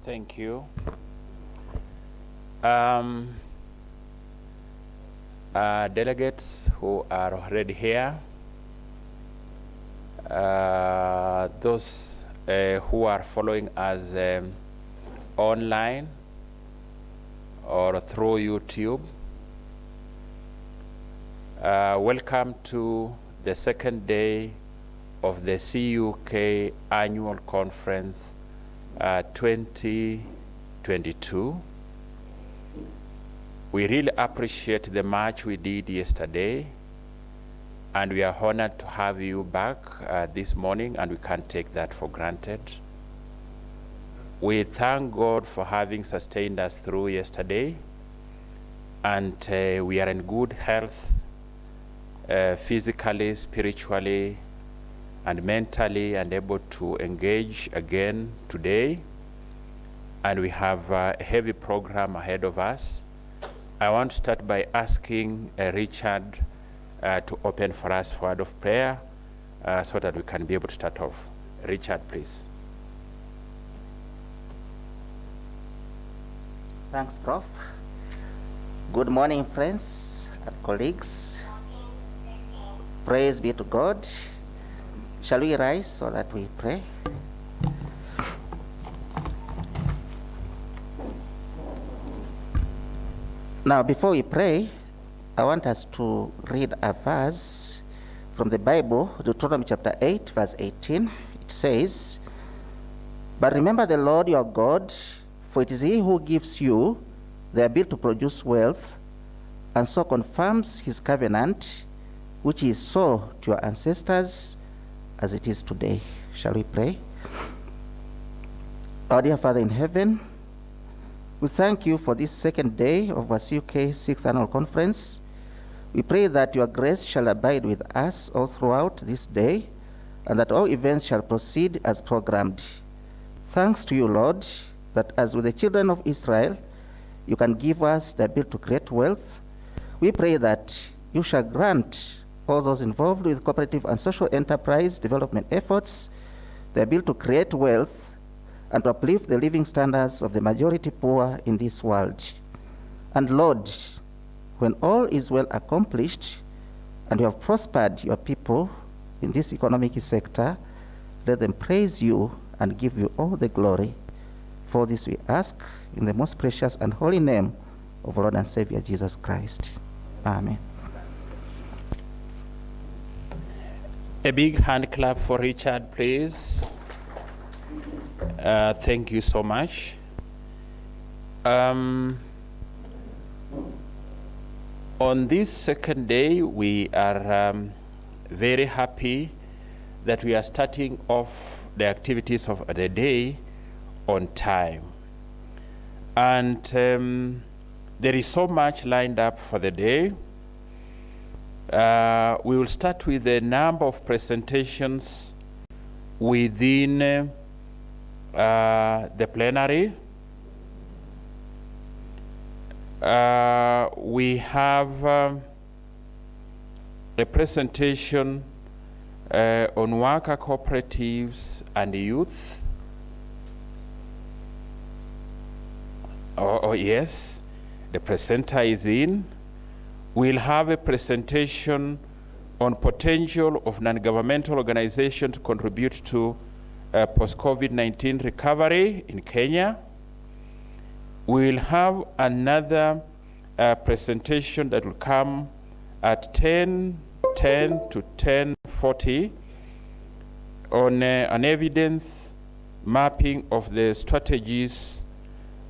Thank you. Delegates who are already here, those who are following us online or through YouTube, welcome to the second day of the CUK Annual Conference 2022. We really appreciate the march we did yesterday, and we are honored to have you back this morning, and we can't take that for granted. We thank God for having sustained us through yesterday, and we are in good health, physically, spiritually, and mentally, and able to engage again today. And we have a heavy program ahead of us. I want to start by asking Richard to open for us for a word of prayer so that we can be able to start off. Richard, please. Thanks, Prof. Good morning, friends and colleagues. Praise be to God. Shall we rise so that we pray? Now, before we pray, I want us to read a verse from the Bible, Deuteronomy chapter 8, verse 18. It says, "But remember the Lord your God, for it is he who gives you the ability to produce wealth, and so confirms his covenant, which he swore to your ancestors, as it is today." Shall we pray? Our dear Father in heaven, we thank you for this second day of our CUK 6th Annual Conference. We pray that your grace shall abide with us all throughout this day, and that all events shall proceed as programmed. Thanks to you, Lord, that as with the children of Israel, you can give us the ability to create wealth. We pray that you shall grant all those involved with cooperative and social enterprise development efforts the ability to create wealth and to uplift the living standards of the majority poor in this world. And Lord, when all is well accomplished and you have prospered your people in this economic sector, let them praise you and give you all the glory. For this we ask in the most precious and holy name of our Lord and Savior Jesus Christ. Amen. A big hand clap for Richard, please. Thank you so much. On this second day, we are very happy that we are starting off the activities of the day on time. And there is so much lined up for the day. We will start with a number of presentations within the plenary. We have a presentation on worker cooperatives and youth. Oh yes, the presenter is in. We'll have a presentation on potential of non-governmental organizations to contribute to post-COVID-19 recovery in Kenya. We'll have another presentation that will come at 10:10 to 10:40 on an evidence mapping of the strategies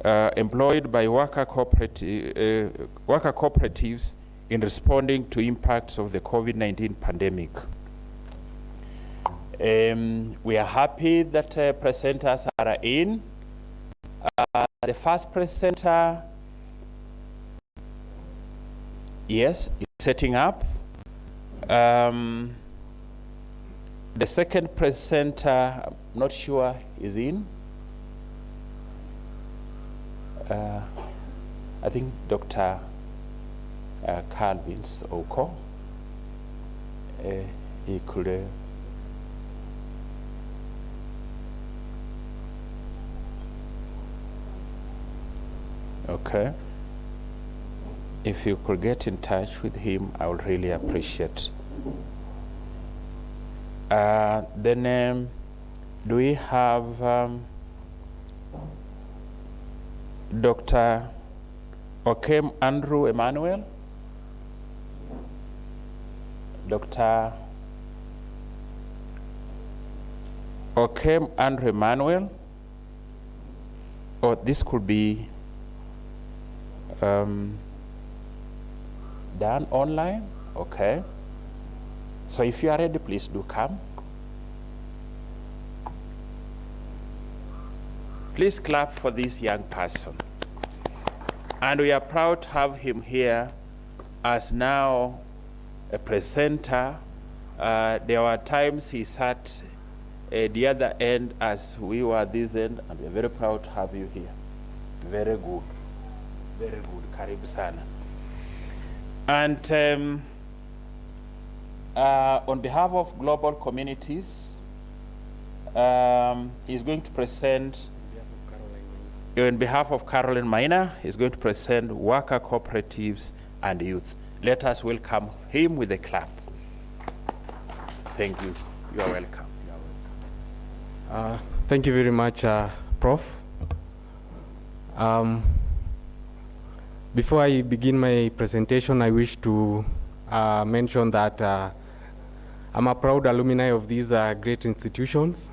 employed by worker cooperatives in responding to impacts of the COVID-19 pandemic. We are happy that presenters are in. The first presenter, yes, is setting up. The second presenter, I'm not sure is in. I think Dr. Calvin's Oko. He could Okay. If you could get in touch with him, I would really appreciate. Then do we have Dr. Okem Andrew Emmanuel? Dr. Okem Andrew Emmanuel? Or this could be done online? Okay. So if you are ready, please do come. Please clap for this young person. And we are proud to have him here as now a presenter. There were times he sat at the other end as we were this end, and we are very proud to have you here. Very good. Very good. Karibu sana. And on behalf of Global Communities, he's going to present, on behalf of Caroline Maina, he's going to present worker cooperatives and youth. Let us welcome him with a clap. Thank you. You are welcome. Thank you very much, Prof. Before I begin my presentation, I wish to mention that I'm a proud alumni of these great institutions,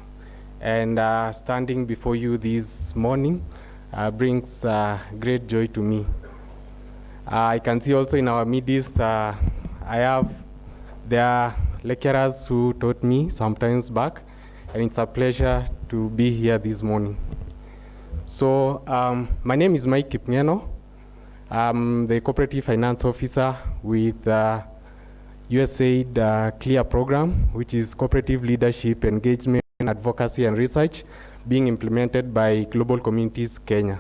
and standing before you this morning brings great joy to me. I can see also in our midst, there are lecturers who taught me some times back, and it's a pleasure to be here this morning. So my name is Mike Kipngeno. I'm the Cooperative Finance Officer with USAID CLEAR program, which is Cooperative Leadership, Engagement, Advocacy and Research, being implemented by Global Communities Kenya.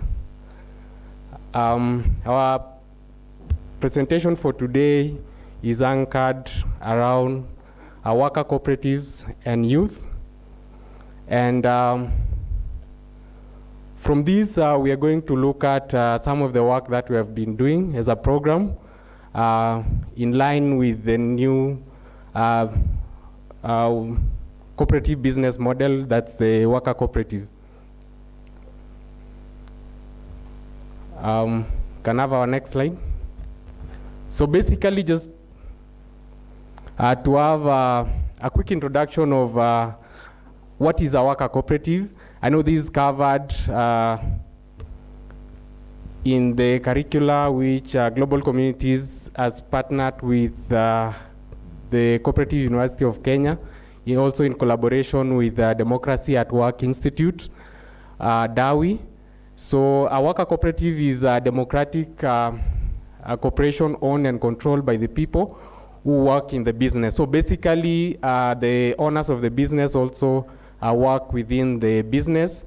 Our presentation for today is anchored around worker cooperatives and youth. And from this, we are going to look at some of the work that we have been doing as a program in line with the new cooperative business model, that's the worker cooperative. Can I have our next slide? So basically just to have a quick introduction of what is a worker cooperative. I know this is covered in the curricula which Global Communities has partnered with the Co-operative University of Kenya, also in collaboration with the Democracy at Work Institute, DAWI. So a worker cooperative is a democratic a corporation owned and controlled by the people who work in the business. So basically, the owners of the business also work within the business.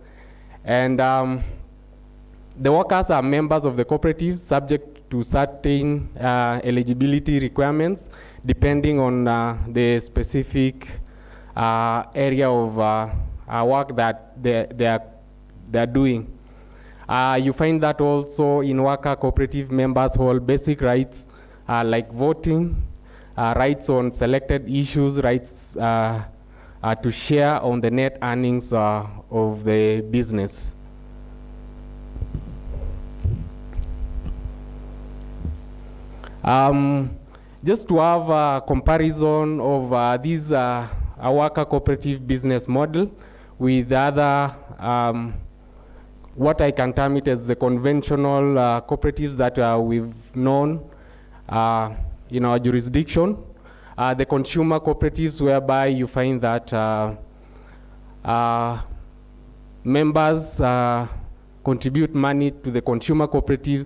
And the workers are members of the cooperative subject to certain eligibility requirements depending on the specific area of work that they are doing. You find that also in worker cooperative members hold basic rights like voting, rights on selected issues, rights to share on the net earnings of the business. Just to have a comparison of this worker cooperative business model with other what I can term it as the conventional cooperatives that we've known in our jurisdiction. The consumer cooperatives, whereby you find that members contribute money to the consumer cooperative,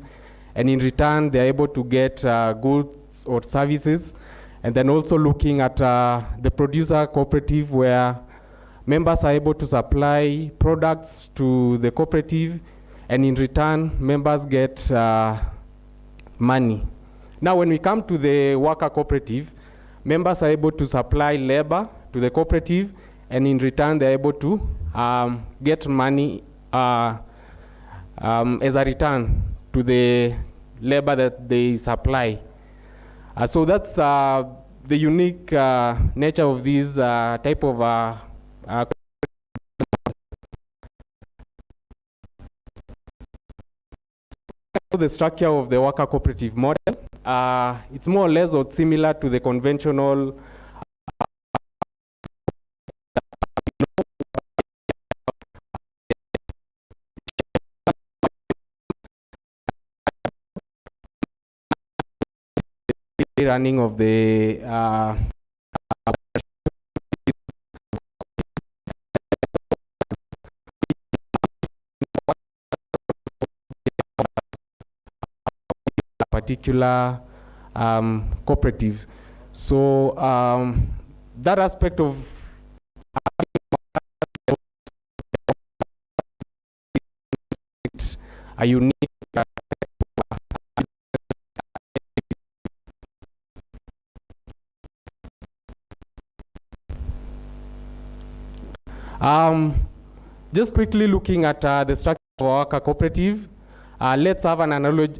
and in return they're able to get goods or services. And then also looking at the producer cooperative, where members are able to supply products to the cooperative, and in return, members get money. Now, when we come to the worker cooperative, members are able to supply labor to the cooperative, and in return, they're able to get money as a return to the labor that they supply. So that's the unique nature of this type of the structure of the worker cooperative model. It's more or less or similar to the conventional running of the particular cooperative. So that aspect of a unique just quickly looking at the structure of our worker cooperative, let's have an analogy.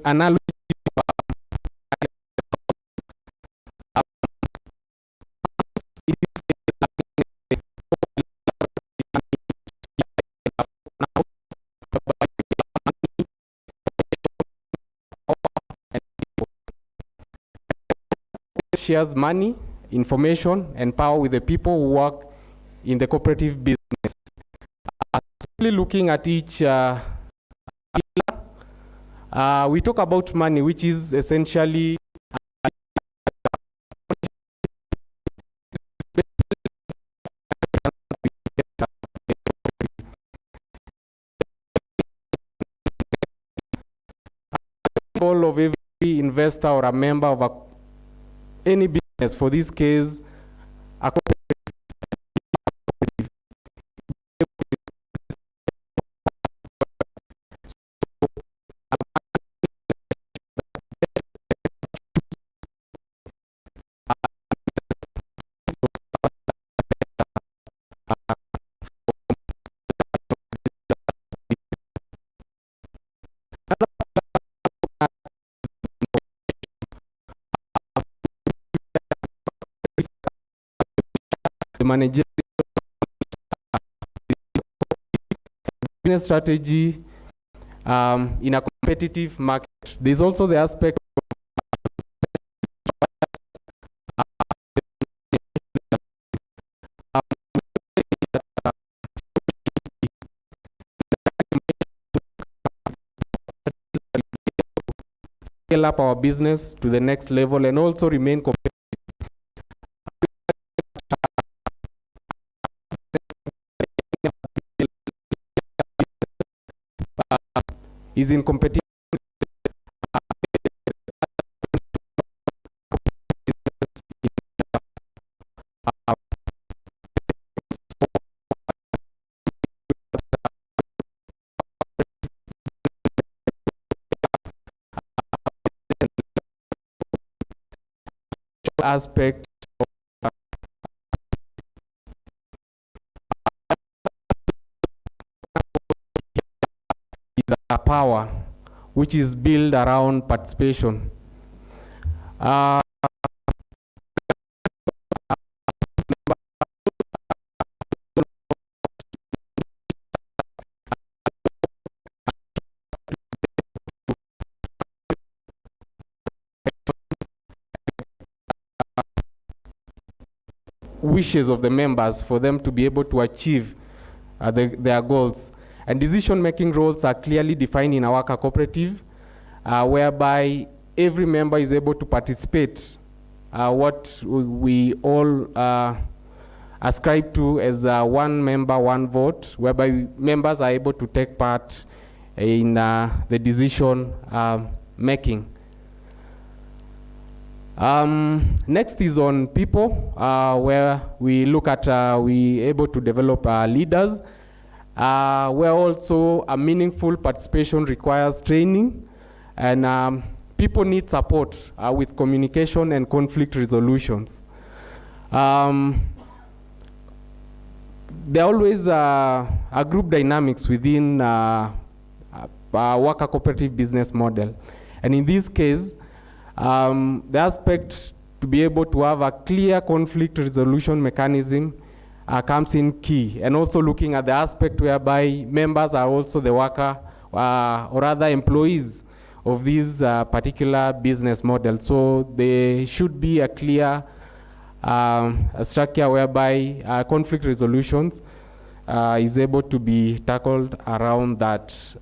Shares money, information, and power with the people who work in the cooperative business. Looking at each pillar, we talk about money, which is essentially goal of every investor or a member of any business. For this case, a managerial business strategy in a competitive market. There's also the aspect scale up our business to the next level and also remain competitive. Is in competition aspect is a power which is built around participation. Wishes of the members for them to be able to achieve their goals. And decision-making roles are clearly defined in a worker cooperative, whereby every member is able to participate, what we all ascribe to as one member, one vote, whereby members are able to take part in the decision making. Next is on people, where we look at we able to develop leaders, where also a meaningful participation requires training, and people need support with communication and conflict resolutions. There are always a group dynamics within worker cooperative business model. And in this case, the aspect to be able to have a clear conflict resolution mechanism comes in key, and also looking at the aspect whereby members are also the worker or other employees of this particular business model. So there should be a clear structure whereby conflict resolutions is able to be tackled around that.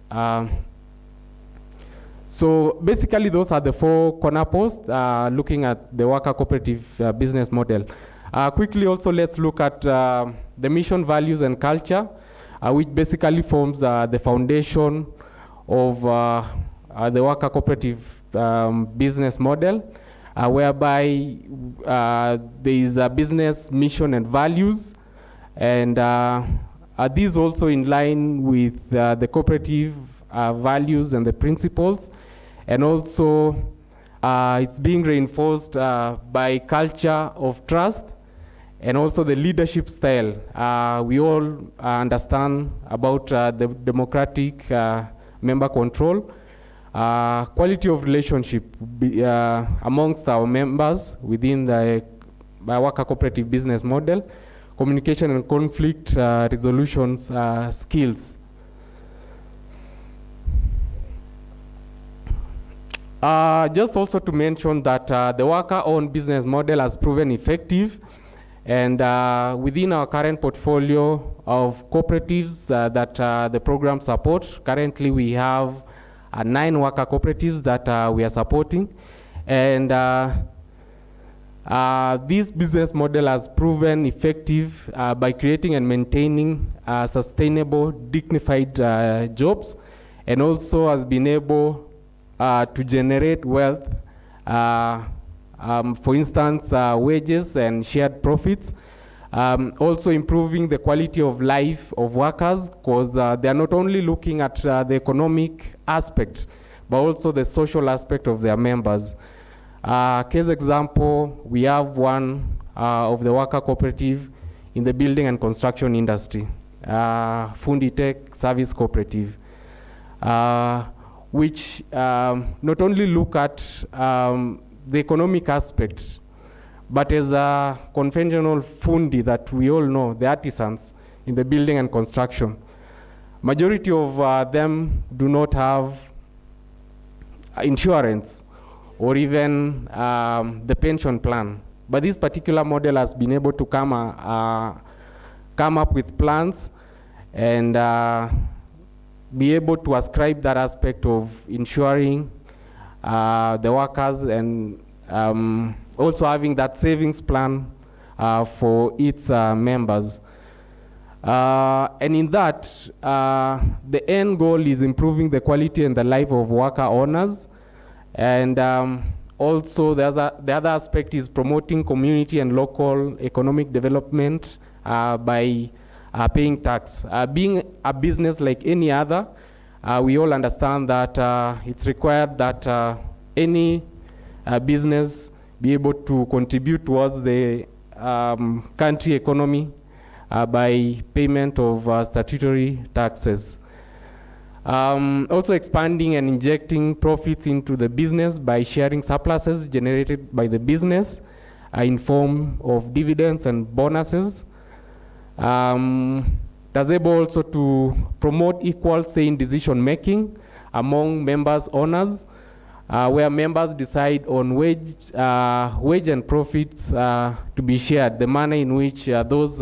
So basically those are the 4 corner posts looking at the worker cooperative business model. Quickly also let's look at the mission, values and culture, which basically forms the foundation of the worker cooperative business model, whereby there is a business mission and values, and these also in line with the cooperative values and the principles, and also it's being reinforced by culture of trust and also the leadership style. We all understand about the democratic member control, quality of relationship amongst our members within the worker cooperative business model, communication and conflict resolutions skills. Just also to mention that the worker-owned business model has proven effective, and within our current portfolio of cooperatives that the program supports, currently we have 9 worker cooperatives that we are supporting, and this business model has proven effective by creating and maintaining sustainable, dignified jobs, and also has been able to generate wealth, for instance, wages and shared profits, also improving the quality of life of workers, because they are not only looking at the economic aspect, but also the social aspect of their members. Case example, we have one of the worker cooperative in the building and construction industry, Fundi Tech Service Cooperative, which not only look at the economic aspect, but as a conventional fundi that we all know, the artisans in the building and construction. Majority of them do not have insurance or even the pension plan. But this particular model has been able to come up with plans and be able to ascribe that aspect of ensuring the workers, and also having that savings plan for its members. And in that, the end goal is improving the quality and the life of worker owners. And also the other aspect is promoting community and local economic development by paying tax. Being a business like any other, we all understand that it's required that any business be able to contribute towards the country economy by payment of statutory taxes. Also expanding and injecting profits into the business by sharing surpluses generated by the business in form of dividends and bonuses. Does able also to promote equal say in decision making among members owners, where members decide on wage and profits to be shared, the manner in which those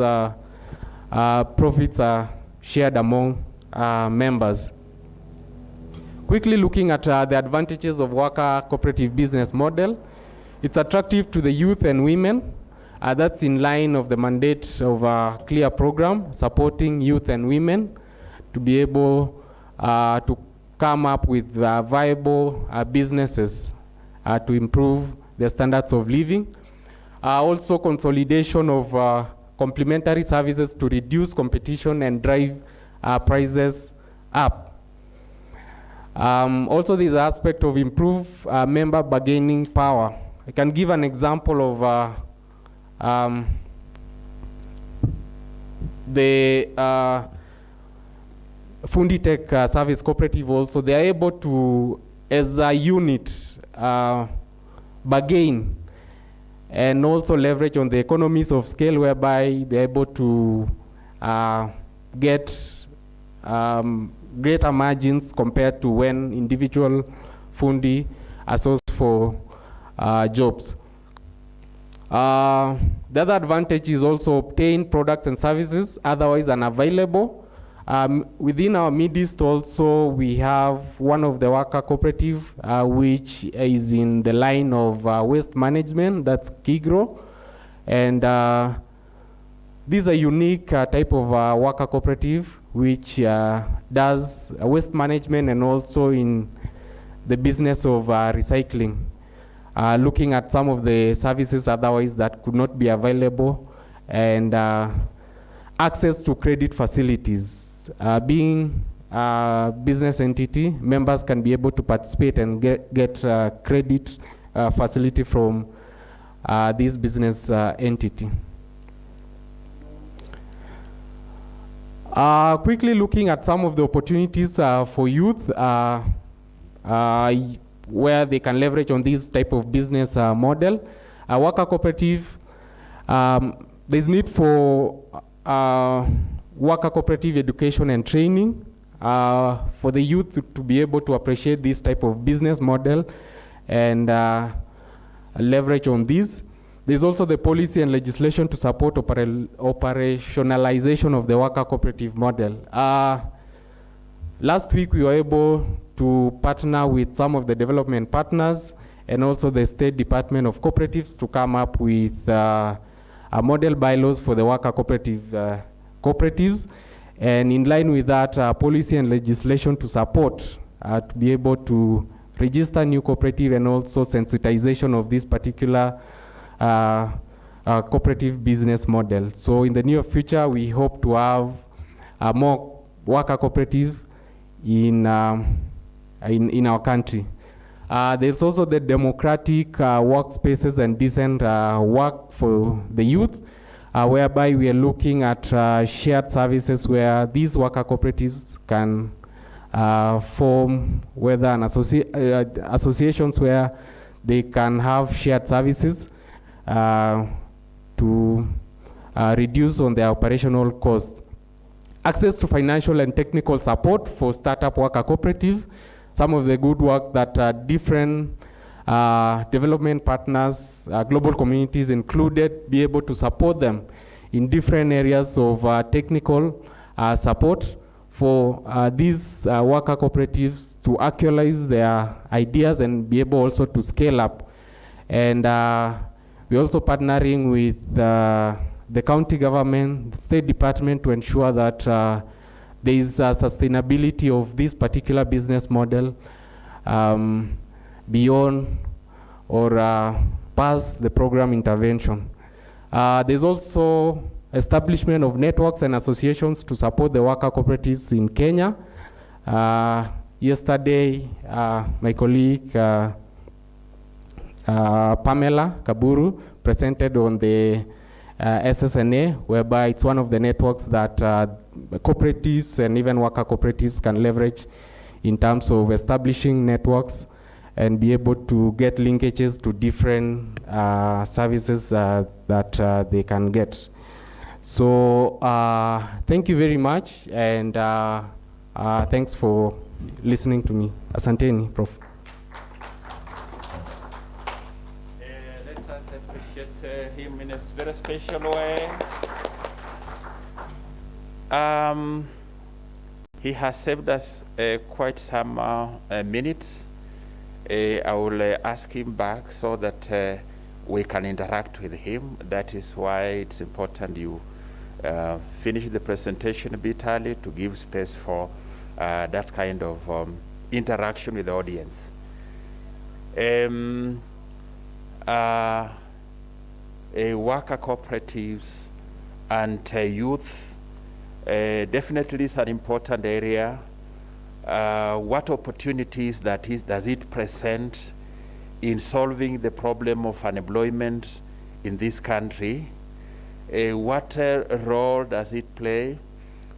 profits are shared among members. Quickly looking at the advantages of worker cooperative business model, it's attractive to the youth and women. That's in line of the mandate of a clear program supporting youth and women to be able to come up with viable businesses to improve their standards of living. Also consolidation of complementary services to reduce competition and drive prices up. Also there's an aspect of improved member bargaining power. I can give an example of Fundi Tech Service Cooperative also, they are able to, as a unit, bargain and also leverage on the economies of scale, whereby they're able to get greater margins compared to when individual fundi are sourced for jobs. The other advantage is also obtain products and services otherwise unavailable. Within our midst also, we have one of the worker cooperative, which is in the line of waste management, that's Kigro. And this is a unique type of worker cooperative, which does waste management and also in the business of recycling, looking at some of the services otherwise that could not be available, and access to credit facilities. Being a business entity, members can be able to participate and get credit facility from this business entity. Quickly looking at some of the opportunities for youth where they can leverage on this type of business model. Worker cooperative, there's need for worker cooperative education and training for the youth to be able to appreciate this type of business model and leverage on this. There's also the policy and legislation to support operationalization of the worker cooperative model. Last week, we were able to partner with some of the development partners and also the State Department of Cooperatives to come up with a model bylaws for the worker cooperatives. And in line with that, policy and legislation to support to be able to register new cooperative and also sensitization of this particular cooperative business model. So in the near future, we hope to have more worker cooperative in our country. There's also the democratic workspaces and decent work for the youth, whereby we are looking at shared services where these worker cooperatives can form, whether an associations where they can have shared services to reduce on their operational costs. Access to financial and technical support for startup worker cooperatives. Some of the good work that different development partners, global communities included, be able to support them in different areas of technical support for these worker cooperatives to actualize their ideas and be able also to scale up. And we're also partnering with the county government, the State Department, to ensure that there is sustainability of this particular business model beyond or past the program intervention. There's also establishment of networks and associations to support the worker cooperatives in Kenya. Yesterday, my colleague Pamela Kaburu presented on the SSNA, whereby it's one of the networks that cooperatives and even worker cooperatives can leverage in terms of establishing networks and be able to get linkages to different services that they can get. So thank you very much, and thanks for listening to me. Asanteni, Prof. Let us appreciate him in a very special way. He has saved us quite some minutes. I will ask him back so that we can interact with him. That is why it's important you finish the presentation a bit early to give space for that kind of interaction with the audience. Worker cooperatives and youth definitely is an important area. What opportunities does it present in solving the problem of unemployment in this country? What role does it play?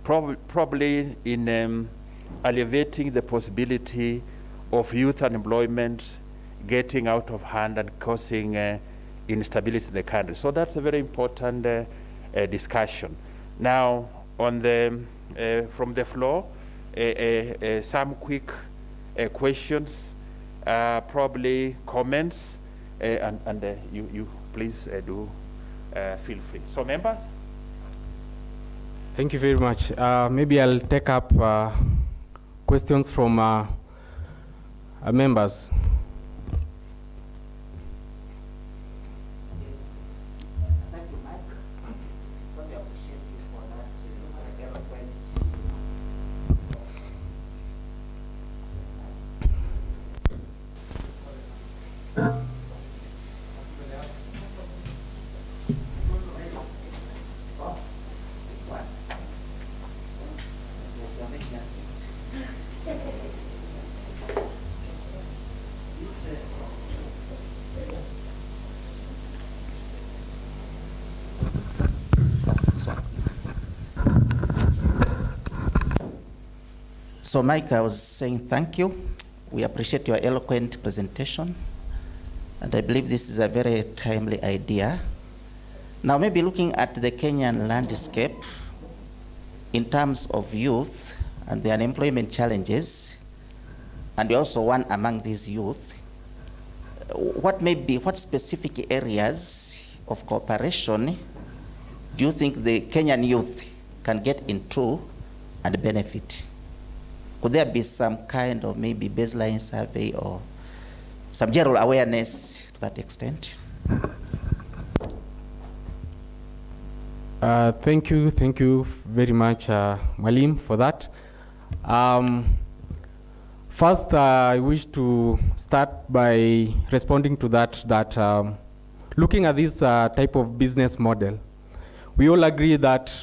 Probably in alleviating the possibility of youth unemployment getting out of hand and causing instability in the country. So that's a very important discussion. Now, on the from the floor, some quick questions, probably comments, and you please do feel free. So, members. Thank you very much. Maybe I'll take up questions from members. So Mike, I was saying thank you. We appreciate your eloquent presentation. And I believe this is a very timely idea. Now maybe looking at the Kenyan landscape in terms of youth and the unemployment challenges, and you're also one among these youth, what specific areas of cooperation do you think the Kenyan youth can get into and benefit? Could there be some kind of maybe baseline survey or some general awareness to that extent? Thank you very much, Malim, for that. First, I wish to start by responding to that, looking at this type of business model, we all agree that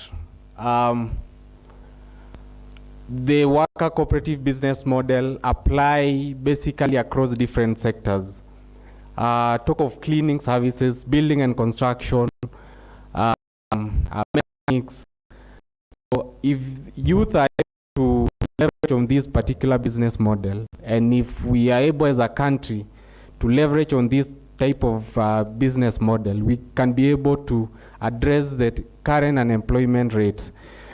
the worker cooperative business model apply basically across different sectors. Talk of cleaning services, building and construction, mechanics. So if youth are able to leverage on this particular business model, and if we are able as a country to leverage on this type of business model, we can be able to address the current unemployment rates.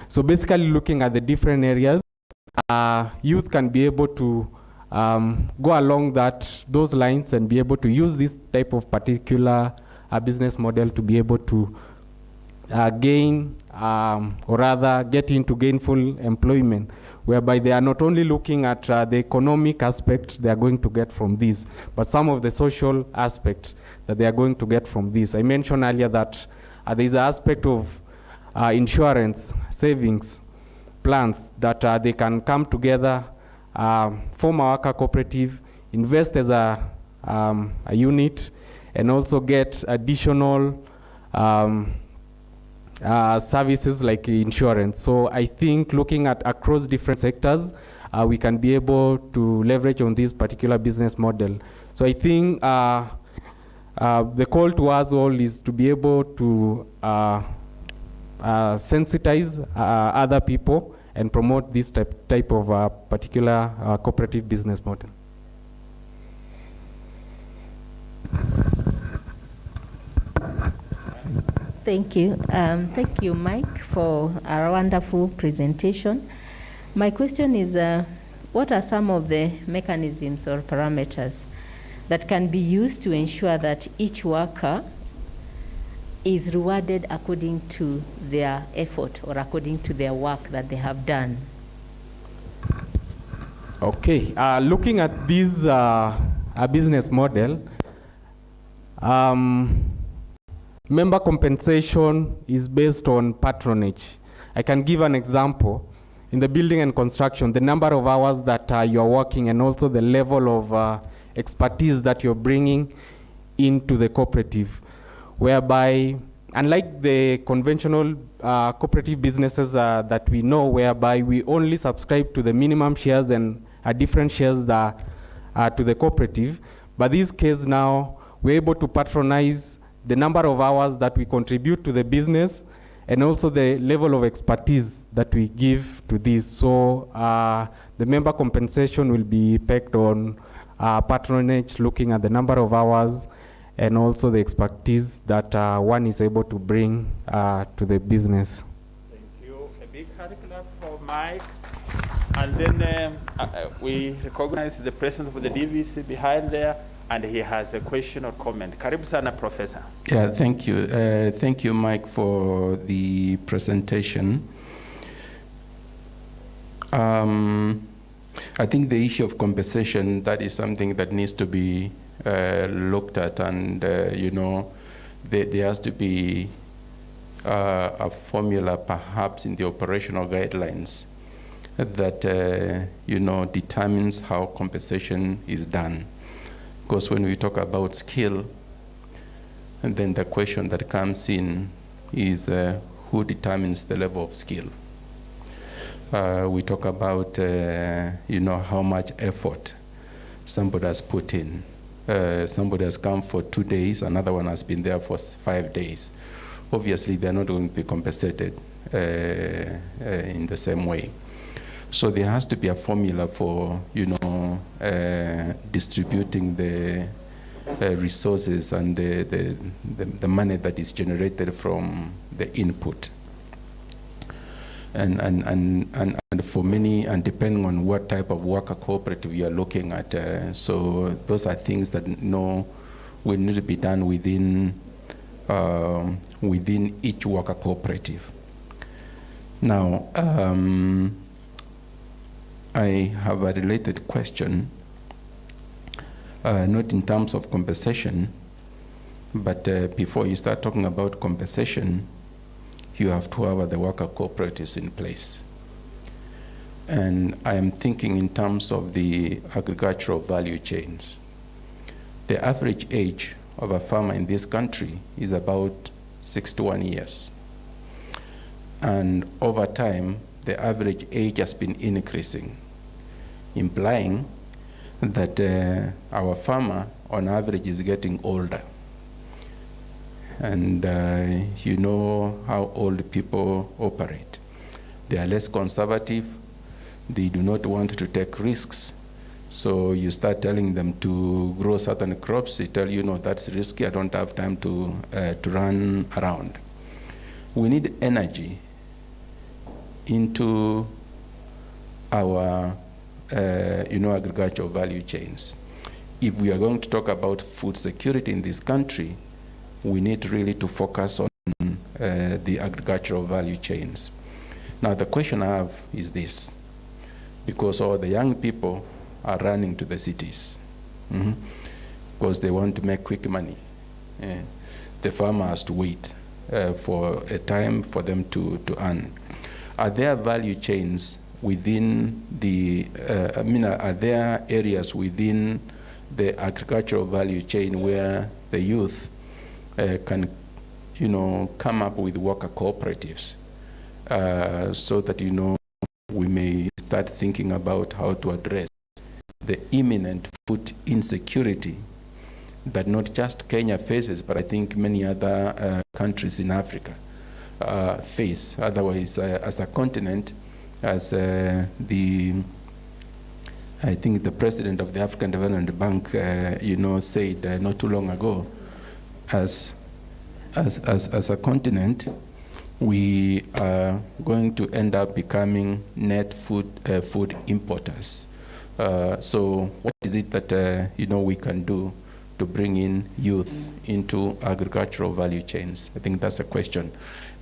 So basically looking at the different areas, youth can be able to go along those lines and be able to use this type of particular business model to be able to gain or rather get into gainful employment, whereby they are not only looking at the economic aspect they are going to get from this, but some of the social aspects that they are going to get from this. I mentioned earlier that there is an aspect of insurance, savings, plans that they can come together, form a worker cooperative, invest as a unit, and also get additional services like insurance. So I think looking at across different sectors, we can be able to leverage on this particular business model. So I think the call to us all is to be able to sensitize other people and promote this type of particular cooperative business model. Thank you. Thank you, Mike, for a wonderful presentation. My question is, what are some of the mechanisms or parameters that can be used to ensure that each worker is rewarded according to their effort or according to their work that they have done? Okay, looking at this business model, member compensation is based on patronage. I can give an example. In the building and construction, the number of hours that you're working and also the level of expertise that you're bringing into the cooperative, whereby, unlike the conventional cooperative businesses that we know, whereby we only subscribe to the minimum shares and different shares that to the cooperative, but this case now, we're able to patronize the number of hours that we contribute to the business and also the level of expertise that we give to this. So the member compensation will be pegged on patronage, looking at the number of hours, and also the expertise that one is able to bring to the business. Thank you. A big hand clap for Mike. And then we recognize the president of the DVC behind there, and he has a question or comment. Karibu sana, Professor. Yeah, thank you. Thank you, Mike, for the presentation. I think the issue of compensation, that is something that needs to be looked at, and you know, there has to be a formula perhaps in the operational guidelines that you know, determines how compensation is done. Because when we talk about skill, and then the question that comes in is who determines the level of skill? We talk about you know, how much effort somebody has put in. Somebody has come for 2 days, another one has been there for 5 days. Obviously, they're not going to be compensated in the same way. So there has to be a formula for, you know, distributing the resources and the money that is generated from the input. And for many, and depending on what type of worker cooperative you are looking at, so those are things that will need to be done within each worker cooperative. Now, I have a related question, not in terms of compensation, but before you start talking about compensation, you have to have the worker cooperatives in place. And I am thinking in terms of the agricultural value chains. The average age of a farmer in this country is about 61 years. And over time, the average age has been increasing, implying that our farmer on average is getting older. And you know how old people operate. They are less conservative. They do not want to take risks. So you start telling them to grow certain crops. They tell you, no, that's risky. I don't have time to run around. We need energy into our you know, agricultural value chains. If we are going to talk about food security in this country, we need really to focus on the agricultural value chains. Now, the question I have is this, because all the young people are running to the cities because they want to make quick money. The farmer has to wait for a time for them to earn. Are there value chains within the, are there areas within the agricultural value chain where the youth can, you know, come up with worker cooperatives so that, you know, we may start thinking about how to address the imminent food insecurity that not just Kenya faces, but I think many other countries in Africa face. Otherwise, as a continent, as I think the president of the African Development Bank, you know, said not too long ago, as a continent, we are going to end up becoming net food importers. So what is it that you know, we can do to bring in youth into agricultural value chains? I think that's a question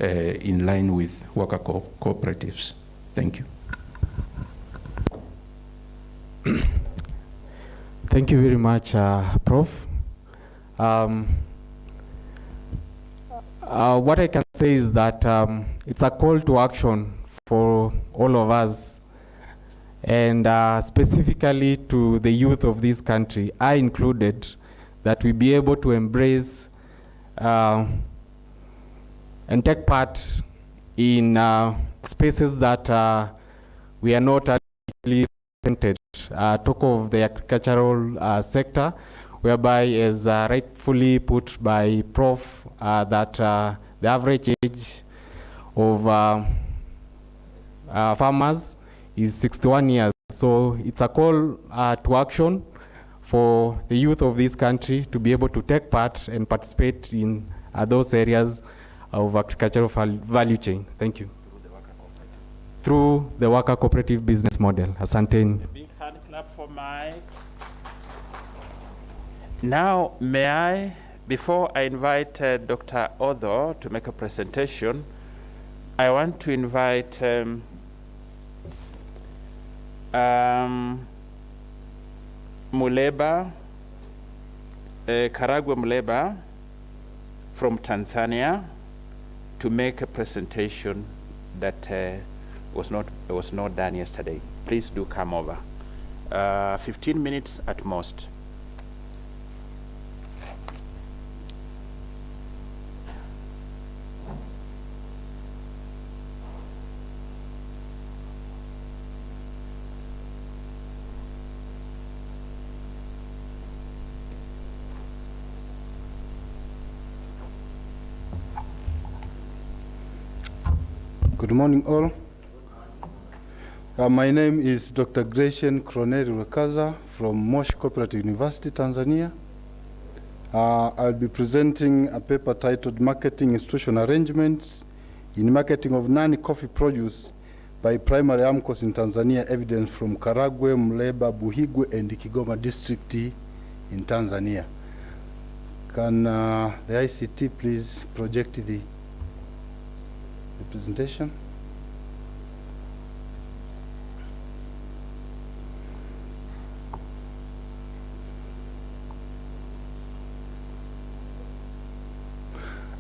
in line with worker cooperatives. Thank you. Thank you very much, Prof. What I can say is that it's a call to action for all of us, and specifically to the youth of this country, I included, that we be able to embrace and take part in spaces that we are not adequately represented. Talk of the agricultural sector, whereby, as rightfully put by Prof, that the average age of farmers is 61 years. So it's a call to action for the youth of this country to be able to take part and participate in those areas of agricultural value chain. Thank you. Through the worker cooperative business model. Asanteni. A big hand clap for Mike. Now, may I, before I invite Dr. Odho to make a presentation, I want to invite Muleba, Karagwe Muleba from Tanzania to make a presentation that was not done yesterday. Please do come over. 15 minutes at most. Good morning, all. My name is Dr. Gratian Kroneri Wekaza from Moshi Cooperative University, Tanzania. I'll be presenting a paper titled Marketing Institutional Arrangements in Marketing of Non-Coffee Produce by Primary AMCOs in Tanzania, evidence from Karagwe, Muleba, Buhigwe, and Kigoma district in Tanzania. Can the ICT please project the presentation?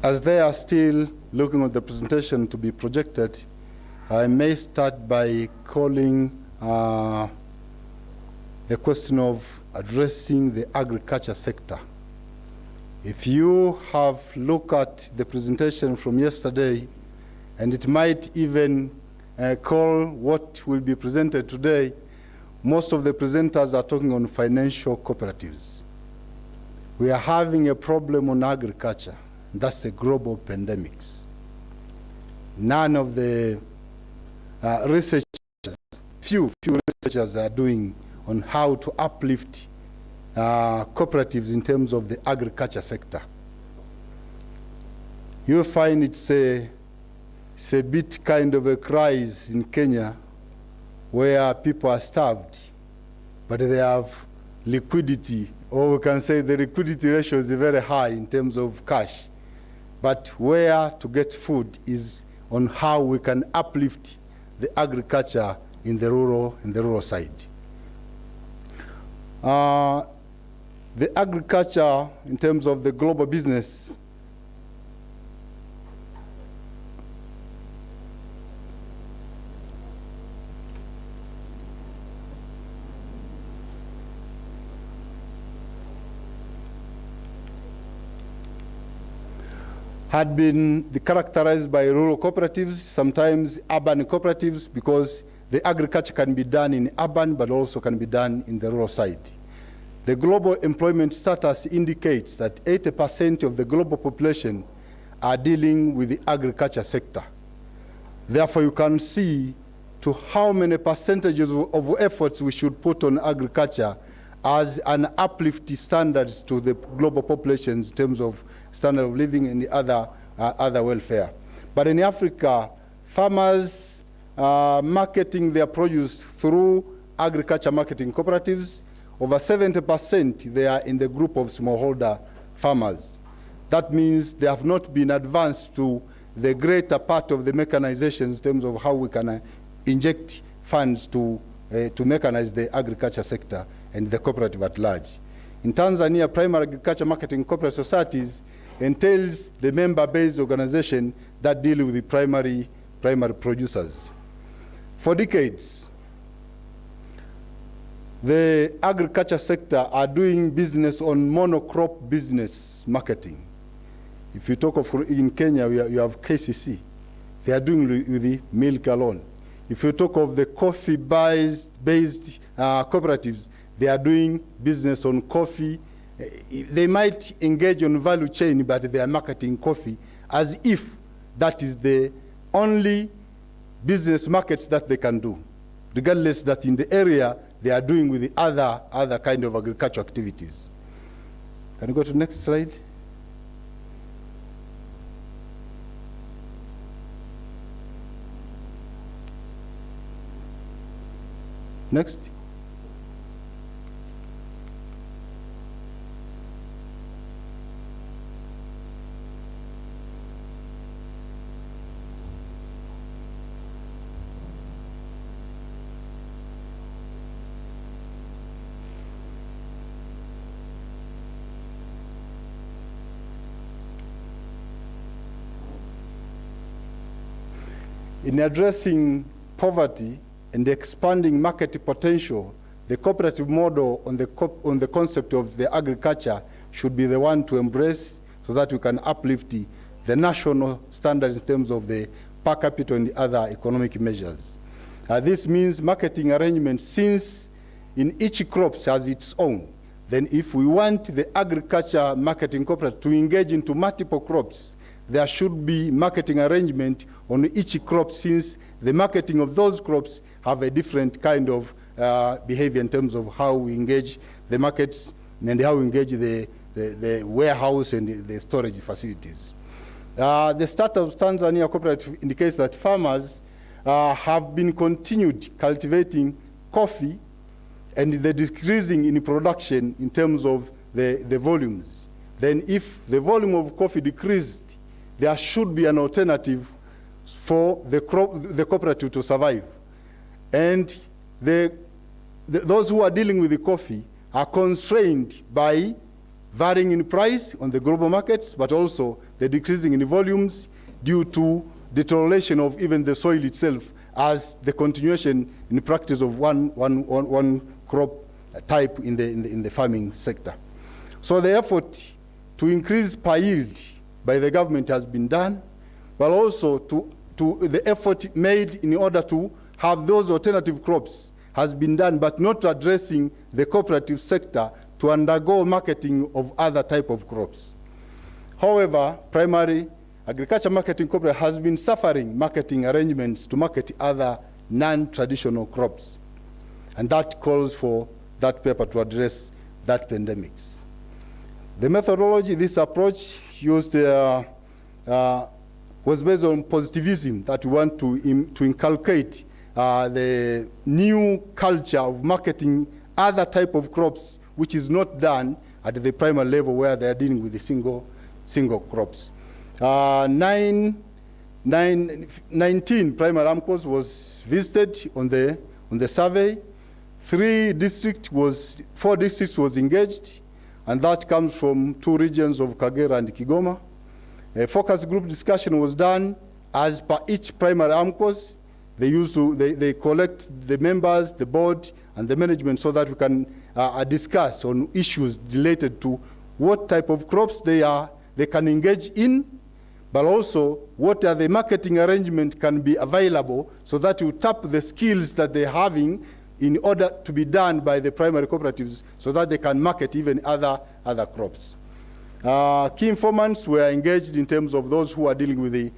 As they are still looking at the presentation to be projected, I may start by calling the question of addressing the agriculture sector. If you have looked at the presentation from yesterday, and it might even call what will be presented today, most of the presenters are talking on financial cooperatives. We are having a problem on agriculture. That's a global pandemic. None of the researchers, few researchers are doing on how to uplift cooperatives in terms of the agriculture sector. You'll find it's a bit kind of a crisis in Kenya where people are starved, but they have liquidity, or we can say the liquidity ratio is very high in terms of cash. But where to get food is on how we can uplift the agriculture in the rural side. The agriculture in terms of the global business had been characterized by rural cooperatives, sometimes urban cooperatives, because the agriculture can be done in urban, but also can be done in the rural side. The global employment status indicates that 80% of the global population are dealing with the agriculture sector. Therefore, you can see to how many percentages of efforts we should put on agriculture as an uplift standards to the global populations in terms of standard of living and the other welfare. But in Africa, farmers marketing their produce through agriculture marketing cooperatives. Over 70% they are in the group of smallholder farmers. That means they have not been advanced to the greater part of the mechanization in terms of how we can inject funds to mechanize the agriculture sector and the cooperative at large. In Tanzania, primary agriculture marketing cooperative societies entails the member-based organization that deal with the primary producers. For decades, the agriculture sector are doing business on monocrop business marketing. If you talk of in Kenya, you have KCC. They are doing with the milk alone. If you talk of the coffee-based cooperatives, they are doing business on coffee. They might engage on value chain, but they are marketing coffee as if that is the only business markets that they can do, regardless that in the area they are doing with the other kind of agricultural activities. Can you go to the next slide? Next. In addressing poverty and expanding market potential, the cooperative model on the concept of the agriculture should be the one to embrace so that we can uplift the national standards in terms of the per capita and the other economic measures. This means marketing arrangements, since in each crop has its own. Then if we want the agriculture marketing cooperative to engage into multiple crops, there should be marketing arrangement on each crop, since the marketing of those crops have a different kind of behavior in terms of how we engage the markets and how we engage the warehouse and the storage facilities. The Start of Tanzania cooperative indicates that farmers have been continued cultivating coffee and the decreasing in production in terms of the volumes. Then if the volume of coffee decreased, there should be an alternative for the cooperative to survive. And those who are dealing with the coffee are constrained by varying in price on the global markets, but also the decreasing in the volumes due to deterioration of even the soil itself, as the continuation in the practice of one crop type in the farming sector. So the effort to increase per yield by the government has been done, but also to the effort made in order to have those alternative crops has been done, but not addressing the cooperative sector to undergo marketing of other type of crops. However, primary agriculture marketing cooperative has been suffering marketing arrangements to market other non-traditional crops. And that calls for that paper to address that pandemics. The methodology, this approach used was based on positivism, that we want to inculcate the new culture of marketing other type of crops, which is not done at the primary level where they are dealing with the single crops. 19 primary AMCOs was visited on the survey. 4 districts was engaged, and that comes from 2 regions of Kagera and Kigoma. A focus group discussion was done as per each primary AMCOs. They collect the members, the board, and the management so that we can discuss on issues related to what type of crops they can engage in, but also what are the marketing arrangements can be available so that you tap the skills that they're having in order to be done by the primary cooperatives so that they can market even other crops. Key informants were engaged in terms of those who are dealing with the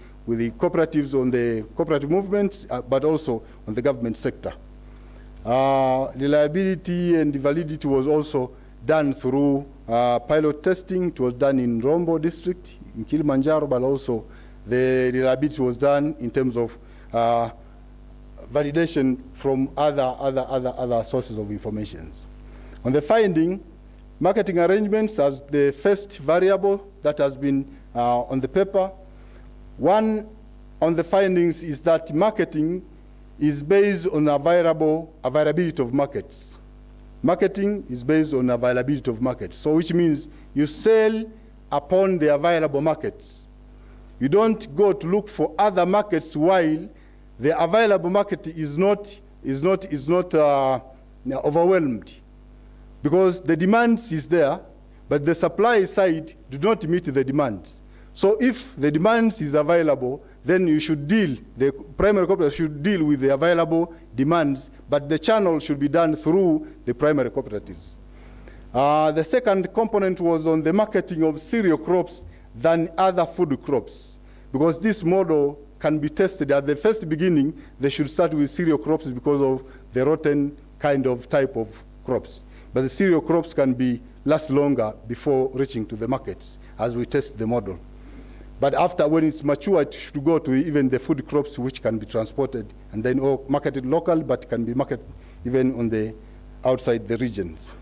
cooperatives on the cooperative movements, but also on the government sector. Reliability and validity was also done through pilot testing. It was done in Rombo district, in Kilimanjaro, but also the reliability was done in terms of validation from other sources of information. On the finding, marketing arrangements as the first variable that has been on the paper. One on the findings is that marketing is based on availability of markets. Marketing is based on availability of markets. So which means you sell upon the available markets. You don't go to look for other markets while the available market is not overwhelmed, because the demand is there, but the supply side do not meet the demands. So if the demand is available, then you should the primary cooperative should deal with the available demands, but the channel should be done through the primary cooperatives. The second component was on the marketing of cereal crops than other food crops, because this model can be tested. At the first beginning, they should start with cereal crops because of the rotten kind of type of crops. But the cereal crops can last longer before reaching to the markets as we test the model. But after, when it's mature, it should go to even the food crops which can be transported and then or marketed local, but can be marketed even on the outside the regions.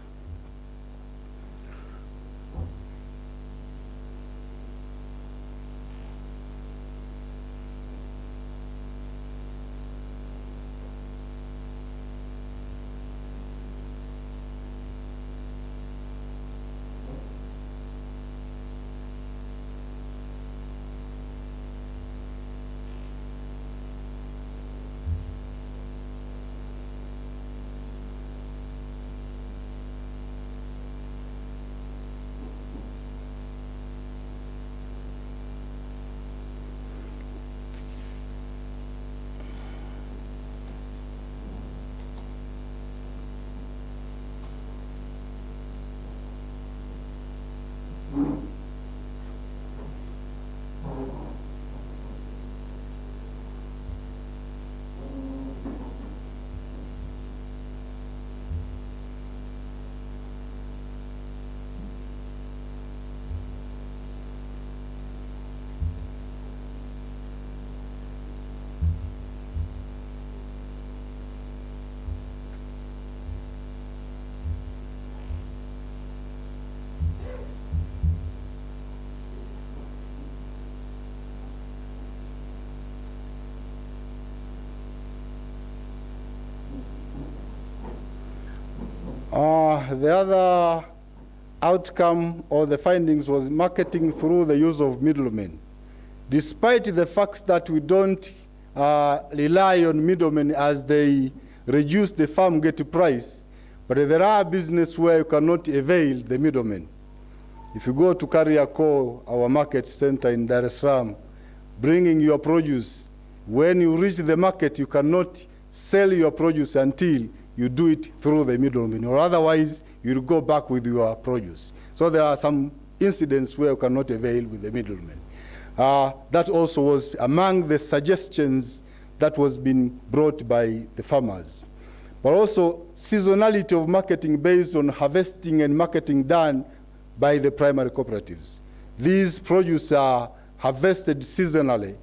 The other outcome or the findings was marketing through the use of middlemen. Despite the fact that we don't rely on middlemen as they reduce the farm gate price, but there are businesses where you cannot avail the middlemen. If you go to Kariakor, our market center in Dar es Salaam, bringing your produce, when you reach the market, you cannot sell your produce until you do it through the middleman, or otherwise you'll go back with your produce. So there are some incidents where you cannot avail with the middleman. That also was among the suggestions that was being brought by the farmers. But also seasonality of marketing based on harvesting and marketing done by the primary cooperatives. These produce are harvested seasonally.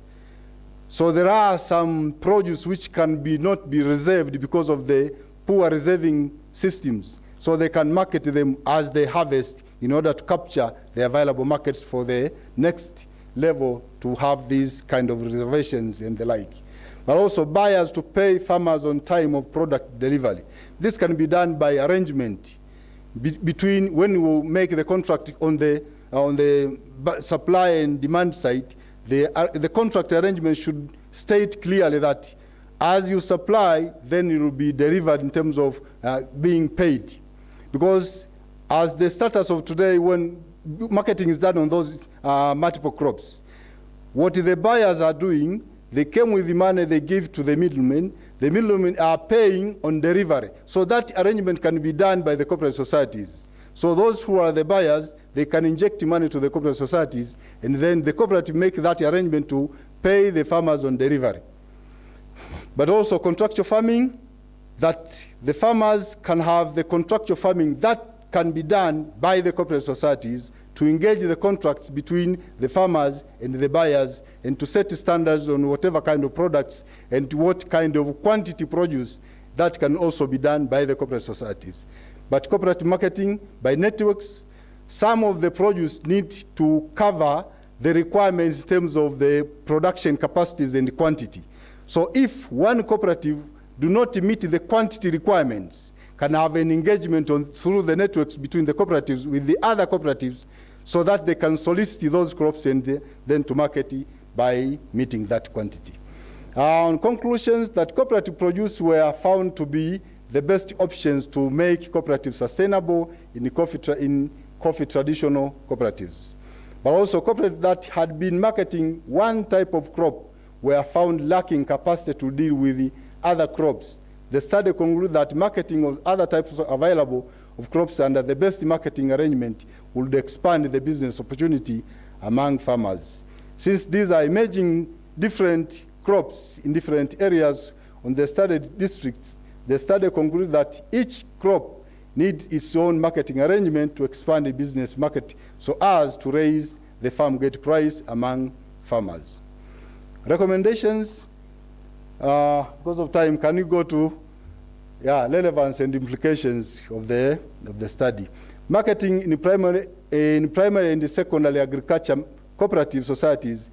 So there are some produce which can not be reserved because of the poor reserving systems. So they can market them as they harvest in order to capture the available markets for the next level to have these kind of reservations and the like. But also buyers to pay farmers on time of product delivery. This can be done by arrangement between when we make the contract on the supply and demand side. The contract arrangement should state clearly that as you supply, then it will be delivered in terms of being paid. Because as the status of today, when marketing is done on those multiple crops, what the buyers are doing, they came with the money they give to the middlemen are paying on delivery. So that arrangement can be done by the cooperative societies. So those who are the buyers, they can inject money to the cooperative societies, and then the cooperative make that arrangement to pay the farmers on delivery. But also contractual farming, that the farmers can have the contractual farming that can be done by the cooperative societies to engage the contracts between the farmers and the buyers and to set standards on whatever kind of products and what kind of quantity produce that can also be done by the cooperative societies. But cooperative marketing by networks, some of the produce need to cover the requirements in terms of the production capacities and quantity. So if one cooperative do not meet the quantity requirements, can have an engagement through the networks between the cooperatives with the other cooperatives so that they can solicit those crops and then to market it by meeting that quantity. On conclusions, that cooperative produce were found to be the best options to make cooperatives sustainable in coffee traditional cooperatives. But also cooperatives that had been marketing one type of crop were found lacking capacity to deal with the other crops. The study concluded that marketing of other types available of crops under the best marketing arrangement would expand the business opportunity among farmers. Since these are emerging different crops in different areas on the studied districts, the study concluded that each crop needs its own marketing arrangement to expand the business market so as to raise the farm gate price among farmers. Recommendations, because of time, can you go to relevance and implications of the study? Marketing in primary and secondary agriculture cooperative societies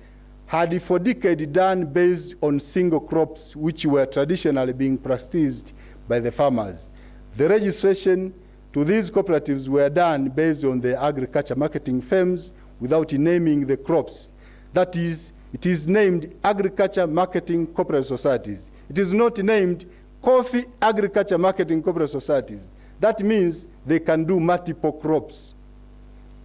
had for decades done based on single crops which were traditionally being practiced by the farmers. The registration to these cooperatives were done based on the agriculture marketing firms without naming the crops. That is, it is named Agriculture Marketing Cooperative Societies. It is not named Coffee Agriculture Marketing Cooperative Societies. That means they can do multiple crops.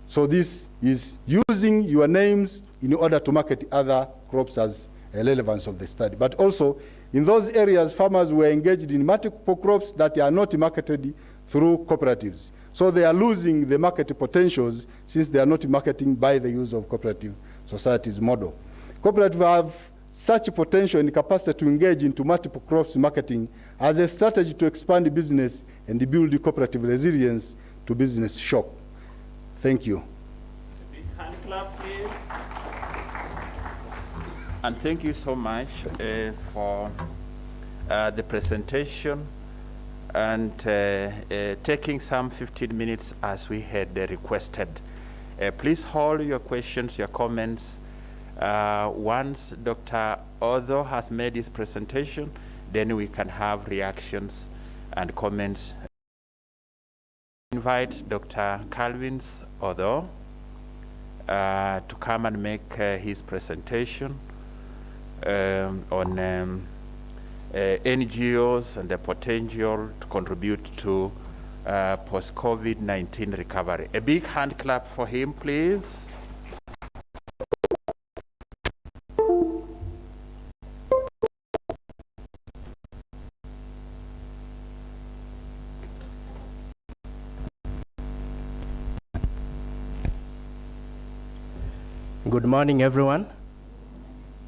So this is using your names in order to market other crops as a relevance of the study. But also, in those areas, farmers were engaged in multiple crops that are not marketed through cooperatives. So they are losing the market potentials since they are not marketing by the use of cooperative societies model. Cooperatives have such potential and capacity to engage into multiple crops marketing as a strategy to expand the business and build the cooperative resilience to business shock. Thank you. A big hand clap, please. And thank you so much for the presentation and taking some 15 minutes as we had requested. Please hold your questions, your comments. Once Dr. Otho has made his presentation, then we can have reactions and comments. Invite Dr. Calvin Otho to come and make his presentation on NGOs and the potential to contribute to post-COVID-19 recovery. A big hand clap for him, please. Good morning, everyone.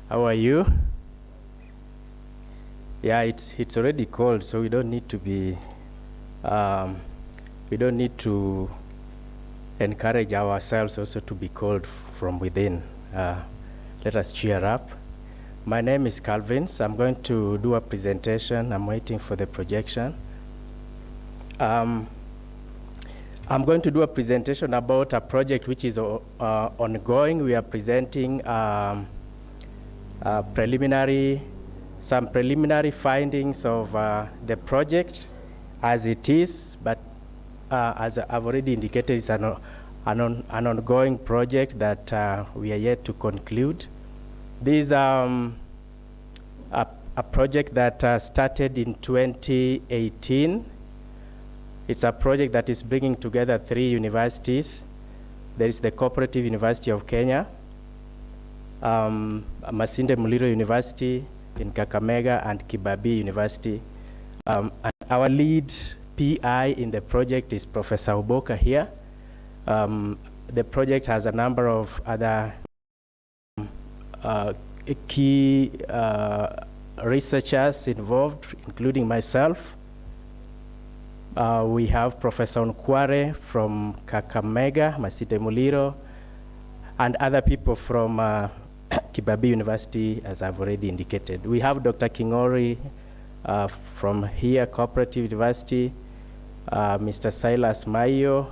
How are you? Yeah, it's already cold, so we don't need to be, we don't need to encourage ourselves also to be cold from within. Let us cheer up. My name is Calvin. I'm going to do a presentation. I'm waiting for the projection. I'm going to do a presentation about a project which is ongoing. We are presenting some preliminary findings of the project as it is, but as I've already indicated, it's an ongoing project that we are yet to conclude. This is a project that started in 2018. It's a project that is bringing together 3 universities. There is the Co-operative University of Kenya, Masinde Muliro University in Kakamega, and Kibabii University. And our lead PI in the project is Professor Uboka here. The project has a number of other key researchers involved, including myself. We have Professor Nkware from Kakamega, Masinde Muliro, and other people from Kibabii University, as I've already indicated. We have Dr. Kingori from here, Cooperative University, Mr. Silas Mayo.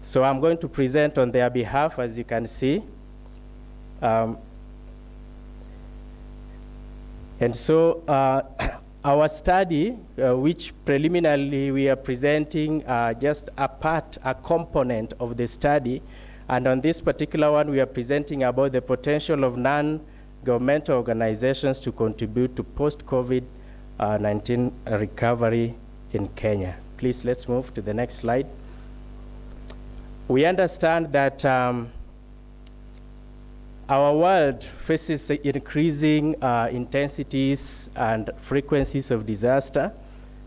So I'm going to present on their behalf, as you can see. And so our study, which preliminarily we are presenting just a component of the study. And on this particular one, we are presenting about the potential of non-governmental organizations to contribute to post-COVID-19 recovery in Kenya. Please, let's move to the next slide. We understand that our world faces increasing intensities and frequencies of disaster.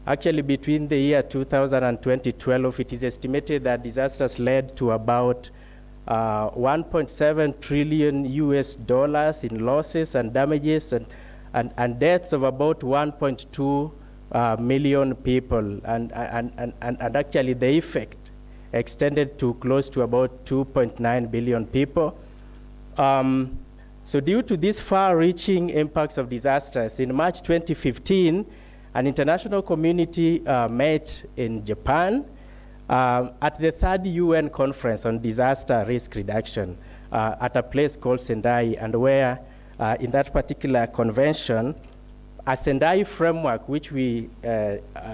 Actually, between the year 2000 and 2012, it is estimated that disasters led to about 1.7 trillion US dollars in losses and damages and deaths of about 1.2 million people. And actually the effect extended to close to about 2.9 billion people. So due to these far-reaching impacts of disasters, in March 2015, an international community met in Japan at the 3rd UN Conference on Disaster Risk Reduction at a place called Sendai, and where in that particular convention, a Sendai framework, which we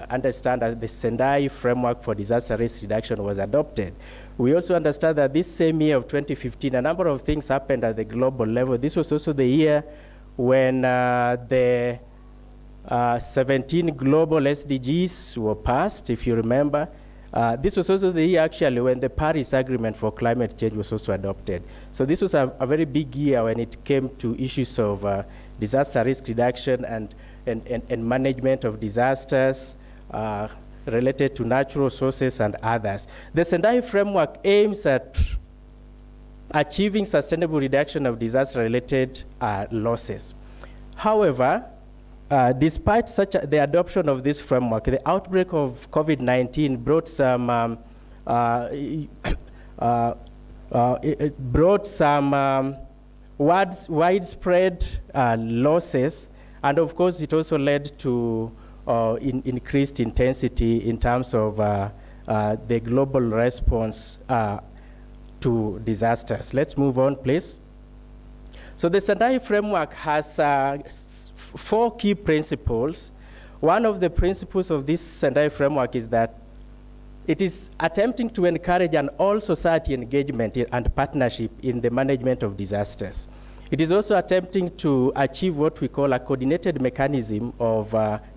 understand as the Sendai Framework for Disaster Risk Reduction, was adopted. We also understand that this same year of 2015, a number of things happened at the global level. This was also the year when the 17 global SDGs were passed, if you remember. This was also the year, actually, when the Paris Agreement for Climate Change was also adopted. So this was a very big year when it came to issues of disaster risk reduction and management of disasters related to natural sources and others. The Sendai framework aims at achieving sustainable reduction of disaster-related losses. However, despite the adoption of this framework, the outbreak of COVID-19 brought some widespread losses, and of course it also led to increased intensity in terms of the global response to disasters. Let's move on, please. So the Sendai framework has 4 key principles. One of the principles of this Sendai framework is that it is attempting to encourage an all-society engagement and partnership in the management of disasters. It is also attempting to achieve what we call a coordinated mechanism of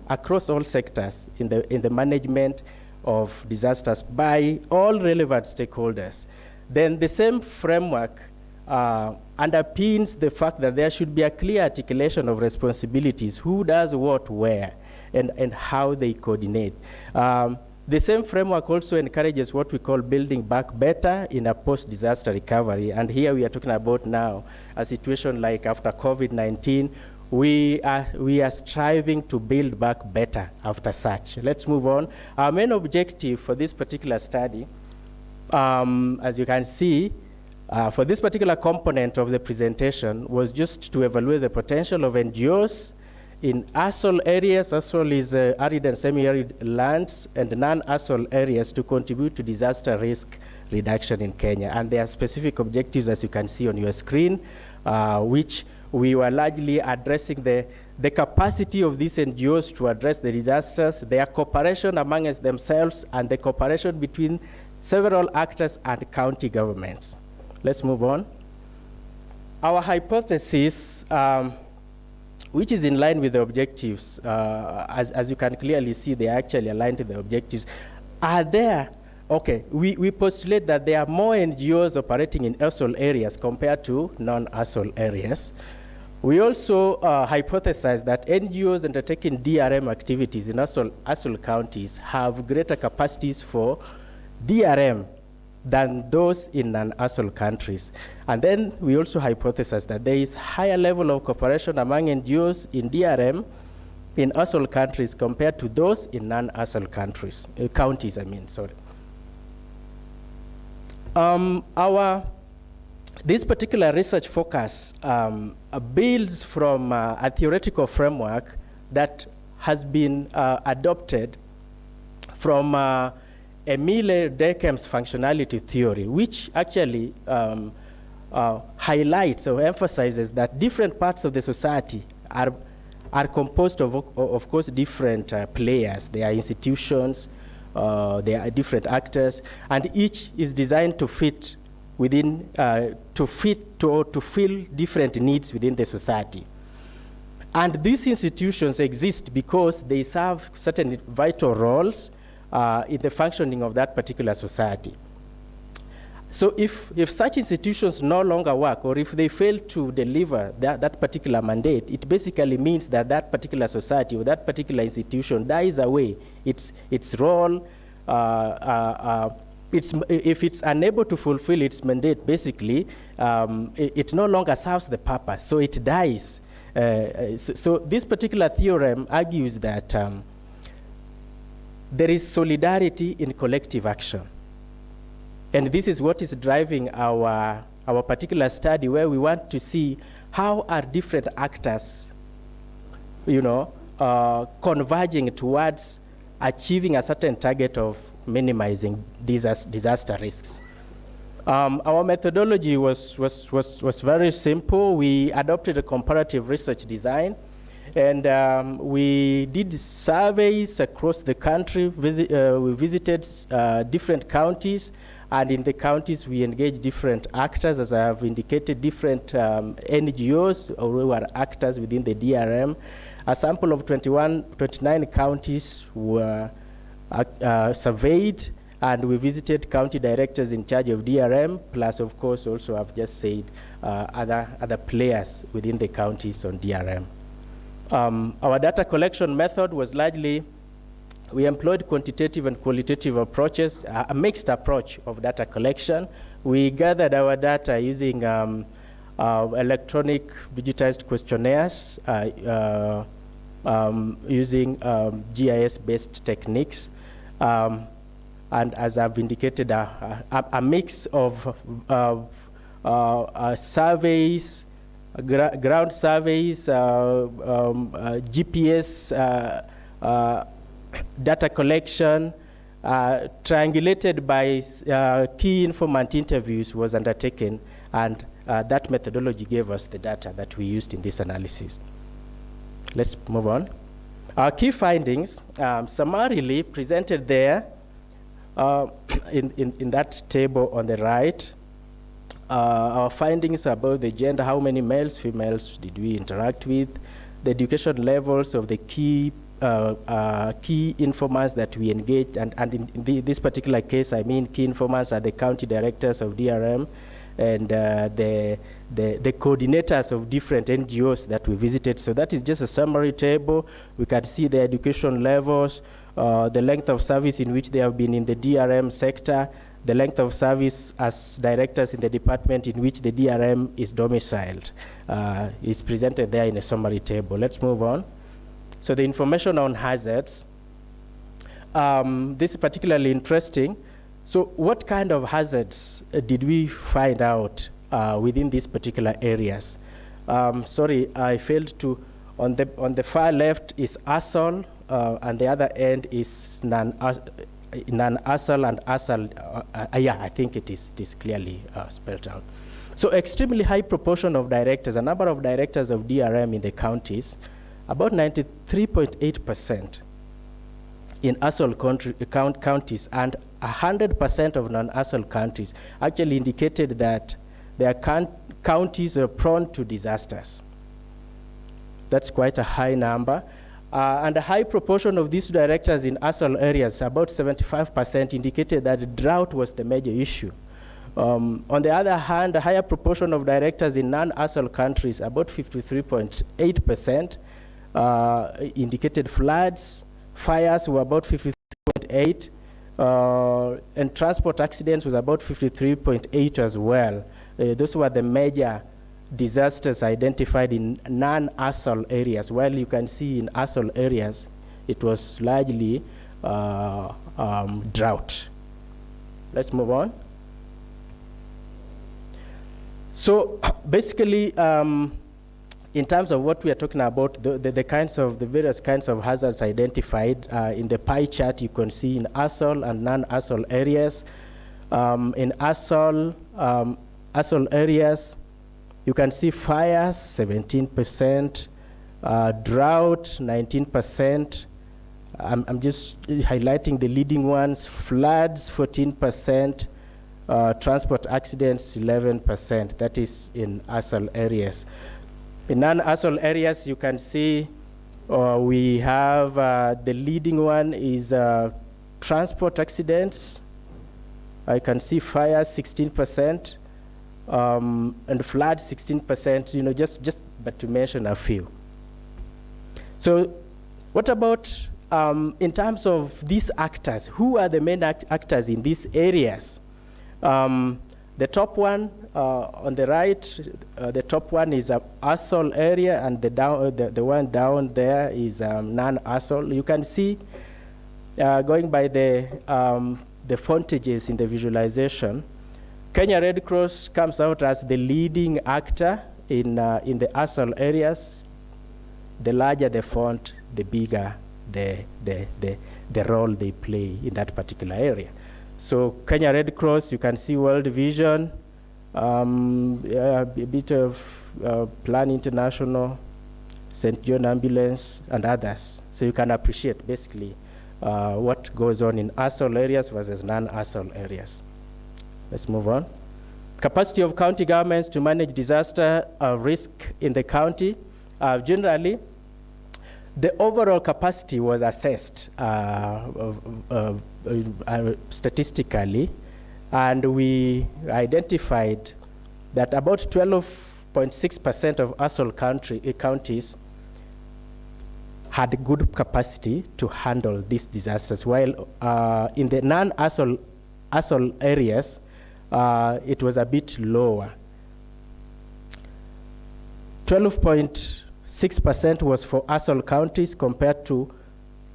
across all sectors in the management of disasters by all relevant stakeholders. Then the same framework underpins the fact that there should be a clear articulation of responsibilities, who does what where, and how they coordinate. The same framework also encourages what we call building back better in a post-disaster recovery. And here we are talking about now a situation like after COVID-19, we are striving to build back better after such. Let's move on. Our main objective for this particular study, as you can see, for this particular component of the presentation was just to evaluate the potential of NGOs in ASOL areas. ASOL is arid and semi-arid lands, and non-ASOL areas to contribute to disaster risk reduction in Kenya. And there are specific objectives, as you can see on your screen, which we were largely addressing the capacity of these NGOs to address the disasters, their cooperation amongst themselves, and the cooperation between several actors and county governments. Let's move on. Our hypothesis, which is in line with the objectives, as you can clearly see, they are actually aligned to the objectives, are there. Okay, we postulate that there are more NGOs operating in ASOL areas compared to non-ASOL areas. We also hypothesize that NGOs undertaking DRM activities in ASOL counties have greater capacities for DRM than those in non-ASOL countries. And then we also hypothesize that there is higher level of cooperation among NGOs in DRM in ASOL countries compared to those in non-ASOL countries, counties, I mean, sorry. This particular research focus builds from a theoretical framework that has been adopted from Emile Durkheim's functionality theory, which actually highlights or emphasizes that different parts of the society are composed of course, different players. They are institutions, there are different actors, and each is designed to fit within, to fill different needs within the society. And these institutions exist because they serve certain vital roles in the functioning of that particular society. So if such institutions no longer work, or if they fail to deliver that particular mandate, it basically means that that particular society or that particular institution dies away. Its role if it's unable to fulfill its mandate, basically, it no longer serves the purpose, so it dies. So this particular theorem argues that there is solidarity in collective action. And this is what is driving our particular study, where we want to see how are different actors, converging towards achieving a certain target of minimizing disaster risks. Our methodology was very simple. We adopted a comparative research design, and we did surveys across the country. We visited different counties, and in the counties we engaged different actors, as I have indicated, different NGOs who are actors within the DRM. A sample of 29 counties were surveyed, and we visited county directors in charge of DRM, plus of course also I've just said other players within the counties on DRM. Our data collection method was largely, we employed quantitative and qualitative approaches, a mixed approach of data collection. We gathered our data using electronic digitized questionnaires, using GIS-based techniques, and as I've indicated, a mix of surveys, ground surveys, GPS data collection, triangulated by key informant interviews was undertaken, and that methodology gave us the data that we used in this analysis. Let's move on. Our key findings, summarily presented there in that table on the right. Our findings about the gender, how many males, females did we interact with, the education levels of the key informants that we engaged, and in this particular case, I mean key informants are the county directors of DRM and the coordinators of different NGOs that we visited. So that is just a summary table. We can see the education levels, the length of service in which they have been in the DRM sector, the length of service as directors in the department in which the DRM is domiciled. Is presented there in a summary table. Let's move on. So the information on hazards, this is particularly interesting. So what kind of hazards did we find out within these particular areas? Sorry, I failed to, on the far left is ASOL, and the other end is non-ASOL and ASOL. Yeah, I think it is clearly spelled out. So extremely high proportion of directors, a number of directors of DRM in the counties, about 93.8% in ASOL counties, and 100% of non-ASOL counties actually indicated that their counties are prone to disasters. That's quite a high number. And a high proportion of these directors in ASOL areas, about 75%, indicated that drought was the major issue. On the other hand, a higher proportion of directors in non-ASOL countries, about 53.8%, indicated floods. Fires were about 53.8%, and transport accidents was about 53.8% as well. Those were the major disasters identified in non-ASOL areas, while you can see in ASOL areas, it was largely drought. Let's move on. So basically, in terms of what we are talking about, the various kinds of hazards identified in the pie chart, you can see in ASOL and non-ASOL areas. In ASOL areas, you can see fires, 17%, drought, 19%. I'm just highlighting the leading ones. Floods, 14%, transport accidents, 11%. That is in ASOL areas. In non-ASOL areas, you can see we have the leading one is transport accidents. I can see fire, 16%. And flood 16%, just but to mention a few. So what about in terms of these actors, who are the main actors in these areas? The top one on the right, the top one is a ASOL area, and the one down there is non-ASOL. You can see, going by the frontages in the visualization, Kenya Red Cross comes out as the leading actor in the ASOL areas. The larger the font, the bigger the role they play in that particular area. So Kenya Red Cross, you can see World Vision, a bit of Plan International, St. John Ambulance, and others. So you can appreciate basically what goes on in ASOL areas versus non-ASOL areas. Let's move on. Capacity of county governments to manage disaster risk in the county. Generally, the overall capacity was assessed statistically, and we identified that about 12.6% of ASOL counties had good capacity to handle these disasters, while in the non-ASOL areas, it was a bit lower. 12.6% was for ASOL counties compared to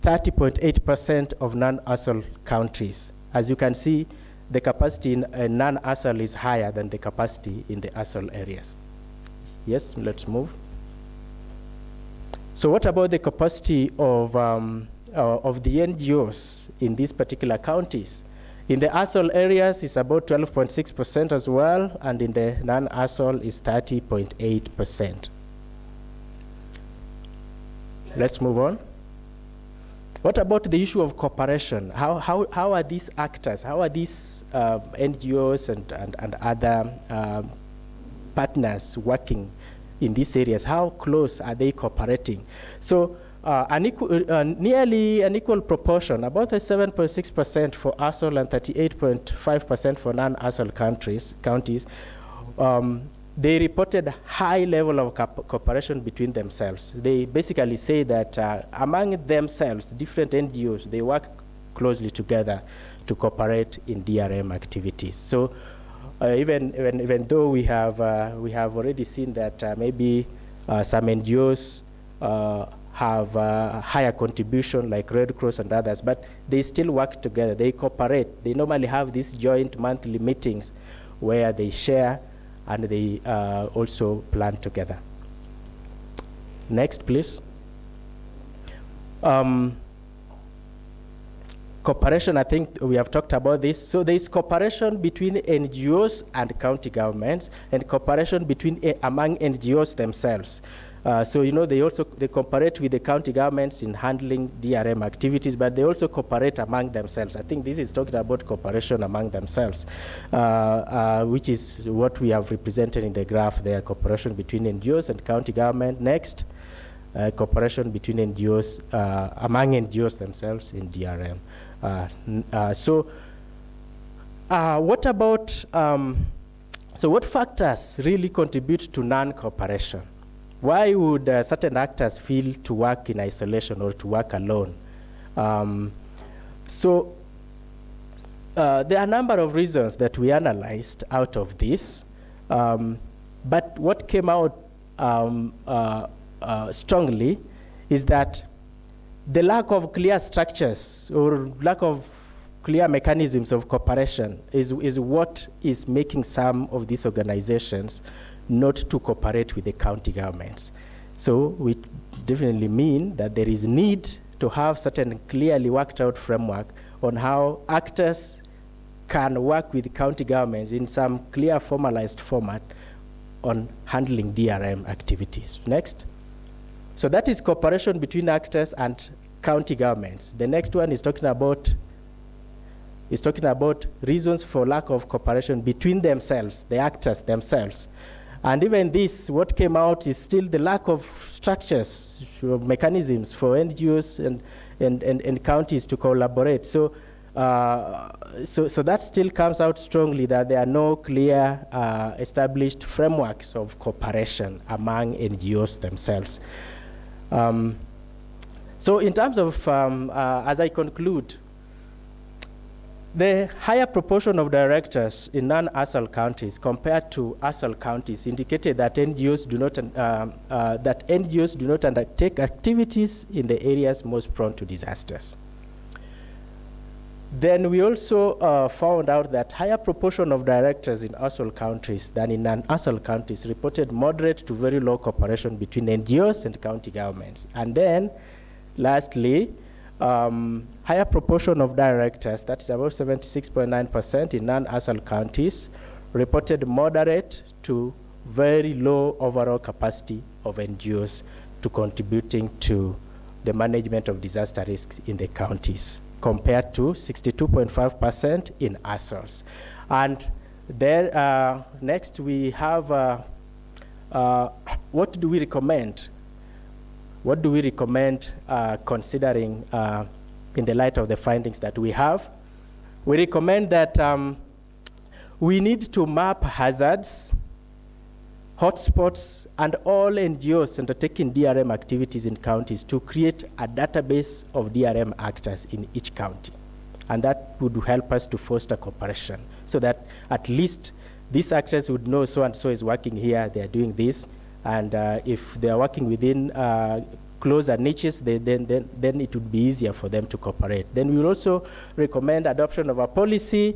30.8% of non-ASOL counties. As you can see, the capacity in non-ASOL is higher than the capacity in the ASOL areas. Yes, let's move. So what about the capacity of the NGOs in these particular counties? In the ASOL areas, it's about 12.6% as well, and in the non-ASOL is 30.8%. Let's move on. What about the issue of cooperation? How are these actors, how are these NGOs and other partners working in these areas? How close are they cooperating? So nearly an equal proportion, about 7.6% for ASOL and 38.5% for non-ASOL counties, they reported high level of cooperation between themselves. They basically say that among themselves, different NGOs, they work closely together to cooperate in DRM activities. So even though we have already seen that maybe some NGOs have higher contribution like Red Cross and others, but they still work together, they cooperate. They normally have these joint monthly meetings where they share and they also plan together. Next, please. Cooperation, I think we have talked about this. So there is cooperation between NGOs and county governments, and cooperation among NGOs themselves. So you know, they cooperate with the county governments in handling DRM activities, but they also cooperate among themselves. I think this is talking about cooperation among themselves, which is what we have represented in the graph there, cooperation between NGOs and county government. Next, cooperation between NGOs, among NGOs themselves in DRM. What about, so what factors really contribute to non-cooperation? Why would certain actors feel to work in isolation or to work alone? There are a number of reasons that we analyzed out of this, but what came out strongly is that the lack of clear structures or lack of clear mechanisms of cooperation is what is making some of these organizations not to cooperate with the county governments. So we definitely mean that there is need to have certain clearly worked out framework on how actors can work with county governments in some clear formalized format on handling DRM activities. Next. So that is cooperation between actors and county governments. The next one is talking about reasons for lack of cooperation between themselves, the actors themselves. And even this, what came out is still the lack of structures, mechanisms for NGOs and counties to collaborate. So that still comes out strongly that there are no clear established frameworks of cooperation among NGOs themselves. So in terms of, as I conclude, the higher proportion of directors in non-ASAL counties compared to ASAL counties indicated that NGOs do not undertake activities in the areas most prone to disasters. Then we also found out that higher proportion of directors in ASAL countries than in non-ASAL countries reported moderate to very low cooperation between NGOs and county governments. And then, lastly, higher proportion of directors, that's about 76.9% in non-ASAL counties, reported moderate to very low overall capacity of NGOs to contributing to the management of disaster risks in the counties, compared to 62.5% in ASALs. And then next we have, what do we recommend? What do we recommend considering in the light of the findings that we have? We recommend that we need to map hazards, hotspots, and all NGOs undertaking DRM activities in counties to create a database of DRM actors in each county. And that would help us to foster cooperation so that at least these actors would know so-and-so is working here, they are doing this, and if they are working within closer niches, then it would be easier for them to cooperate. Then we will also recommend adoption of a policy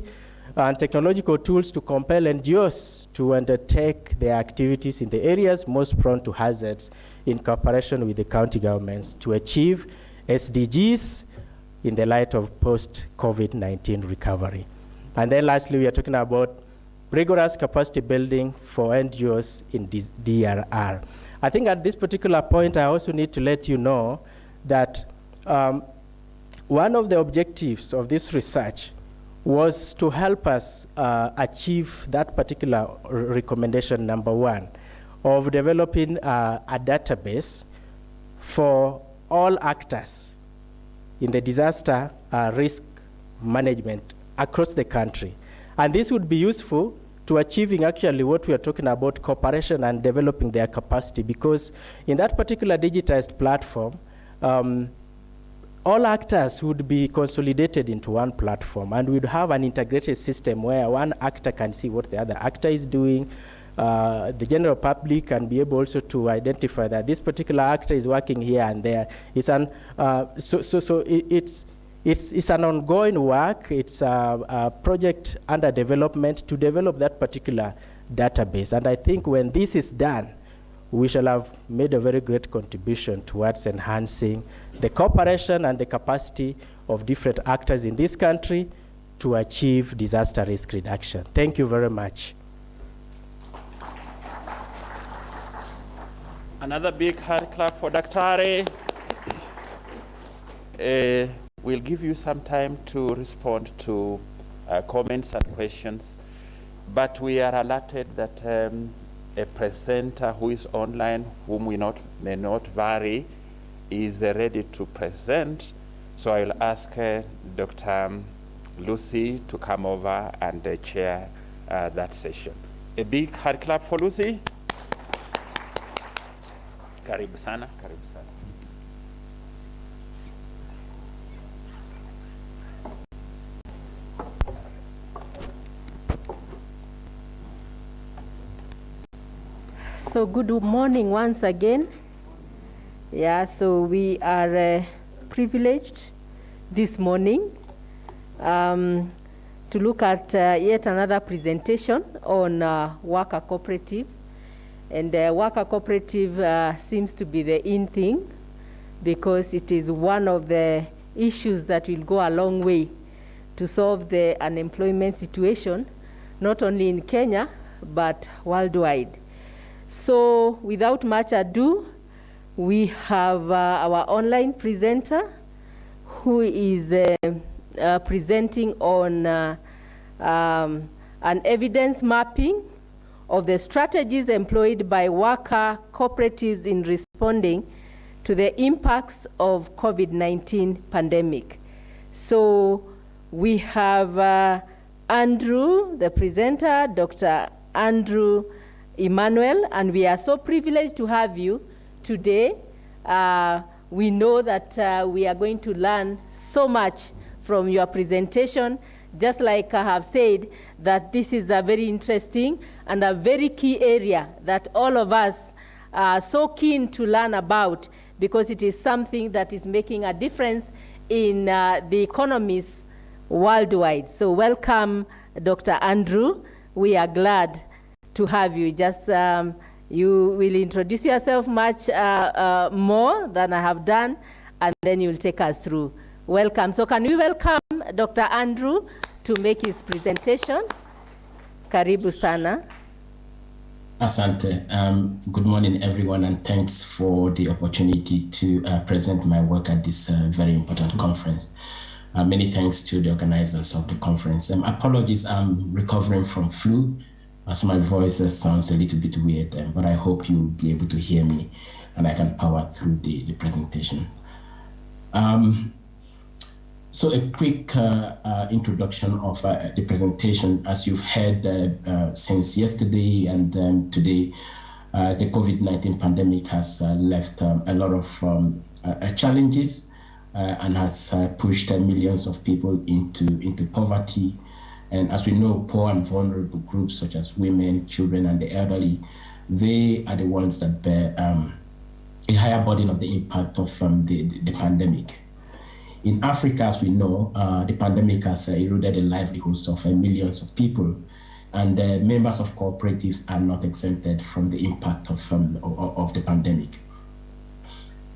and technological tools to compel NGOs to undertake their activities in the areas most prone to hazards in cooperation with the county governments to achieve SDGs in the light of post-COVID-19 recovery. And then lastly, we are talking about rigorous capacity building for NGOs in DRR. I think at this particular point, I also need to let you know that one of the objectives of this research was to help us achieve that particular recommendation, number one, of developing a database for all actors in the disaster risk management across the country. And this would be useful to achieving actually what we are talking about, cooperation and developing their capacity, because in that particular digitized platform, all actors would be consolidated into one platform, and we'd have an integrated system where one actor can see what the other actor is doing. The general public can be able also to identify that this particular actor is working here and there. It's an, it's an ongoing work. It's a project under development to develop that particular database. And I think when this is done, we shall have made a very great contribution towards enhancing the cooperation and the capacity of different actors in this country to achieve disaster risk reduction. Thank you very much. Another big hand clap for Daktari. We'll give you some time to respond to comments and questions, but we are alerted that a presenter who is online, whom we may not vary, is ready to present. So I'll ask Dr. Lucy to come over and chair that session. A big hand clap for Lucy. Karibu sana, karibu sana. So good morning once again. Yeah, so we are privileged this morning to look at yet another presentation on worker cooperative. And worker cooperative seems to be the in thing because it is one of the issues that will go a long way to solve the unemployment situation, not only in Kenya, but worldwide. So without much ado, we have our online presenter who is presenting on an evidence mapping of the strategies employed by worker cooperatives in responding to the impacts of COVID-19 pandemic. So we have Andrew, the presenter, Dr. Andrew Emmanuel, and we are so privileged to have you today. we know that we are going to learn so much from your presentation. Just like I have said, that this is a very interesting and a very key area that all of us are so keen to learn about, because it is something that is making a difference in the economies worldwide. So welcome, Dr. Andrew. We are glad to have you. Just you will introduce yourself much more than I have done, and then you'll take us through. Welcome. So can we welcome Dr. Andrew to make his presentation? Karibu sana. Asante. Good morning, everyone, and thanks for the opportunity to present my work at this very important conference. Many thanks to the organizers of the conference. Apologies, I'm recovering from flu, so my voice sounds a little bit weird, but I hope you'll be able to hear me and I can power through the presentation. So a quick introduction of the presentation. As you've heard since yesterday and today, the COVID-19 pandemic has left a lot of challenges and has pushed millions of people into poverty. And as we know, poor and vulnerable groups such as women, children, and the elderly, they are the ones that bear a higher burden of the impact of the pandemic. In Africa, as we know, the pandemic has eroded the livelihoods of millions of people, and members of cooperatives are not exempted from the impact of the pandemic.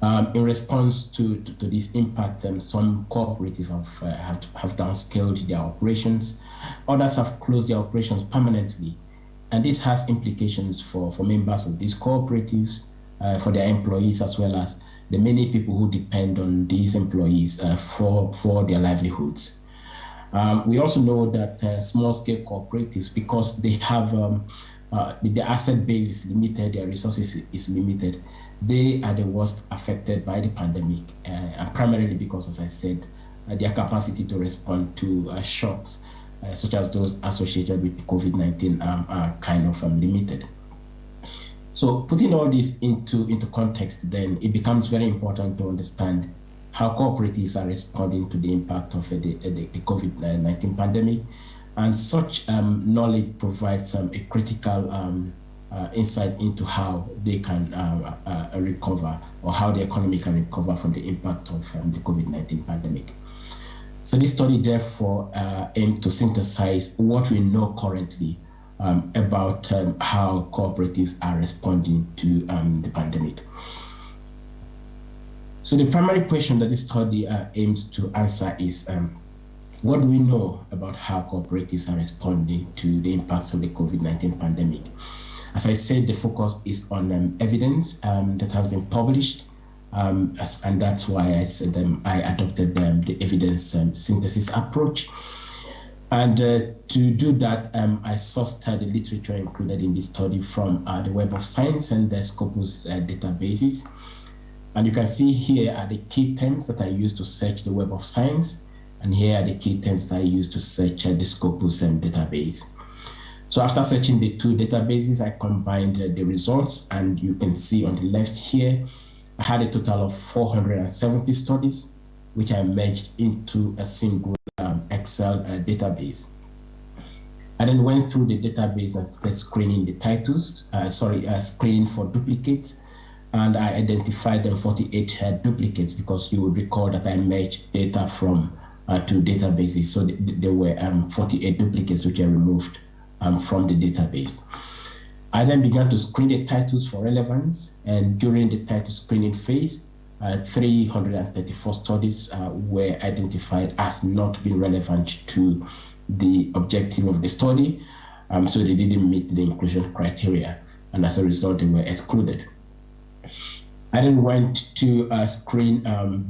In response to this impact, some cooperatives have downscaled their operations. Others have closed their operations permanently, and this has implications for members of these cooperatives, for their employees, as well as the many people who depend on these employees for their livelihoods. We also know that small-scale cooperatives, because they have the asset base is limited, their resources is limited, they are the worst affected by the pandemic, and primarily because, as I said, their capacity to respond to shocks, such as those associated with COVID-19, are kind of limited. So putting all this into context, then it becomes very important to understand how cooperatives are responding to the impact of the COVID-19 pandemic. And such knowledge provides a critical insight into how they can recover, or how the economy can recover from the impact of the COVID-19 pandemic. So this study therefore aimed to synthesize what we know currently about how cooperatives are responding to the pandemic. So the primary question that this study aims to answer is, what do we know about how cooperatives are responding to the impacts of the COVID-19 pandemic? As I said, the focus is on evidence that has been published, and that's why I said I adopted the evidence synthesis approach. And to do that, I sourced the literature included in this study from the Web of Science and the Scopus databases. And you can see here are the key terms that I used to search the Web of Science, and here are the key terms that I used to search the Scopus database. So after searching the two databases, I combined the results, and you can see on the left here, I had a total of 470 studies, which I merged into a single Excel database. I then went through the database and started screening the titles, screening for duplicates, and I identified 48 duplicates, because you would recall that I merged data from two databases. So there were 48 duplicates which I removed from the database. I then began to screen the titles for relevance, and during the title screening phase, 334 studies were identified as not being relevant to the objective of the study, so they didn't meet the inclusion criteria, and as a result, they were excluded. I then went to screen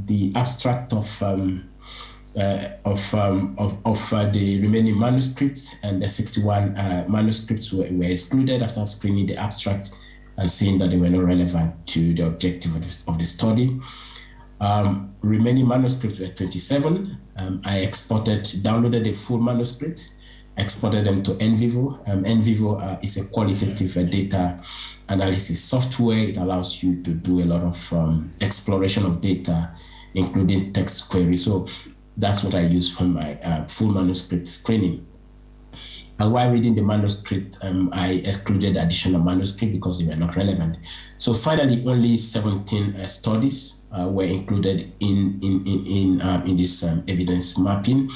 the abstract of the remaining manuscripts, and the 61 manuscripts were excluded after screening the abstract and seeing that they were not relevant to the objective of the study. Remaining manuscripts were 27. I downloaded the full manuscript, exported them to NVivo. NVivo is a qualitative data analysis software. It allows you to do a lot of exploration of data, including text queries. So that's what I use for my full manuscript screening. And while reading the manuscript, I excluded additional manuscript because they were not relevant. So finally, only 17 studies were included in this evidence mapping.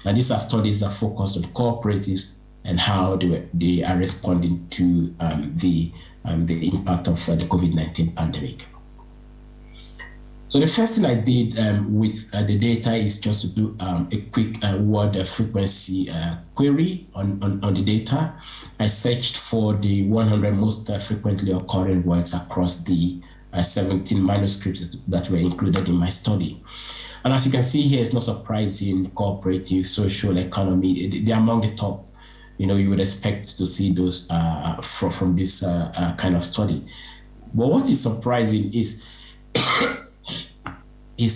And these are studies that focused on cooperatives and how they are responding to the impact of the COVID-19 pandemic. So the first thing I did with the data is just to do a quick word frequency query on the data. I searched for the 100 most frequently occurring words across the 17 manuscripts that were included in my study. And as you can see here, it's not surprising, cooperative, social, economy, they're among the top. You would expect to see those from this kind of study. But what is surprising is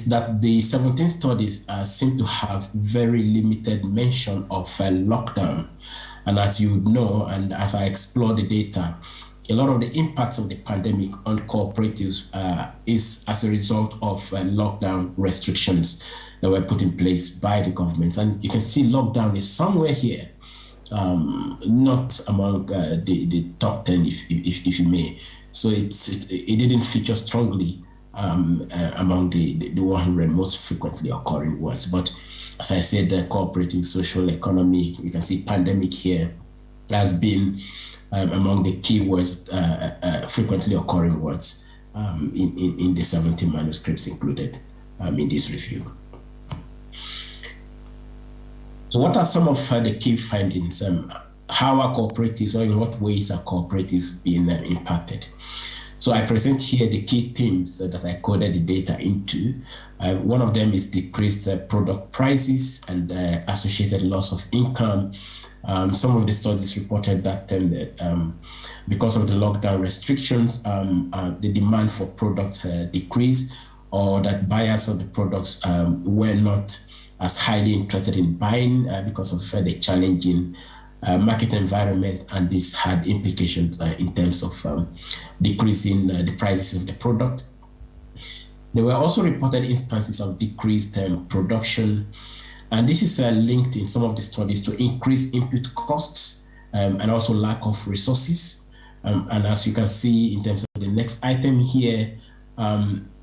that the 17 studies seem to have very limited mention of lockdown. And as you know, and as I explore the data, a lot of the impacts of the pandemic on cooperatives is as a result of lockdown restrictions that were put in place by the government. And you can see lockdown is somewhere here, not among the top 10, if you may. So it didn't feature strongly among the 100 most frequently occurring words. But as I said, the cooperative, social, economy, you can see pandemic here has been among the key words, frequently occurring words in the 17 manuscripts included in this review. So what are some of the key findings? How are cooperatives, or in what ways are cooperatives being impacted? So I present here the key themes that I coded the data into. One of them is decreased product prices and associated loss of income. Some of the studies reported that because of the lockdown restrictions, the demand for products decreased, or that buyers of the products were not as highly interested in buying because of the challenging market environment, and this had implications in terms of decreasing the prices of the product. There were also reported instances of decreased production, and this is linked in some of the studies to increased input costs and also lack of resources. And as you can see in terms of the next item here,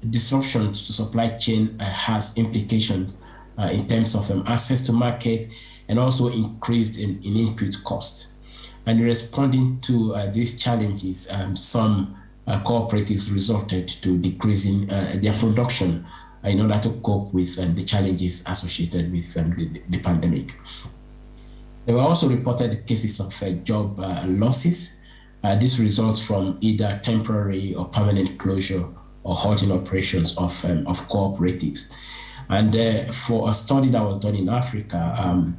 disruptions to supply chain has implications in terms of access to market, and also increased in input costs. And responding to these challenges, some cooperatives resorted to decreasing their production in order to cope with the challenges associated with the pandemic. There were also reported cases of job losses. This results from either temporary or permanent closure or halting operations of cooperatives. And for a study that was done in Africa,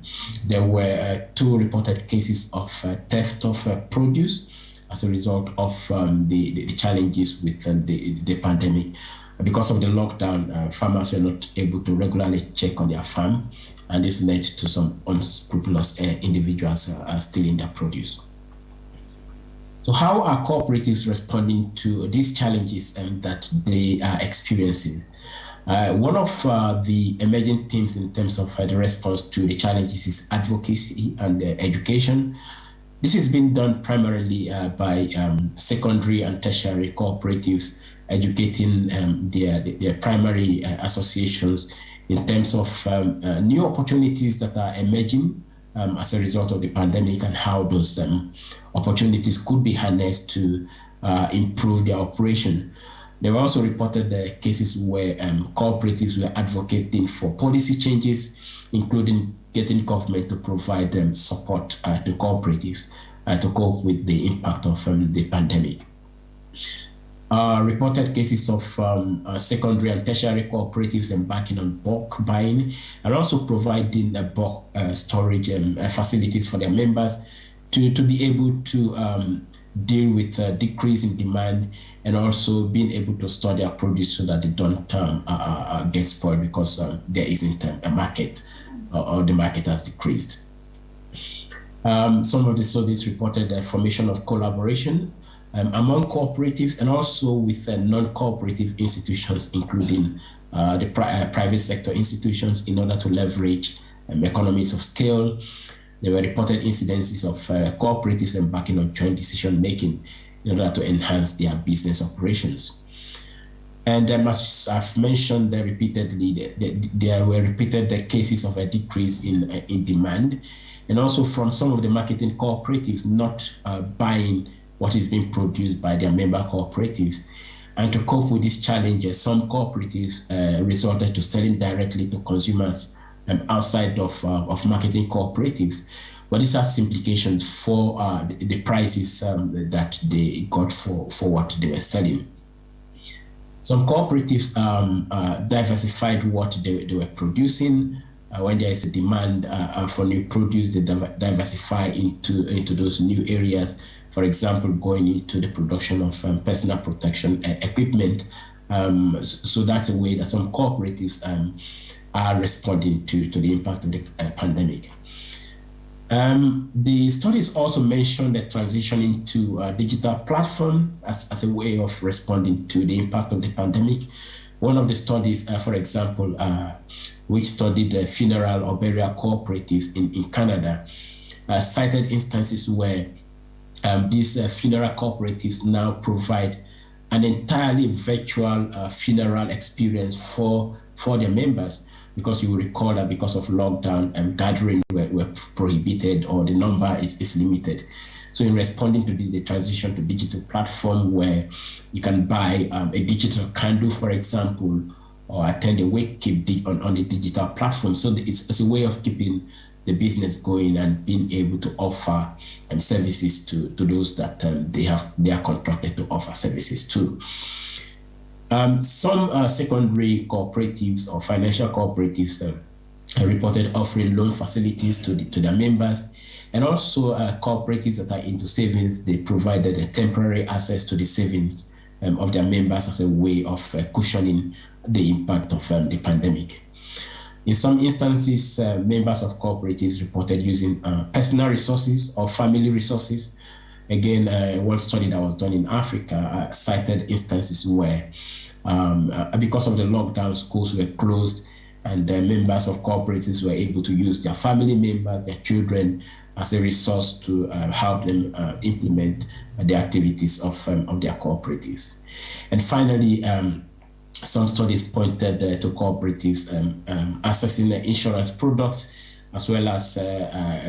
there were 2 reported cases of theft of produce as a result of the challenges with the pandemic. Because of the lockdown, farmers were not able to regularly check on their farm, and this led to some unscrupulous individuals stealing their produce. So how are cooperatives responding to these challenges that they are experiencing? One of the emerging themes in terms of the response to the challenges is advocacy and education. This has been done primarily by secondary and tertiary cooperatives, educating their primary associations in terms of new opportunities that are emerging as a result of the pandemic, and how those opportunities could be harnessed to improve their operation. There were also reported cases where cooperatives were advocating for policy changes, including getting government to provide support to cooperatives to cope with the impact of the pandemic. Reported cases of secondary and tertiary cooperatives embarking on bulk buying, and also providing bulk storage facilities for their members to be able to deal with decrease in demand, and also being able to store their produce so that they don't get spoiled because there isn't a market, or the market has decreased. Some of the studies reported the formation of collaboration among cooperatives and also with non-cooperative institutions, including the private sector institutions, in order to leverage economies of scale. There were reported incidences of cooperatives embarking on joint decision-making in order to enhance their business operations. And as I've mentioned repeatedly, there were repeated cases of a decrease in demand, and also from some of the marketing cooperatives not buying what is being produced by their member cooperatives. And to cope with these challenges, some cooperatives resorted to selling directly to consumers outside of marketing cooperatives. But this has implications for the prices that they got for what they were selling. Some cooperatives diversified what they were producing. When there is a demand for new produce, they diversify into those new areas. For example, going into the production of personal protection equipment. So that's a way that some cooperatives are responding to the impact of the pandemic. The studies also mentioned the transition into digital platforms as a way of responding to the impact of the pandemic. One of the studies, for example, which studied the funeral or burial cooperatives in Canada, cited instances where these funeral cooperatives now provide an entirely virtual funeral experience for their members, because you will recall that because of lockdown and gathering were prohibited, or the number is limited. So in responding to this, they transition to digital platform where you can buy a digital candle, for example, or attend a wake keep on the digital platform. So it's a way of keeping the business going and being able to offer services to those that they are contracted to offer services to. Some secondary cooperatives or financial cooperatives reported offering loan facilities to their members, and also cooperatives that are into savings. They provided a temporary access to the savings of their members as a way of cushioning the impact of the pandemic. In some instances, members of cooperatives reported using personal resources or family resources. Again, one study that was done in Africa cited instances where, because of the lockdown, schools were closed, and members of cooperatives were able to use their family members, their children, as a resource to help them implement the activities of their cooperatives. And finally, some studies pointed to cooperatives accessing insurance products, as well as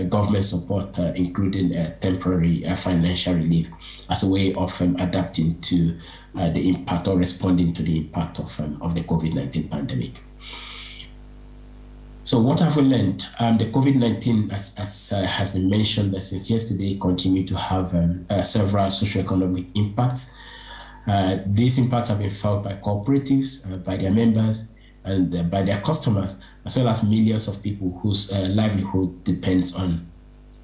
government support, including temporary financial relief, as a way of adapting to the impact or responding to the impact of the COVID-19 pandemic. So what have we learned? The COVID-19, as has been mentioned since yesterday, continue to have several socioeconomic impacts. These impacts have been felt by cooperatives, by their members, and by their customers, as well as millions of people whose livelihood depends on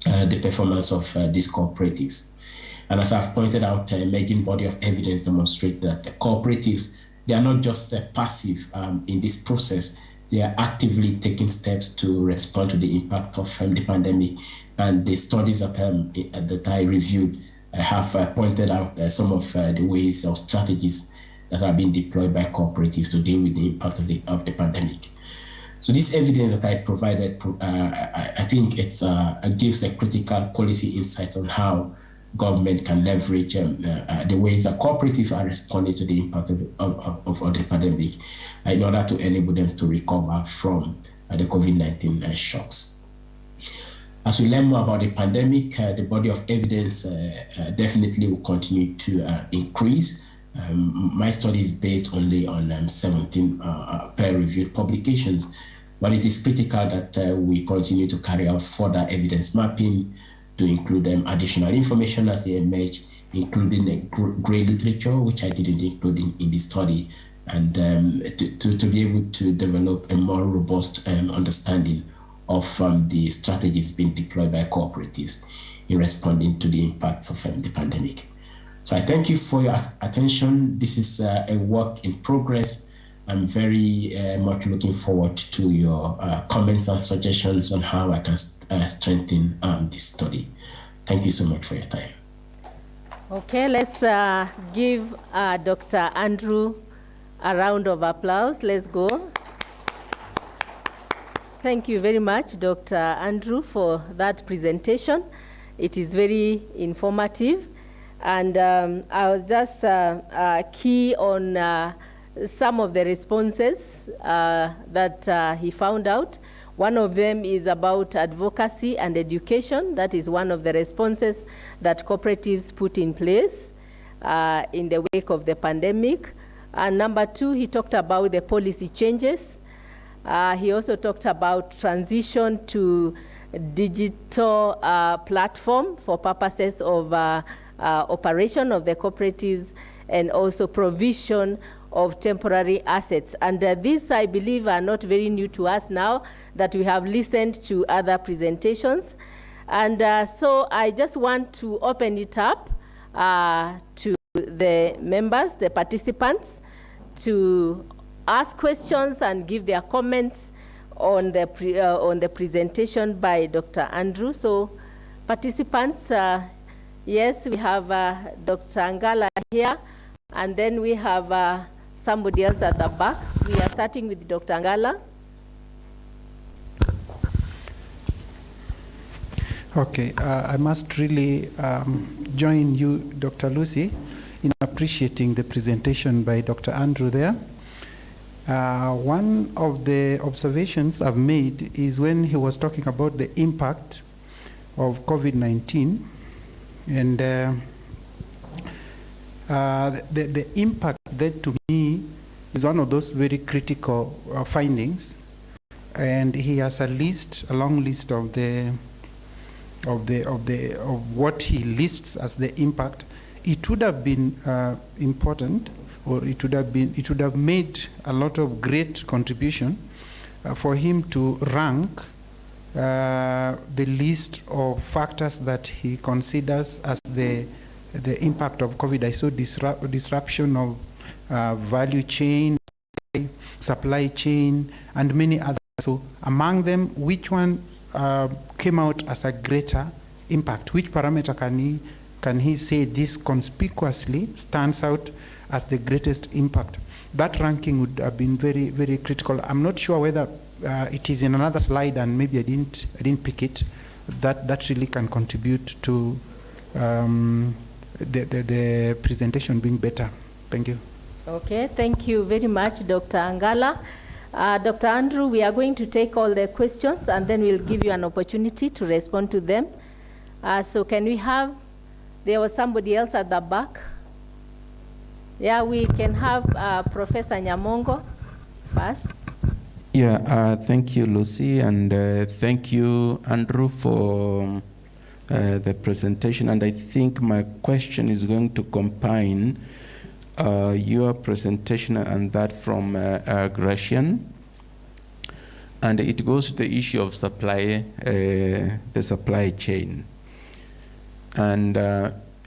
the performance of these cooperatives. And as I've pointed out, an emerging body of evidence demonstrate that the cooperatives, they are not just passive in this process, they are actively taking steps to respond to the impact of the pandemic. And the studies that I reviewed have pointed out some of the ways or strategies that are being deployed by cooperatives to deal with the impact of the pandemic. So this evidence that I provided, I think it gives a critical policy insight on how government can leverage the ways that cooperatives are responding to the impact of the pandemic in order to enable them to recover from the COVID-19 shocks. As we learn more about the pandemic, the body of evidence definitely will continue to increase. My study is based only on 17 peer-reviewed publications, but it is critical that we continue to carry out further evidence mapping to include additional information as they emerge, including a grey literature, which I didn't include in the study, and to be able to develop a more robust understanding of the strategies being deployed by cooperatives in responding to the impacts of the pandemic. So I thank you for your attention. This is a work in progress, I'm very much looking forward to your comments and suggestions on how I can strengthen this study. Thank you so much for your time. Okay, let's give Dr. Andrew a round of applause. Let's go. Thank you very much, Dr. Andrew, for that presentation. It is very informative. And I was just key on some of the responses that he found out. One of them is about advocacy and education. That is one of the responses that cooperatives put in place in the wake of the pandemic. And number two, he talked about the policy changes. He also talked about transition to digital platform for purposes of operation of the cooperatives, and also provision of temporary assets. And these, I believe, are not very new to us now that we have listened to other presentations. And so I just want to open it up to the members, the participants, to ask questions and give their comments on the presentation by Dr. Andrew. So participants, yes, we have Dr. Ngala here, and then we have somebody else at the back. We are starting with Dr. Ngala. Okay, I must really join you, Dr. Lucy, in appreciating the presentation by Dr. Andrew there. One of the observations I've made is when he was talking about the impact of COVID-19, and the impact that to me is one of those very critical findings, and he has a long list of what he lists as the impact. It would have been important, or it would have made a lot of great contribution for him to rank the list of factors that he considers as the impact of COVID. I saw disruption of value chain, supply chain, and many others. So among them, which one came out as a greater impact? Which parameter can he say this conspicuously stands out as the greatest impact? That ranking would have been very, very critical. I'm not sure whether it is in another slide, and maybe I didn't pick it. That really can contribute to the presentation being better. Thank you. Okay, thank you very much, Dr. Ngala. Dr. Andrew, we are going to take all the questions, and then we'll give you an opportunity to respond to them. So can we have, there was somebody else at the back. Yeah, we can have Professor Nyamongo first. Yeah, thank you, Lucy, and thank you, Andrew, for the presentation. And I think my question is going to combine your presentation and that from Gracian. And it goes to the issue of supply, the supply chain. And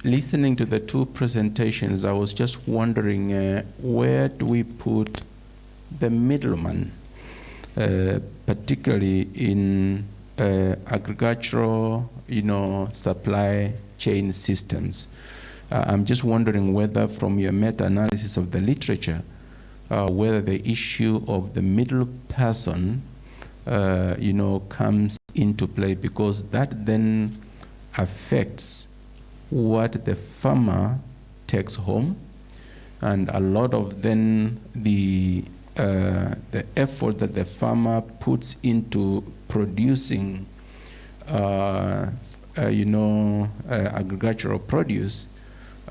listening to the two presentations, I was just wondering where do we put the middleman, particularly in agricultural, supply chain systems. I'm just wondering whether from your meta-analysis of the literature, whether the issue of the middle person, comes into play, because that then affects what the farmer takes home, and a lot of then the effort that the farmer puts into producing, agricultural produce,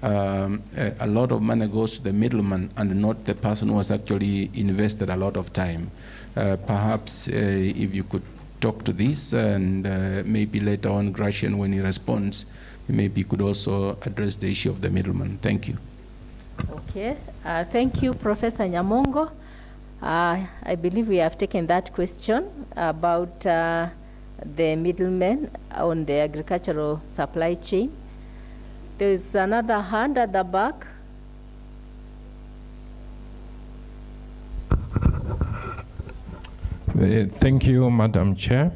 a lot of money goes to the middleman and not the person who has actually invested a lot of time. Perhaps if you could talk to this, and maybe later on, Gracian, when he responds, maybe you could also address the issue of the middleman. Thank you. Okay, thank you, Professor Nyamongo. I believe we have taken that question about the middlemen on the agricultural supply chain. There's another hand at the back. Thank you, Madam Chair.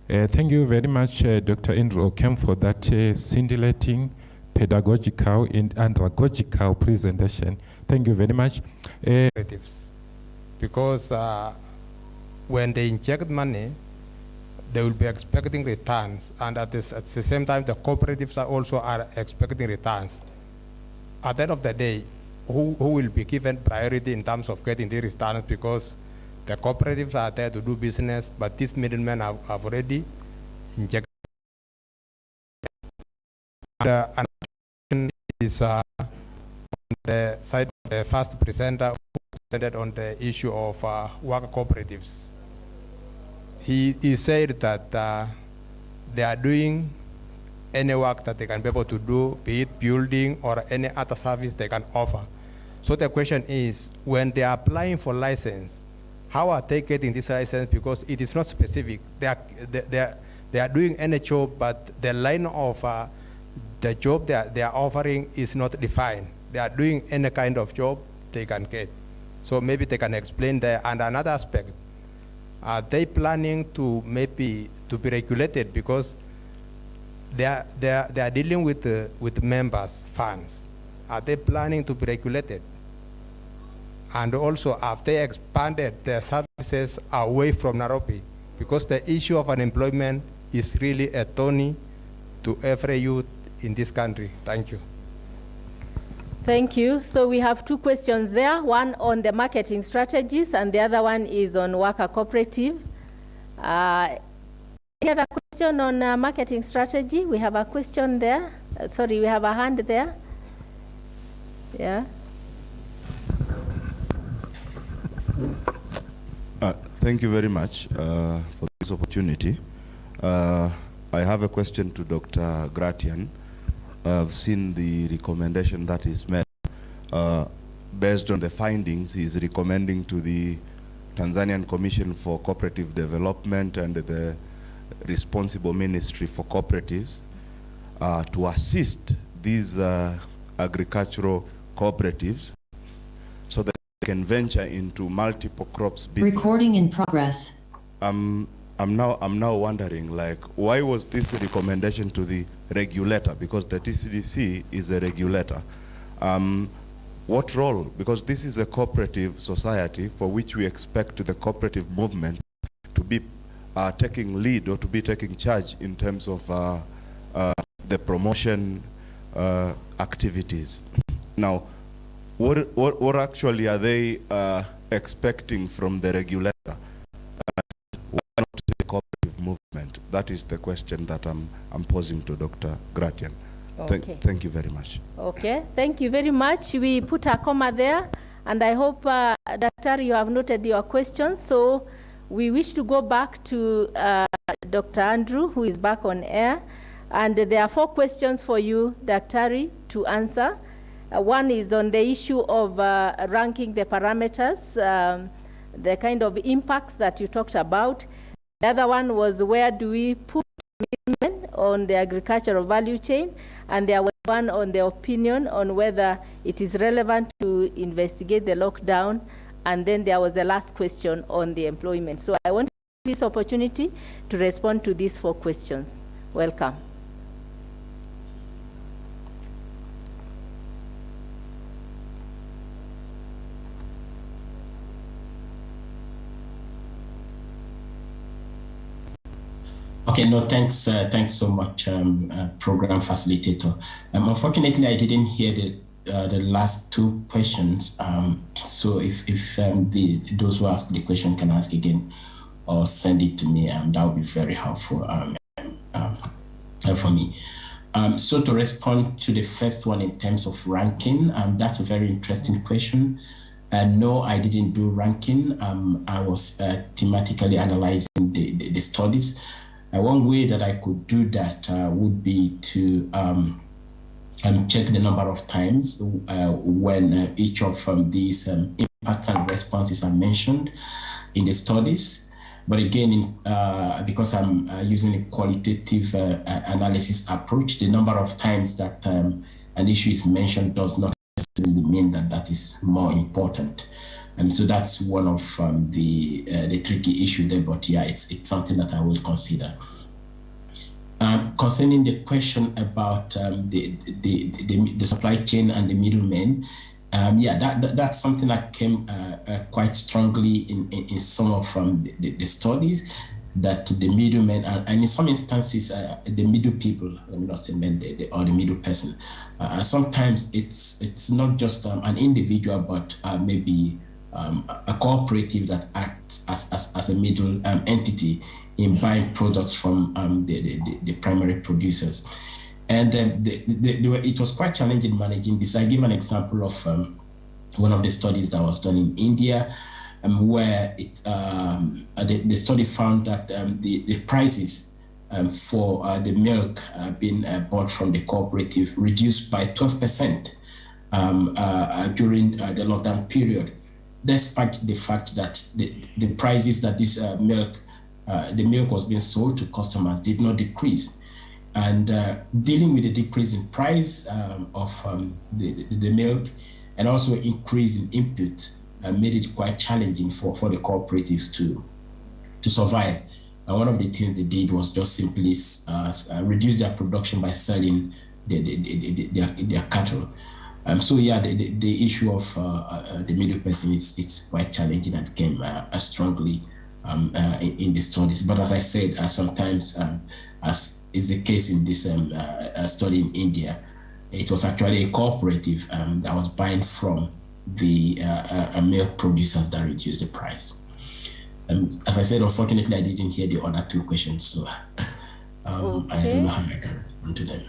Thank you very much, Dr. Andrew Okem, for that scintillating, pedagogical, and andragogical presentation. Thank you very much. Because when they inject money, they will be expecting returns, and at the same time, the cooperatives are expecting returns. At the end of the day, who will be given priority in terms of getting the returns? Because the cooperatives are there to do business, but these middlemen have already injected. And is on the side of the first presenter who presented on the issue of worker cooperatives. He said that they are doing any work that they can be able to do, be it building or any other service they can offer. So the question is, when they are applying for license, how are they getting this license? Because it is not specific. They are doing any job, but the line of the job they are offering is not defined. They are doing any kind of job they can get. So maybe they can explain that. And another aspect, are they planning to maybe to be regulated, because they are dealing with members' funds? Are they planning to be regulated? And also, have they expanded their services away from Nairobi? Because the issue of unemployment is really a thorny to every youth in this country. Thank you. Thank you. So we have two questions there, one on the marketing strategies and the other one is on worker cooperative. Any other question on marketing strategy? We have a question there. Sorry, we have a hand there. Yeah. Thank you very much for this opportunity. I have a question to Dr. Gratian. I've seen the recommendation that is made. Based on the findings, he is recommending to the Tanzanian Commission for Cooperative Development and the responsible ministry for cooperatives to assist these agricultural cooperatives so that they can venture into multiple crops business. Recording in progress. I'm now wondering, like, why was this recommendation to the regulator? Because the TCDC is a regulator. What role? Because this is a cooperative society for which we expect the cooperative movement to be taking lead or to be taking charge in terms of the promotion activities. Now, what actually are they expecting from the regulator? Why not the cooperative movement? That is the question that I'm posing to Dr. Gratian. Okay. Thank you very much. Okay, thank you very much. We put a comma there, and I hope, Dr. you have noted your questions. So we wish to go back to Dr. Andrew, who is back on air. And there are 4 questions for you, Dr. to answer. One is on the issue of ranking the parameters, the kind of impacts that you talked about. The other one was, where do we put middlemen on the agricultural value chain? And there was one on the opinion on whether it is relevant to investigate the lockdown. And then there was the last question on the employment. So I want this opportunity to respond to these 4 questions. Welcome. Okay, no, thanks so much, program facilitator. Unfortunately, I didn't hear the last 2 questions. So if those who asked the question can ask again or send it to me, that would be very helpful for me. So to respond to the first one in terms of ranking, that's a very interesting question. No, I didn't do ranking. I was thematically analyzing the studies. One way that I could do that would be to check the number of times when each of these impacts and responses are mentioned in the studies. But again, because I'm using a qualitative analysis approach, the number of times that an issue is mentioned does not necessarily mean that that is more important. So that's one of the tricky issue there, but yeah, it's something that I will consider. Concerning the question about the supply chain and the middlemen, that's something that came quite strongly in some of the studies, that the middlemen, and in some instances, the middle people, let me not say men, or the middle person, sometimes it's not just an individual, but maybe a cooperative that acts as a middle entity in buying products from the primary producers. And it was quite challenging managing this. I give an example of one of the studies that was done in India, where the study found that the prices for the milk being bought from the cooperative reduced by 12% during the lockdown period, despite the fact that the prices that this the milk was being sold to customers did not decrease. And dealing with the decrease in price of the milk, and also increase in input, made it quite challenging for the cooperatives to survive. And one of the things they did was just simply reduce their production by selling their cattle. So yeah, the issue of the middle person is quite challenging, and came strongly in the studies. But as I said, sometimes, as is the case in this study in India, it was actually a cooperative that was buying from the milk producers that reduced the price. As I said, unfortunately, I didn't hear the other two questions, so I don't know how I can respond to them.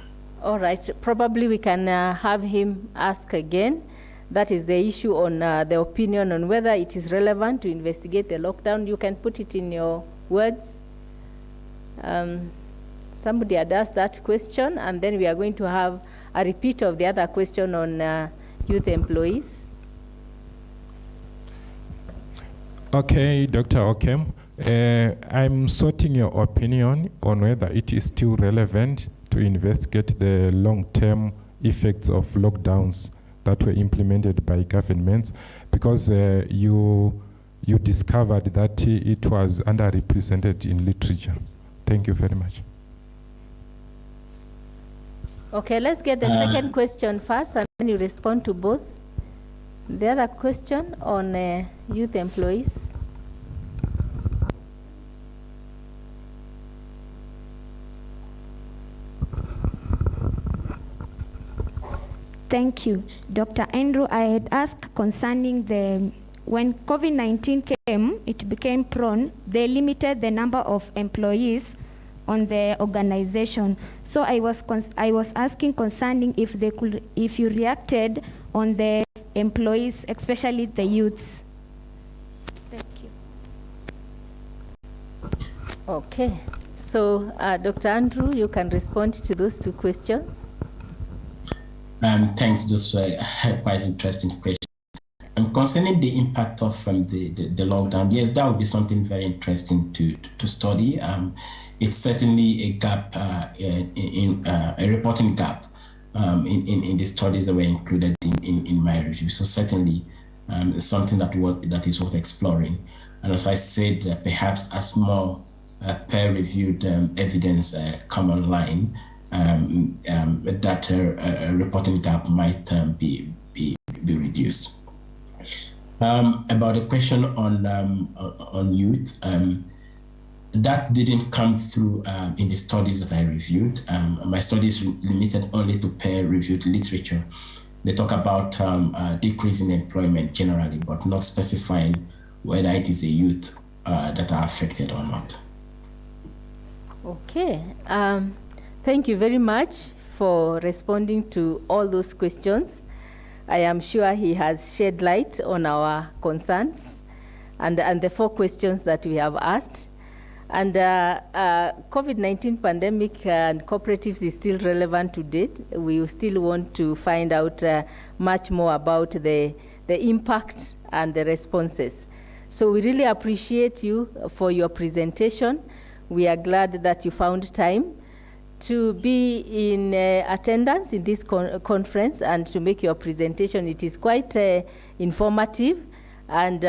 All right, probably we can have him ask again. That is the issue on the opinion on whether it is relevant to investigate the lockdown. You can put it in your words. Somebody had asked that question, and then we are going to have a repeat of the other question on youth employees. Okay, Dr. Okem, I'm sorting your opinion on whether it is still relevant to investigate the long-term effects of lockdowns that were implemented by governments, because you discovered that it was underrepresented in literature. Thank you very much. Okay, let's get the second question first, and then you respond to both. The other question on youth employees. Thank you. Dr. Andrew, I had asked concerning when COVID-19 came, it became prone, they limited the number of employees on the organization. So I was asking concerning if you reacted on the employees, especially the youths. Thank you. Okay, so Dr. Andrew, you can respond to those two questions. Thanks, those were quite interesting questions. Concerning the impact of the lockdown, yes, that would be something very interesting to study. It's certainly a gap, in a reporting gap in the studies that were included in my review. So certainly something that is worth exploring. And as I said, perhaps as more peer-reviewed evidence come online, that reporting gap might be reduced. About the question on youth, that didn't come through in the studies that I reviewed. My studies limited only to peer-reviewed literature. They talk about decrease in employment generally, but not specifying whether it is the youth that are affected or not. Okay. Thank you very much for responding to all those questions. I am sure he has shed light on our concerns and the 4 questions that we have asked. And COVID-19 pandemic and cooperatives is still relevant to date. We still want to find out much more about the impact and the responses. So we really appreciate you for your presentation. We are glad that you found time to be in attendance in this conference and to make your presentation. It is quite informative, And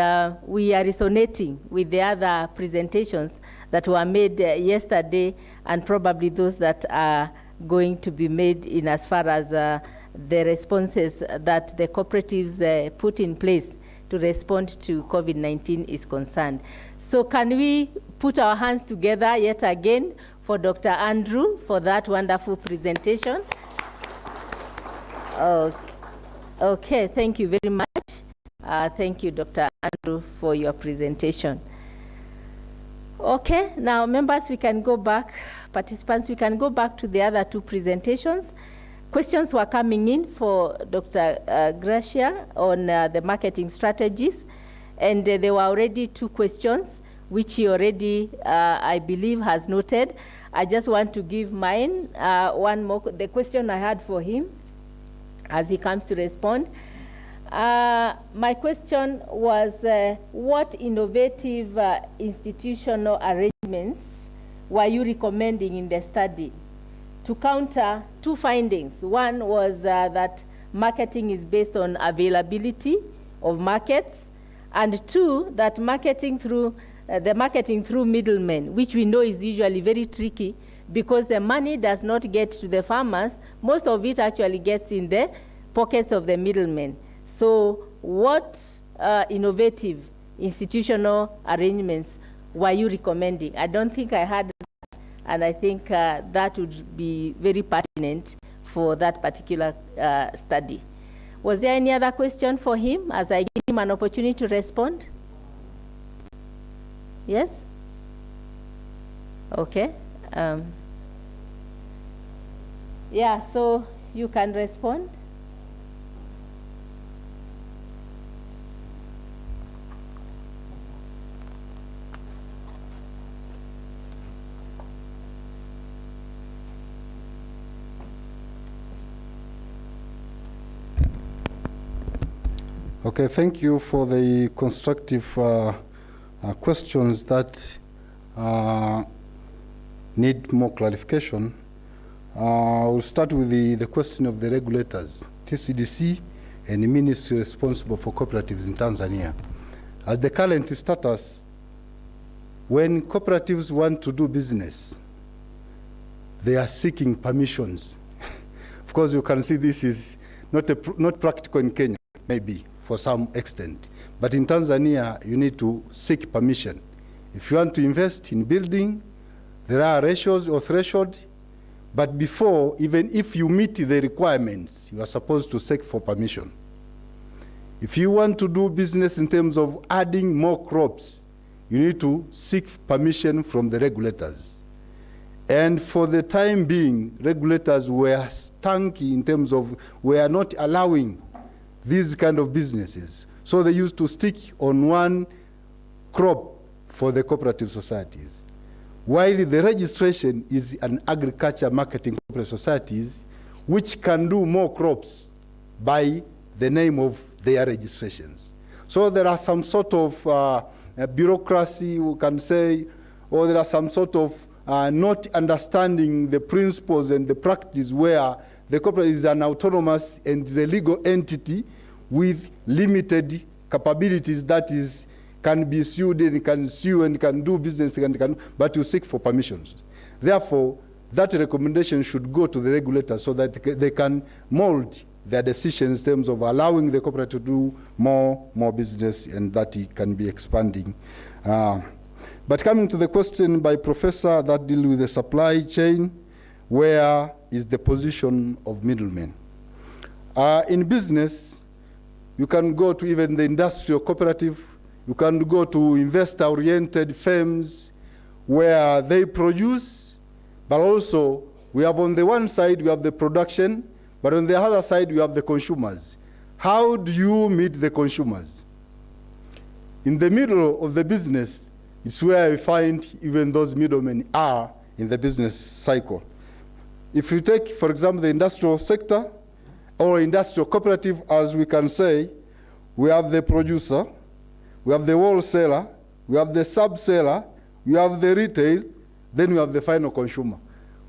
we are resonating with the other presentations that were made yesterday, and probably those that are going to be made in as far as the responses that the cooperatives put in place to respond to COVID-19 is concerned. So can we put our hands together yet again for Dr. Andrew for that wonderful presentation? Okay, thank you very much. Thank you, Dr. Andrew, for your presentation. Okay, now members, we can go back, participants, we can go back to the other two presentations. Questions were coming in for Dr. Gracia on the marketing strategies, and there were already two questions, which he already, I believe, has noted. I just want to give mine one more, the question I had for him as he comes to respond. My question was, what innovative institutional arrangements were you recommending in the study to counter two findings? One was that marketing is based on availability of markets, and two, that marketing through the marketing through middlemen, which we know is usually very tricky because the money does not get to the farmers. Most of it actually gets in the pockets of the middlemen. So what innovative institutional arrangements were you recommending? I don't think I had that, and I think that would be very pertinent for that particular study. Was there any other question for him as I give him an opportunity to respond? Yes? Okay. Yeah, so you can respond. Okay, thank you for the constructive questions that need more clarification. We'll start with the question of the regulators, TCDC and the ministry responsible for cooperatives in Tanzania. At the current status, when cooperatives want to do business, they are seeking permissions. Of course, you can see this is not practical in Kenya, maybe, for some extent. But in Tanzania, you need to seek permission. If you want to invest in building, there are ratios or threshold, but before, even if you meet the requirements, you are supposed to seek for permission. If you want to do business in terms of adding more crops, you need to seek permission from the regulators. And for the time being, regulators were stanky in terms of, were not allowing these kind of businesses. So they used to stick on one crop for the cooperative societies. While the registration is an agriculture marketing cooperative societies, which can do more crops by the name of their registrations. So there are some sort of bureaucracy, we can say, or there are some sort of not understanding the principles and the practice where the cooperative is an autonomous and is a legal entity with limited capabilities that is, can be sued and can sue and can do business, but you seek for permissions. Therefore, that recommendation should go to the regulator so that they can mold their decisions in terms of allowing the cooperative to do more business and that it can be expanding. But coming to the question by Professor that deals with the supply chain, where is the position of middlemen? In business, you can go to even the industrial cooperative, you can go to investor-oriented firms where they produce, but also we have on the one side, we have the production, but on the other side, we have the consumers. How do you meet the consumers? In the middle of the business, it's where we find even those middlemen are in the business cycle. If you take, for example, the industrial sector or industrial cooperative, as we can say, we have the producer, we have the wholesaler, we have the sub-seller, we have the retail, then we have the final consumer.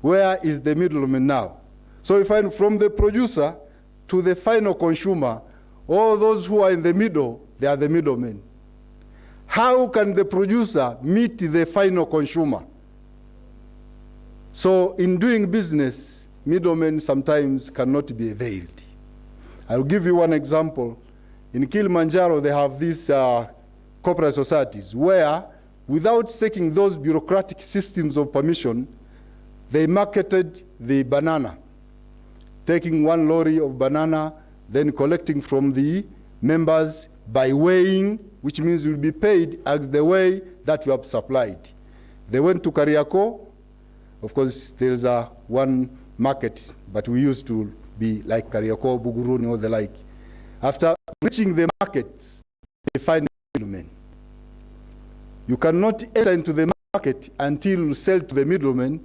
Where is the middleman now? So we find from the producer to the final consumer, all those who are in the middle they are the middlemen. How can the producer meet the final consumer? So in doing business, middlemen sometimes cannot be availed. I'll give you one example. In Kilimanjaro, they have these corporate societies where, without seeking those bureaucratic systems of permission, they marketed the banana, taking one lorry of banana, then collecting from the members by weighing, which means you'll be paid as the way that you have supplied. They went to Kariako. Of course, there's one market, but we used to be like Kariako, Buguruni, or the like. After reaching the markets, they find middlemen. You cannot enter into the market until you sell to the middlemen,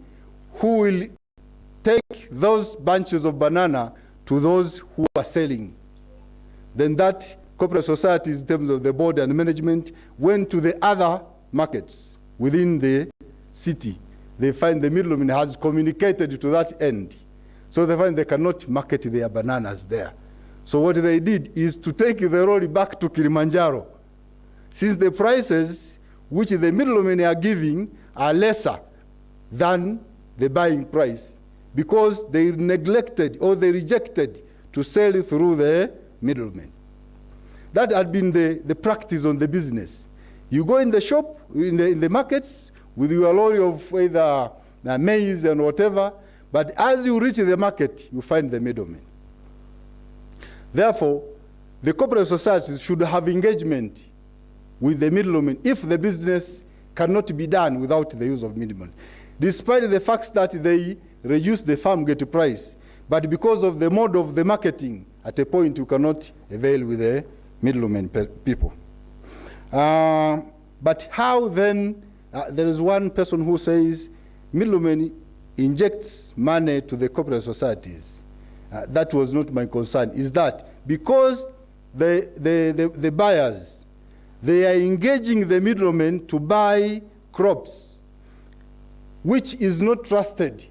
who will take those bunches of banana to those who are selling. Then that corporate societies, in terms of the board and management, went to the other markets within the city. They find the middleman has communicated to that end. So they find they cannot market their bananas there. So what they did is to take the lorry back to Kilimanjaro, since the prices which the middlemen are giving are lesser than the buying price, because they neglected or they rejected to sell it through the middlemen. That had been the practice on the business. You go in the shop, in the markets, with your lorry of either maize and whatever, but as you reach the market, you find the middleman. Therefore, the corporate societies should have engagement with the middlemen if the business cannot be done without the use of middlemen. Despite the fact that they reduce the farm gate price, but because of the mode of the marketing, at a point you cannot avail with the middlemen people. But how then, there is one person who says middlemen injects money to the corporate societies. That was not my concern. Is that because the buyers, they are engaging the middlemen to buy crops, which is not trusted.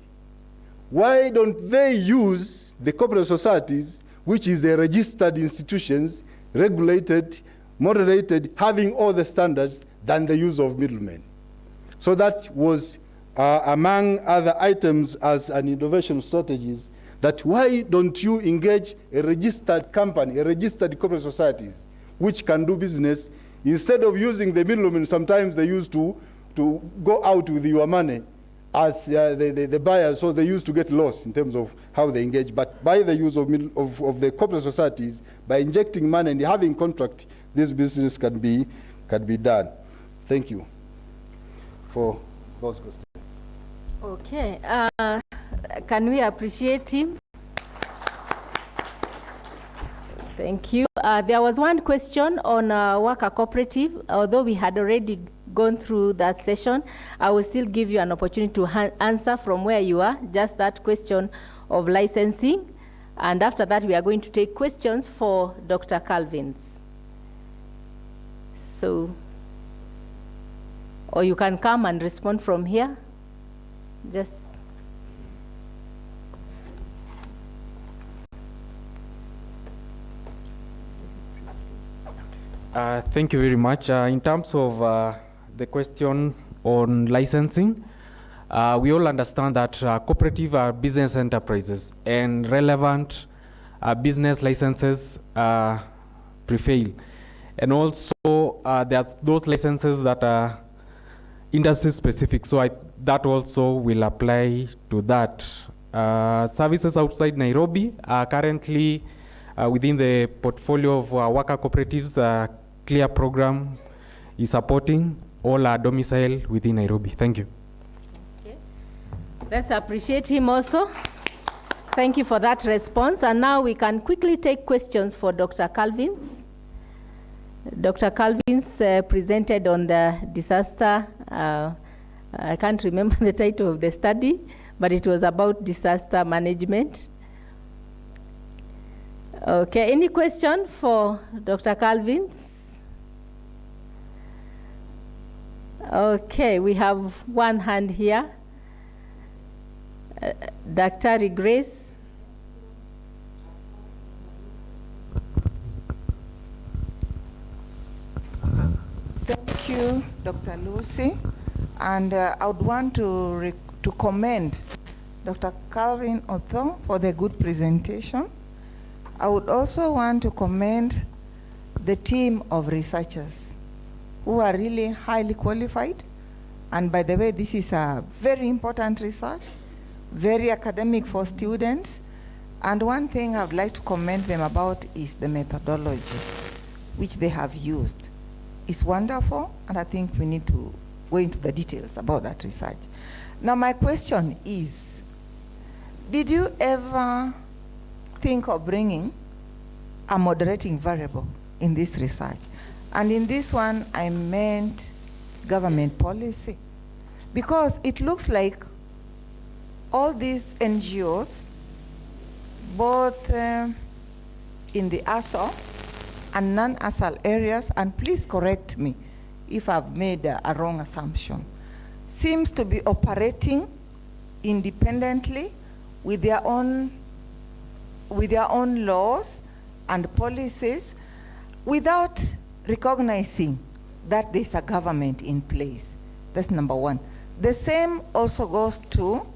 Why don't they use the corporate societies, which is a registered institutions, regulated, moderated, having all the standards, than the use of middlemen? So that was among other items as an innovation strategies, that why don't you engage a registered company, a registered corporate societies, which can do business, instead of using the middlemen. Sometimes they used to go out with your money as the buyers, so they used to get lost in terms of how they engage. But by the use of the corporate societies, by injecting money and having contract, this business can be done. Thank you for those questions. Okay, can we appreciate him? Thank you. There was one question on worker cooperative. Although we had already gone through that session, I will still give you an opportunity to answer from where you are, just that question of licensing. And after that, we are going to take questions for Dr. Calvins. So, or you can come and respond from here. Just. Thank you very much. In terms of the question on licensing, we all understand that cooperative are business enterprises, and relevant business licenses prevail. And also, there's those licenses that are industry specific, so that also will apply to that. Services outside Nairobi are currently within the portfolio of worker cooperatives. Clear program is supporting all our domicile within Nairobi. Thank you. Okay. Let's appreciate him also. Thank you for that response. And now we can quickly take questions for Dr. Calvins. Dr. Calvins presented on the disaster. I can't remember the title of the study, but it was about disaster management. Okay, any question for Dr. Calvins? Okay, we have one hand here. Dr. Grace. Thank you, Dr. Lucy. And I would want to commend Dr. Calvin Otho for the good presentation. I would also want to commend the team of researchers who are really highly qualified. And by the way, this is a very important research, very academic for students. And one thing I would like to commend them about is the methodology which they have used. It's wonderful, and I think we need to go into the details about that research. Now, my question is, did you ever think of bringing a moderating variable in this research? And in this one, I meant government policy. Because it looks like all these NGOs, both in the ASAL and non-ASAL areas, and please correct me if I've made a wrong assumption, seems to be operating independently with their own laws and policies without recognizing that there's a government in place. That's number one. The same also goes to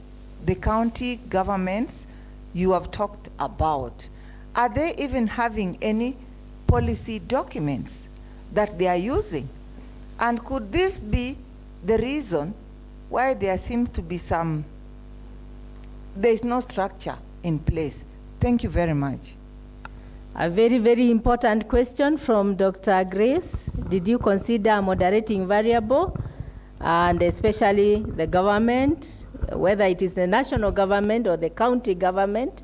the county governments you have talked about. Are they even having any policy documents that they are using? And could this be the reason why there seems to be there is no structure in place? Thank you very much. A very, very important question from Dr. Grace. Did you consider a moderating variable, and especially the government, whether it is the national government or the county government,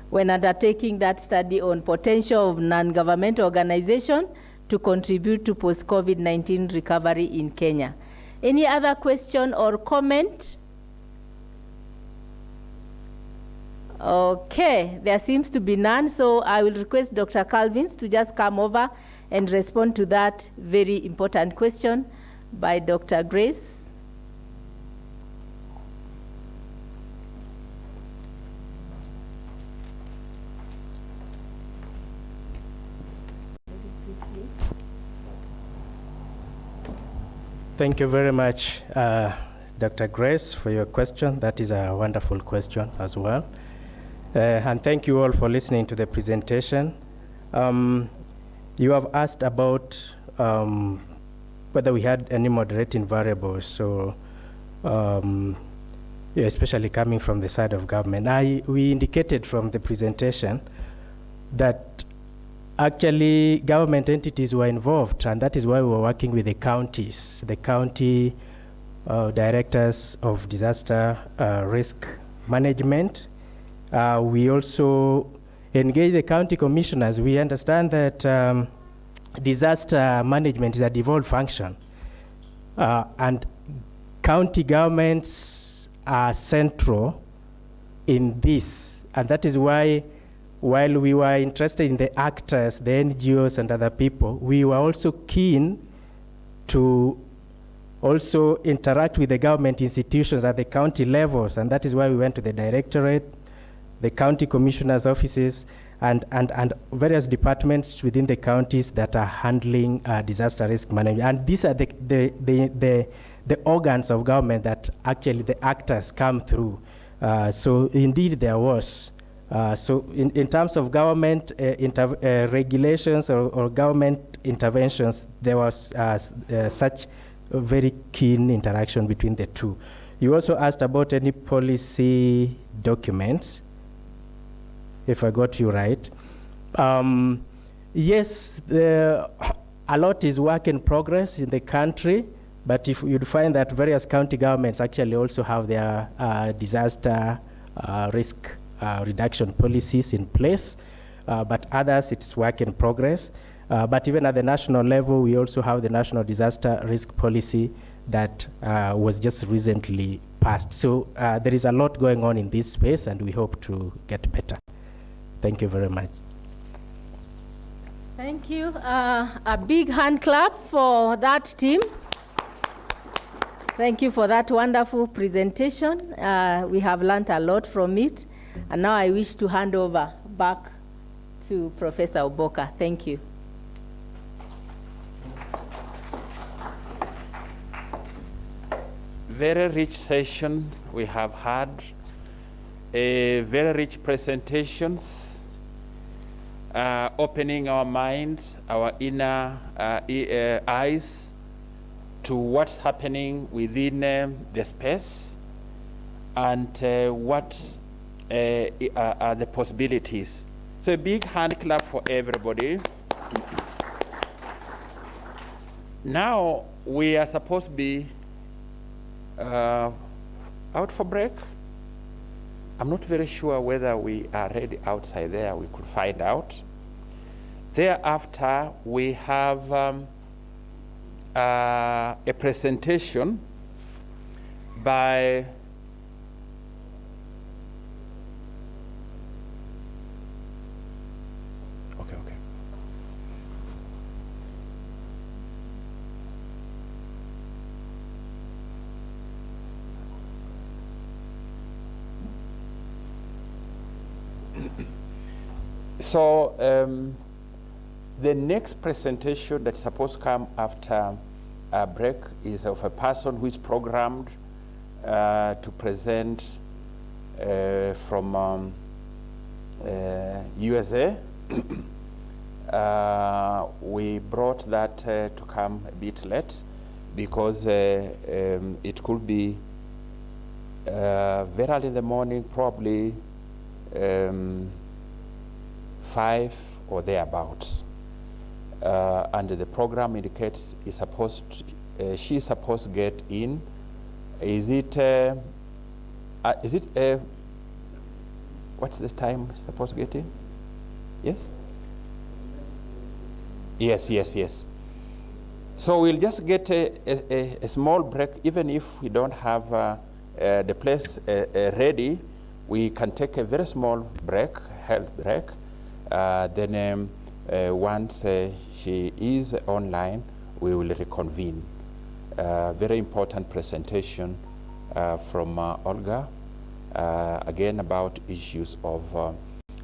when undertaking that study on potential of non-governmental organization to contribute to post-COVID-19 recovery in Kenya? Any other question or comment? Okay, there seems to be none, so I will request Dr. Calvins to just come over and respond to that very important question by Dr. Grace. Thank you very much, Dr. Grace, for your question. That is a wonderful question as well. And thank you all for listening to the presentation. You have asked about whether we had any moderating variables, so especially coming from the side of government. We indicated from the presentation that actually government entities were involved, and that is why we were working with the counties, the county directors of disaster risk management. We also engage the county commissioners. We understand that disaster management is a devolved function, and county governments are central in this, and that is why, while we were interested in the actors, the NGOs and other people, we were also keen to also interact with the government institutions at the county levels, and that is why we went to the directorate, the county commissioners' offices, and various departments within the counties that are handling disaster risk management. And these are the organs of government that actually the actors come through. So indeed there was. So in terms of government regulations or government interventions, there was such a very keen interaction between the two. You also asked about any policy documents, if I got you right. Yes, a lot is work in progress in the country, but if you'd find that various county governments actually also have their disaster risk reduction policies in place, but others it's work in progress. But even at the national level, we also have the National Disaster Risk Policy that was just recently passed. So there is a lot going on in this space, and we hope to get better. Thank you very much. Thank you. A big hand clap for that team. Thank you for that wonderful presentation. We have learned a lot from it. And now I wish to hand over back to Professor Oboka. Thank you. very rich session we have had, very rich presentations, opening our minds, our inner eyes to what's happening within the space and what are the possibilities. So a big hand clap for everybody. Now we are supposed to be out for break. I'm not very sure whether we are ready outside there. We could find out. Thereafter, we have a presentation by So the next presentation that's supposed to come after a break is of a person who is programmed to present from USA. We brought that to come a bit late because it could be very early in the morning, probably 5 or thereabouts. And the program indicates she's supposed to get in. Is it what's the time supposed to get in? Yes? Yes. So we'll just get a small break. Even if we don't have the place ready, we can take a very small break, health break. Then once she is online, we will reconvene. Very important presentation from Olga, again about issues of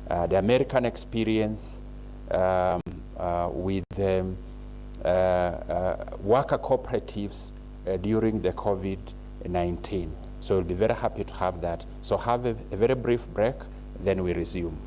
the American experience with worker cooperatives during the COVID-19. So we'll be very happy to have that. So have a very brief break, then we resume.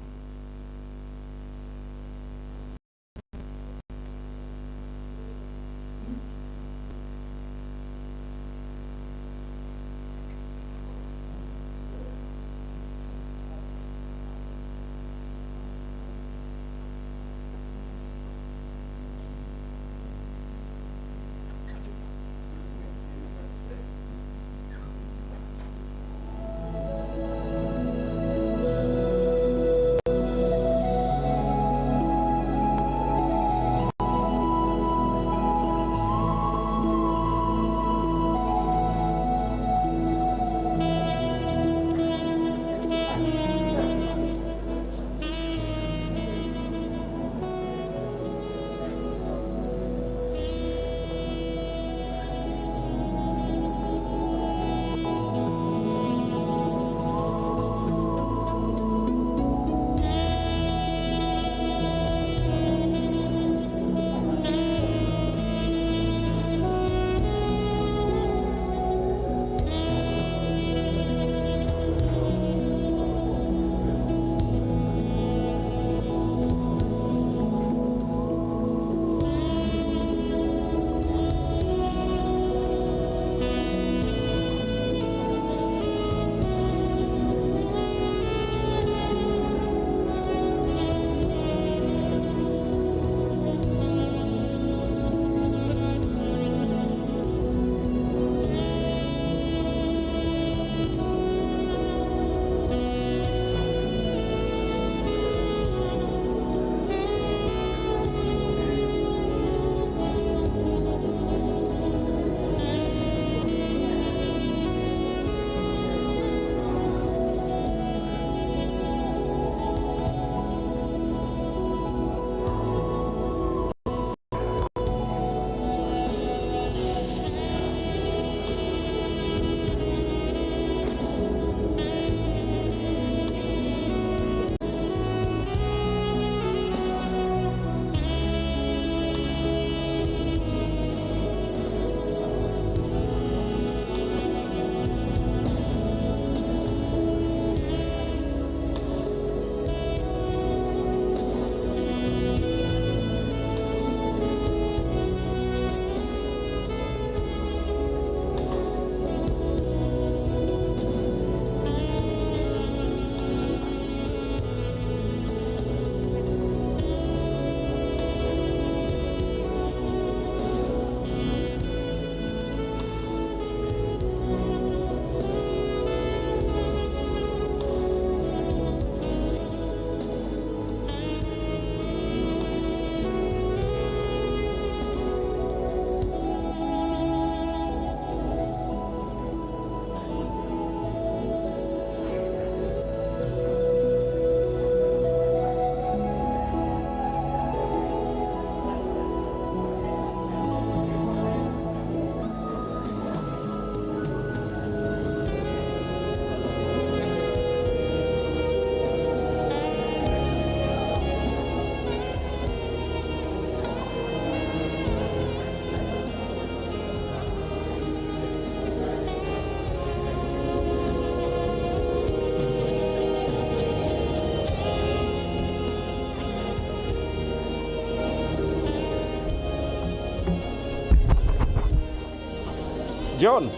John,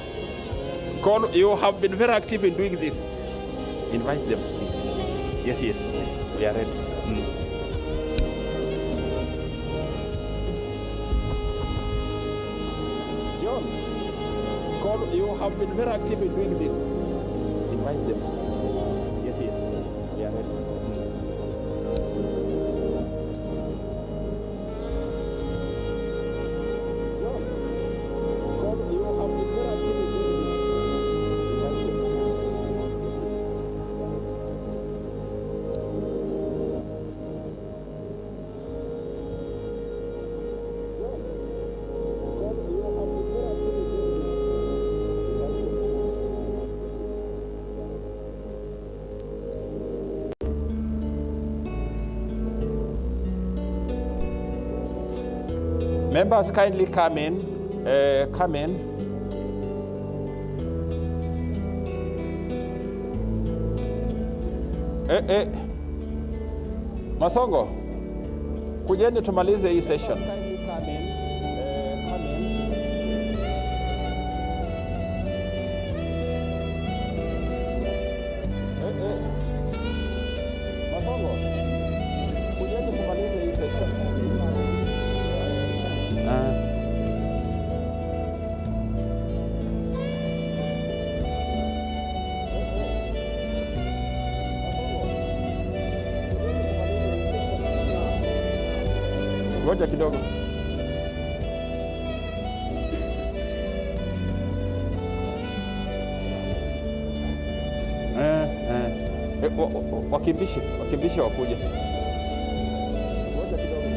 you have been very active in doing this. Invite them. Yes, yes, yes. We are ready. John, you have been very active in doing this. Invite them. Yes, yes, yes. We are ready. Members, kindly come in. Come in. Masongo, kujeni tumalize hii session. Kindly come in. Come in. Masongo, kujeni tumalize hii session. Ngoja kidogo. Wakimbishi wakuje. Ngoja kidogo.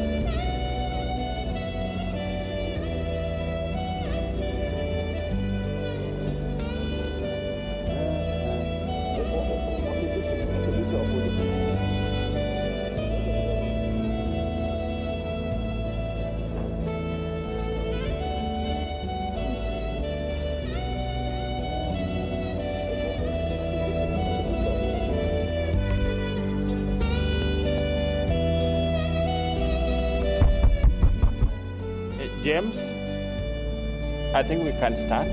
Wakimbishi wakuje. James, I think we can start.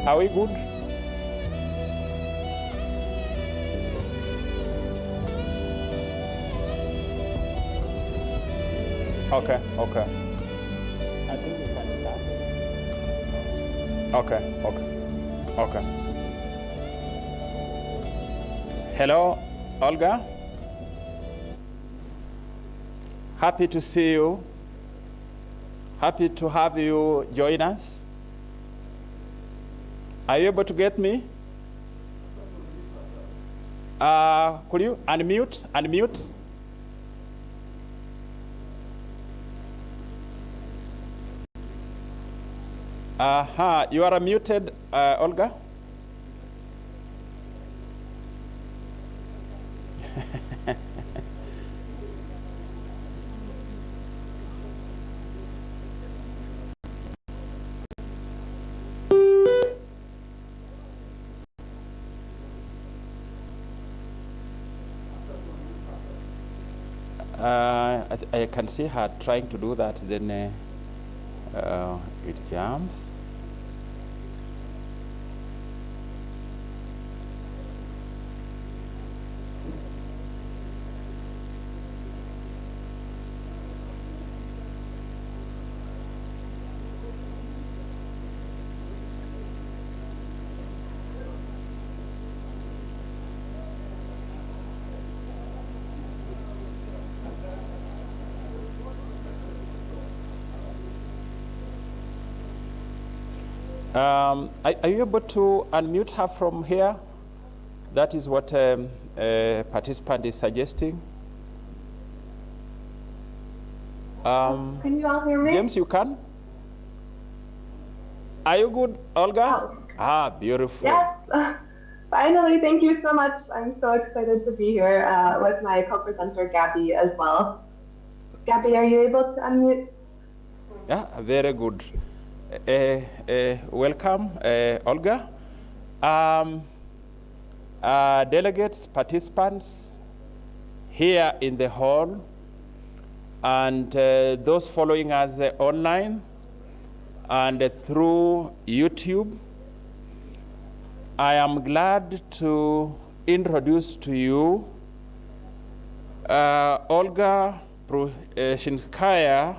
Are we good? Okay, okay. I think we can start. Okay, okay, okay. Hello, Olga. Happy to see you. Happy to have you join us. Are you able to get me? Could you unmute? Unmute. You are muted, Olga. I can see her trying to do that, then it jumps. Are you able to unmute her from here? That is what a participant is suggesting. Can you all hear me? James, you can? Are you good, Olga? Oh. Ah, beautiful. Yes. Finally, thank you so much. I'm so excited to be here with my co-presenter, Gabby, as well. Gabby, are you able to unmute? Yeah, very good. Welcome, Olga. Delegates, participants here in the hall, and those following us online and through YouTube. I am glad to introduce to you Olga Prushinskaya,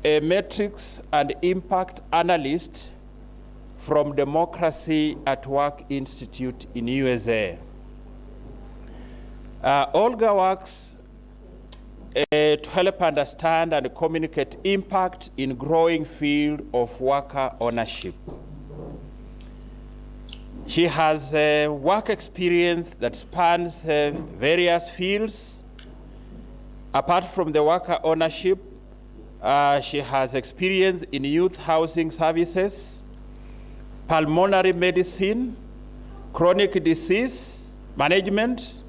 a metrics and impact analyst from Democracy at Work Institute in USA. Olga works to help understand and communicate impact in growing field of worker ownership. She has work experience that spans various fields. Apart from the worker ownership, she has experience in youth housing services, pulmonary medicine, chronic disease management,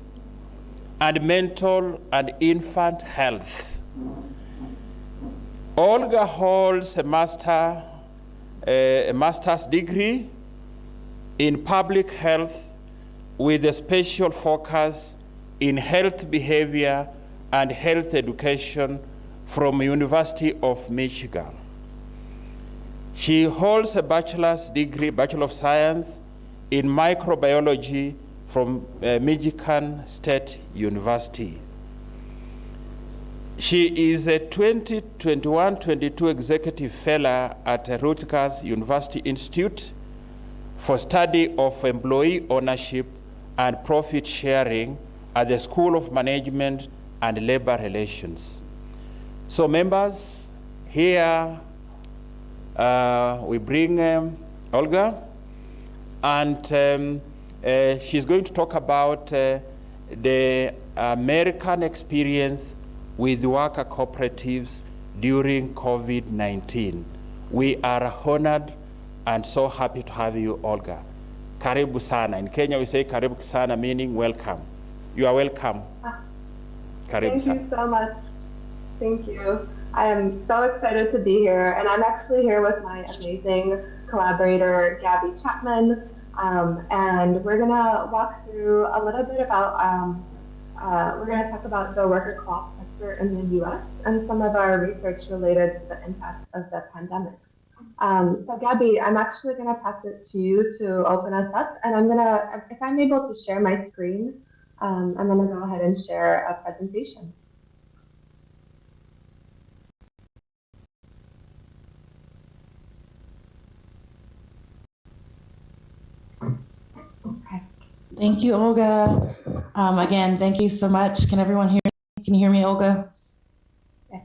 and mental and infant health. Olga holds a master's degree in public health with a special focus in health behavior and health education from University of Michigan. She holds a bachelor's degree, Bachelor of Science in microbiology from Michigan State University. She is a 2021-22 Executive Fellow at Rutgers University Institute for Study of Employee Ownership and Profit Sharing at the School of Management and Labor Relations. So members, here we bring Olga, and she's going to talk about the American experience with worker cooperatives during COVID-19. We are honored and so happy to have you, Olga. Karibu sana. In Kenya, we say karibu sana, meaning welcome. You are welcome. Karibu sana. Thank you so much. Thank you. I am so excited to be here, and I'm actually here with my amazing collaborator, Gabby Chapman, and we're gonna walk through a little bit about, we're gonna talk about the worker co-op sector in the US and some of our research related to the impact of the pandemic. So Gabby, I'm actually gonna pass it to you to open us up, and I'm gonna, if I'm able to share my screen, I'm gonna go ahead and share a presentation. Thank you, Olga. Again, thank you so much. Can everyone hear me? Can you hear me, Olga? Yes.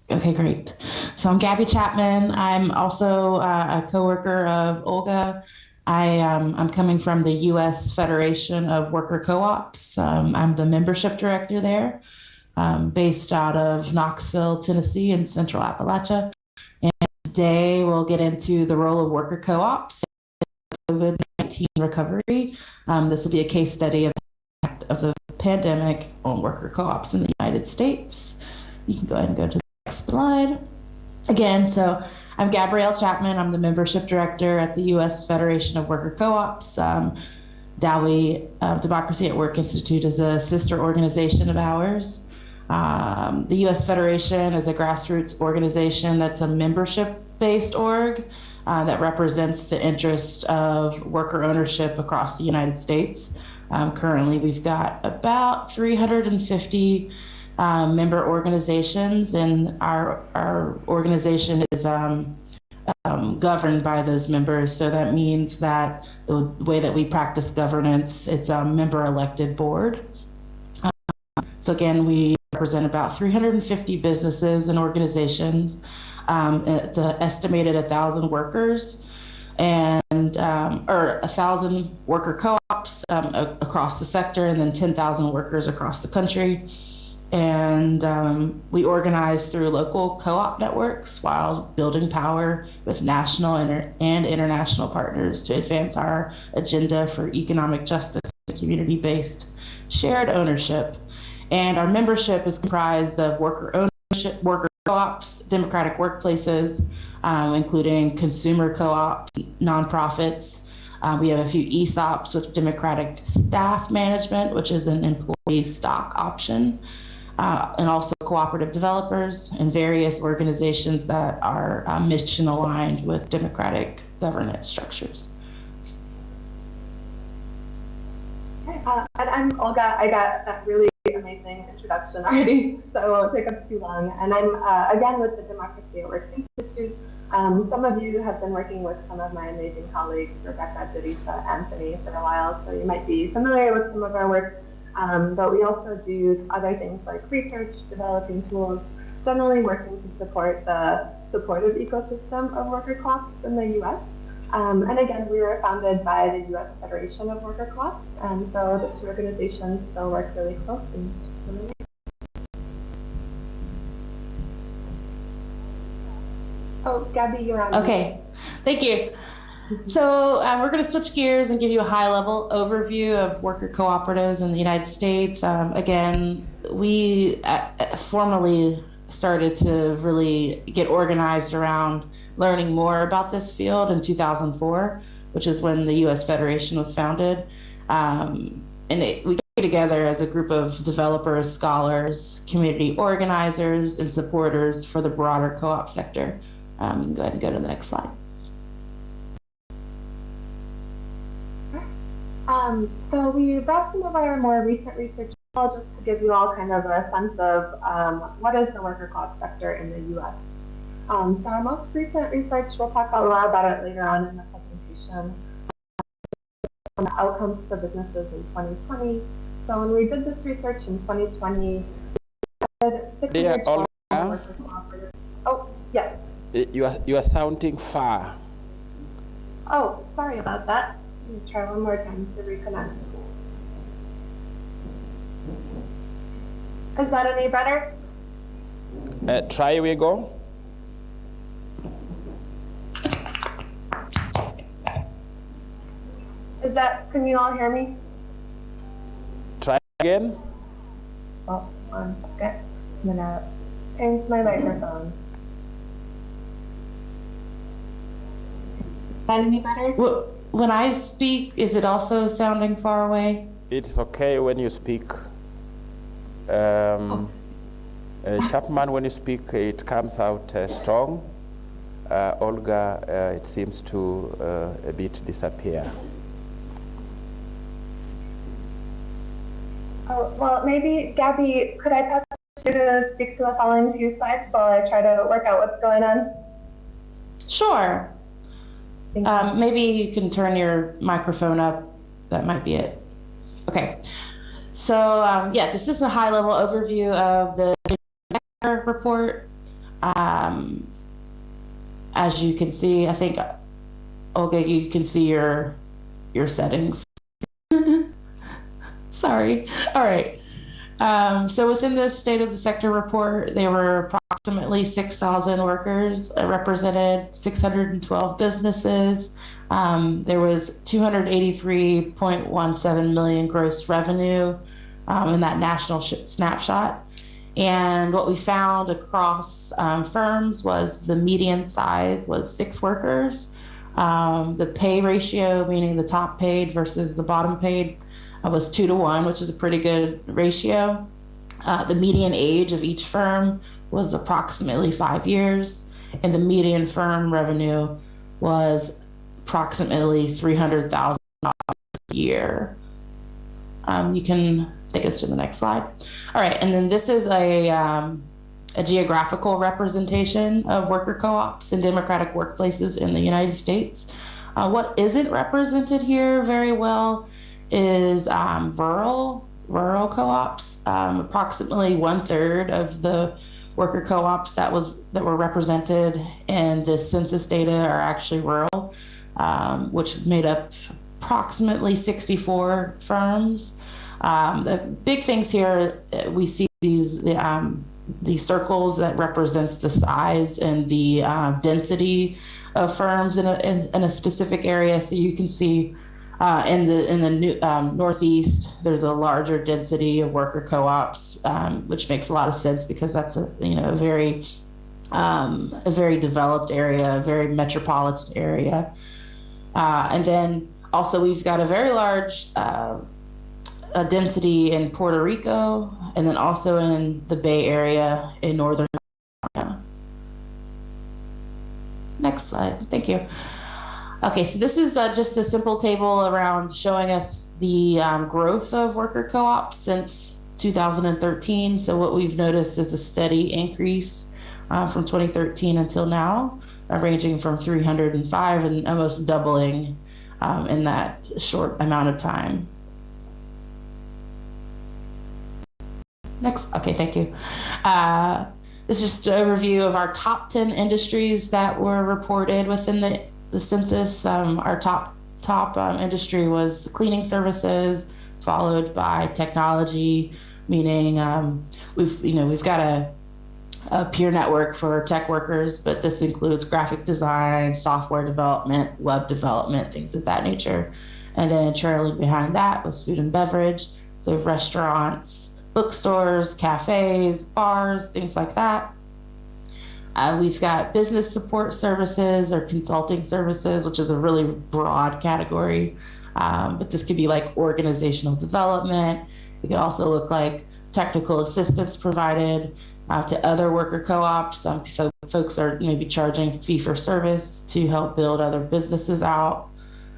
Okay, great. So I'm Gabby Chapman. I'm also a coworker of Olga. I'm coming from the U.S. Federation of Worker Co-ops. I'm the membership director there, based out of Knoxville, Tennessee in Central Appalachia. And today we'll get into the role of worker co-ops in COVID-19 recovery. This will be a case study of the impact of the pandemic on worker co-ops in the United States. You can go ahead and go to the next slide. Again, so I'm Gabrielle Chapman. I'm the membership director at the U.S. Federation of Worker Co-ops. DAWI, Democracy at Work Institute, is a sister organization of ours. The U.S. Federation is a grassroots organization that's a membership-based org that represents the interest of worker ownership across the United States. Currently, we've got about 350 member organizations, and our organization is governed by those members. So that means that the way that we practice governance, it's a member-elected board. So again, we represent about 350 businesses and organizations. It's estimated 1,000 workers and or 1,000 worker co-ops across the sector, and then 10,000 workers across the country. And we organize through local co-op networks while building power with national and international partners to advance our agenda for economic justice and community-based shared ownership. And our membership is comprised of worker ownership, worker co-ops, democratic workplaces, including consumer co-ops, nonprofits. We have a few ESOPs with democratic staff management, which is an employee stock option, and also cooperative developers and various organizations that are mission aligned with democratic governance structures. And I'm Olga. I got that really amazing introduction already, so I won't take up too long. And I'm again with the Democracy at Work Institute. Some of you have been working with some of my amazing colleagues, Rebecca, Jadisa, Anthony, for a while, so you might be familiar with some of our work. But we also do other things like research, developing tools, generally working to support the supportive ecosystem of worker co-ops in the US. And again, we were founded by the US Federation of Worker Co-ops, and so the two organizations still work really closely. Oh, Gabby, you're on. Okay, thank you. So we're going to switch gears and give you a high-level overview of worker cooperatives in the United States. Again, we formally started to really get organized around learning more about this field in 2004, which is when the U.S. Federation was founded. We came together as a group of developers, scholars, community organizers, and supporters for the broader co-op sector. You can go ahead and go to the next slide. So we brought some of our more recent research just to give you all kind of a sense of what is the worker co-op sector in the U.S. So our most recent research, we'll talk a lot about it later on in the presentation, on the outcomes for businesses in 2020. So when we did this research in 2020, we had 612 worker cooperatives. Oh, yes. You are sounding far. Oh, sorry about that. Let me try one more time to reconnect. Is that any better? Try we go. Can you all hear me? Try again. Oh, 1 second. I'm gonna change my microphone. Is that any better? When I speak, is it also sounding far away? It's okay when you speak. Chapman, when you speak, it comes out strong. Olga, it seems to a bit disappear. Oh, well, maybe, Gabby, could I pass you to speak to the following few slides while I try to work out what's going on? Sure. Maybe you can turn your microphone up. That might be it. Okay. So yeah, this is a high-level overview of the report. As you can see, I think, Olga, you can see your settings. Sorry. All right. So within the State of the Sector report, there were approximately 6,000 workers represented, 612 businesses. There was 283.17 million gross revenue in that national snapshot. And what we found across firms was the median size was 6 workers. The pay ratio, meaning the top paid versus the bottom paid, was 2 to 1, which is a pretty good ratio. The median age of each firm was approximately 5 years, and the median firm revenue was approximately $300,000 a year. You can take us to the next slide. All right, and then this is a geographical representation of worker co-ops and democratic workplaces in the United States. What isn't represented here very well is rural co-ops. Approximately 1/3 of the worker co-ops that were represented in this census data are actually rural, which made up approximately 64 firms. The big things here, we see these circles that represents the size and the density of firms in a specific area. So you can see in the Northeast, there's a larger density of worker co-ops, which makes a lot of sense because that's a very developed area, a very metropolitan area. And then also we've got a very large density in Puerto Rico, and then also in the Bay Area in Northern California. Next slide, thank you. Okay, so this is just a simple table around showing us the growth of worker co-ops since 2013. So what we've noticed is a steady increase from 2013 until now, ranging from 305 and almost doubling in that short amount of time. Next, okay, thank you. This is just an overview of our top 10 industries that were reported within the census. Our top industry was cleaning services, followed by technology, meaning we've got a peer network for tech workers, but this includes graphic design, software development, web development, things of that nature. And then trailing behind that was food and beverage, so restaurants, bookstores, cafes, bars, things like that. We've got business support services or consulting services, which is a really broad category, but this could be like organizational development. It could also look like technical assistance provided to other worker co-ops. Folks are maybe charging fee for service to help build other businesses out.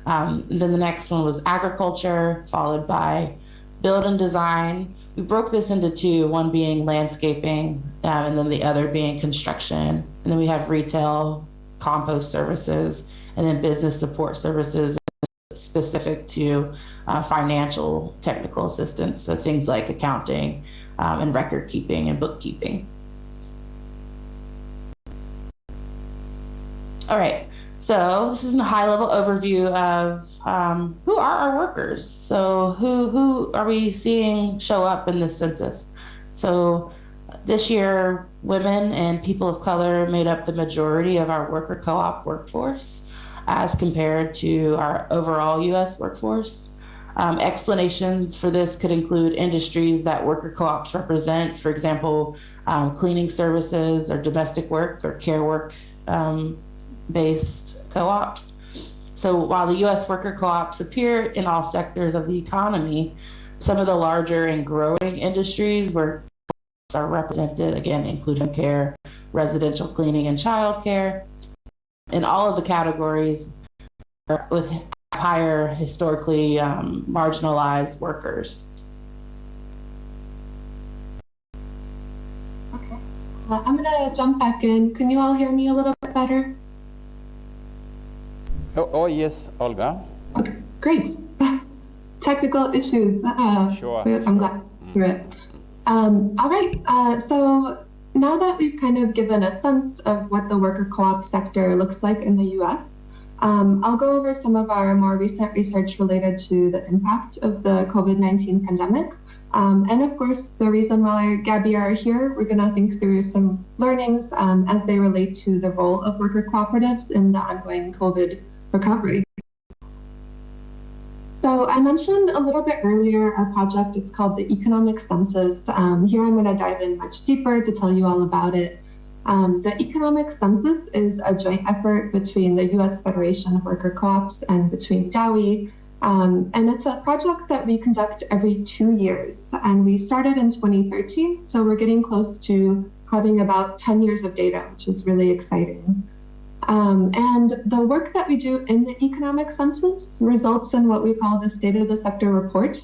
Then the next one was agriculture, followed by build and design. We broke this into two, one being landscaping, and then the other being construction. And then we have retail, compost services, and then business support services specific to financial technical assistance. So things like accounting and record keeping and bookkeeping. All right, so this is a high level overview of who are our workers. So who are we seeing show up in this census? So this year, women and people of color made up the majority of our worker co-op workforce as compared to our overall US workforce. Explanations for this could include industries that worker co-ops represent, for example, cleaning services or domestic work or care work based co-ops. So while the US worker co-ops appear in all sectors of the economy, some of the larger and growing industries where are represented, again, including care, residential cleaning, and childcare. In all of the categories with higher historically marginalized workers. Okay, I'm gonna jump back in. Can you all hear me a little bit better? Oh yes, Olga. Okay, great. Technical issues. Sure. I'm glad through it. All right, so now that we've kind of given a sense of what the worker co-op sector looks like in the US, I'll go over some of our more recent research related to the impact of the COVID-19 pandemic. And of course, the reason why Gabby are here, we're gonna think through some learnings as they relate to the role of worker cooperatives in the ongoing COVID recovery. So I mentioned a little bit earlier our project, it's called the Economic Census. Here I'm going to dive in much deeper to tell you all about it. The Economic Census is a joint effort between the US Federation of Worker Co-ops and between DOWI. And it's a project that we conduct every 2 years. And we started in 2013, so we're getting close to having about 10 years of data, which is really exciting. And the work that we do in the Economic Census results in what we call the State of the Sector Report,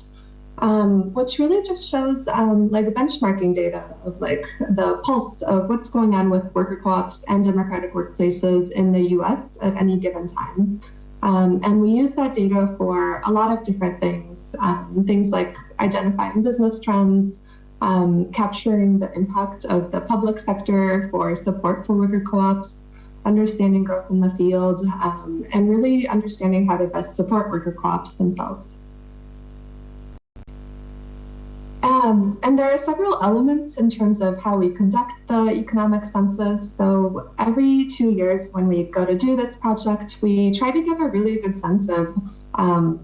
which really just shows like benchmarking data of like the pulse of what's going on with worker co-ops and democratic workplaces in the US at any given time. And we use that data for a lot of different things, things like identifying business trends, capturing the impact of the public sector for support for worker co-ops, understanding growth in the field, and really understanding how to best support worker co-ops themselves. And there are several elements in terms of how we conduct the economic census. So every 2 years when we go to do this project, we try to give a really good sense of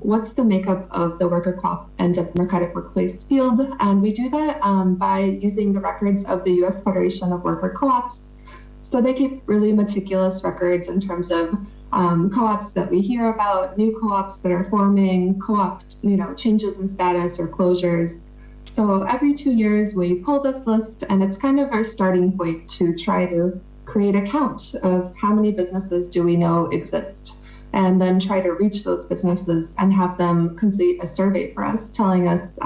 what's the makeup of the worker co-op and democratic workplace field. And we do that by using the records of the US Federation of Worker Co-ops. So they keep really meticulous records in terms of co-ops that we hear about, new co-ops that are forming, co-op changes in status or closures. So every 2 years we pull this list, and it's kind of our starting point to try to create a count of how many businesses do we know exist, and then try to reach those businesses and have them complete a survey for us, telling us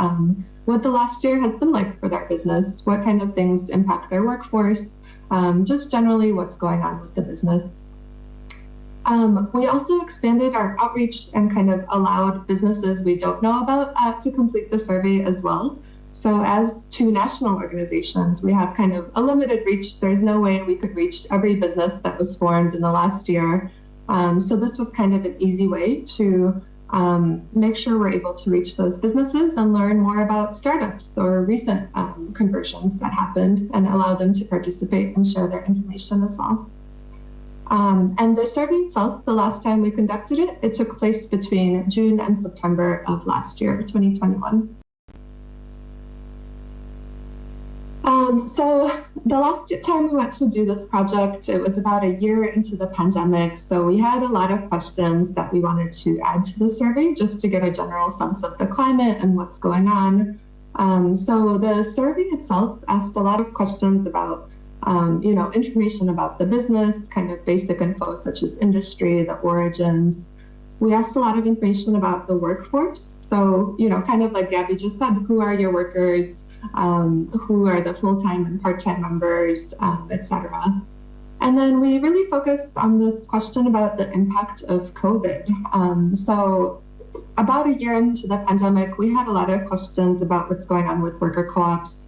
what the last year has been like for their business, what kind of things impact their workforce, just generally what's going on with the business. We also expanded our outreach and kind of allowed businesses we don't know about to complete the survey as well. So as two national organizations, we have kind of a limited reach. There's no way we could reach every business that was formed in the last year. So this was kind of an easy way to make sure we're able to reach those businesses and learn more about startups or recent conversions that happened and allow them to participate and share their information as well. And the survey itself, the last time we conducted it, it took place between June and September of last year, 2021. So the last time we went to do this project, it was about a year into the pandemic. So we had a lot of questions that we wanted to add to the survey just to get a general sense of the climate and what's going on. So the survey itself asked a lot of questions about information about the business, kind of basic info such as industry, the origins. We asked a lot of information about the workforce. So, kind of like Gabby just said, who are your workers? Who are the full-time and part-time members, etc. And then we really focused on this question about the impact of COVID. So about a year into the pandemic, we had a lot of questions about what's going on with worker co-ops.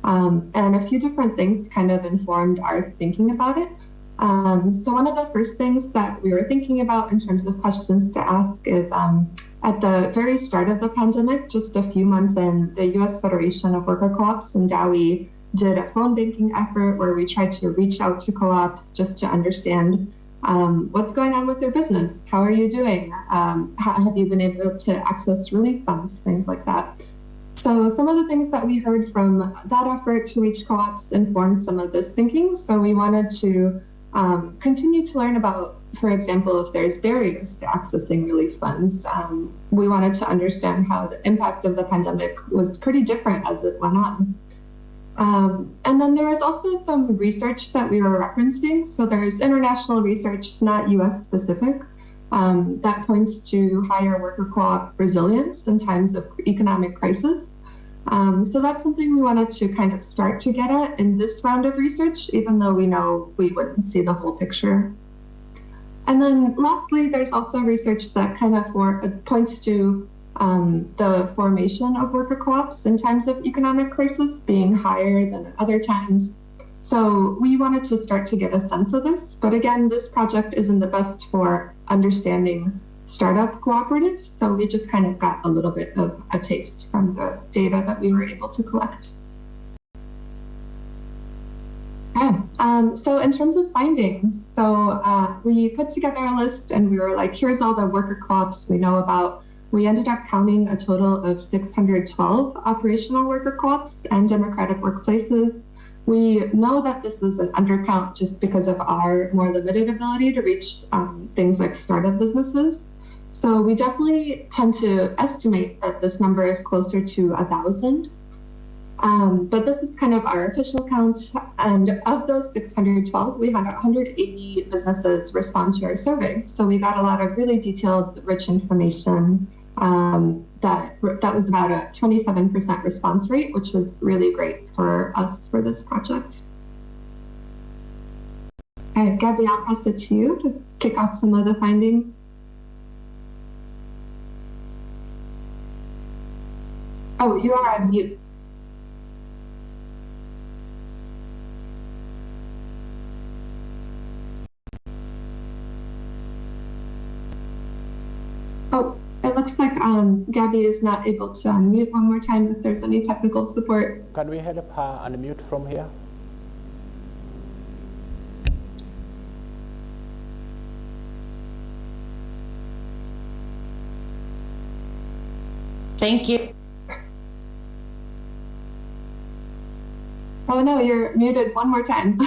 And a few different things kind of informed our thinking about it. So one of the first things that we were thinking about in terms of questions to ask is at the very start of the pandemic, just a few months in, the US Federation of Worker Co-ops and Dowie did a phone banking effort where we tried to reach out to co-ops just to understand what's going on with their business. How are you doing? Have you been able to access relief funds, things like that. So some of the things that we heard from that effort to reach co-ops informed some of this thinking. So we wanted to continue to learn about, for example, if there's barriers to accessing relief funds. We wanted to understand how the impact of the pandemic was pretty different as it went on. And then there was also some research that we were referencing. So there's international research, not US specific, that points to higher worker co-op resilience in times of economic crisis. So that's something we wanted to kind of start to get at in this round of research, even though we know we wouldn't see the whole picture. And then lastly, there's also research that kind of points to the formation of worker co-ops in times of economic crisis being higher than at other times. So we wanted to start to get a sense of this, but again, this project isn't the best for understanding startup cooperatives, so we just kind of got a little bit of a taste from the data that we were able to collect. Okay, so in terms of findings, so we put together a list and we were like, here's all the worker co-ops we know about. We ended up counting a total of 612 operational worker co-ops and democratic workplaces. We know that this is an undercount just because of our more limited ability to reach things like startup businesses. So we definitely tend to estimate that this number is closer to 1,000. But this is kind of our official count. And of those 612, we had 180 businesses respond to our survey. So we got a lot of really detailed, rich information. That was about a 27% response rate, which was really great for us for this project. Okay, Gabby, I'll pass it to you to kick off some of the findings. Oh, you are on mute. Oh, it looks looks like Gabby is not able to unmute one more time if there's any technical support. Can we help her unmute from here? Thank you. Oh no, you're muted one more time.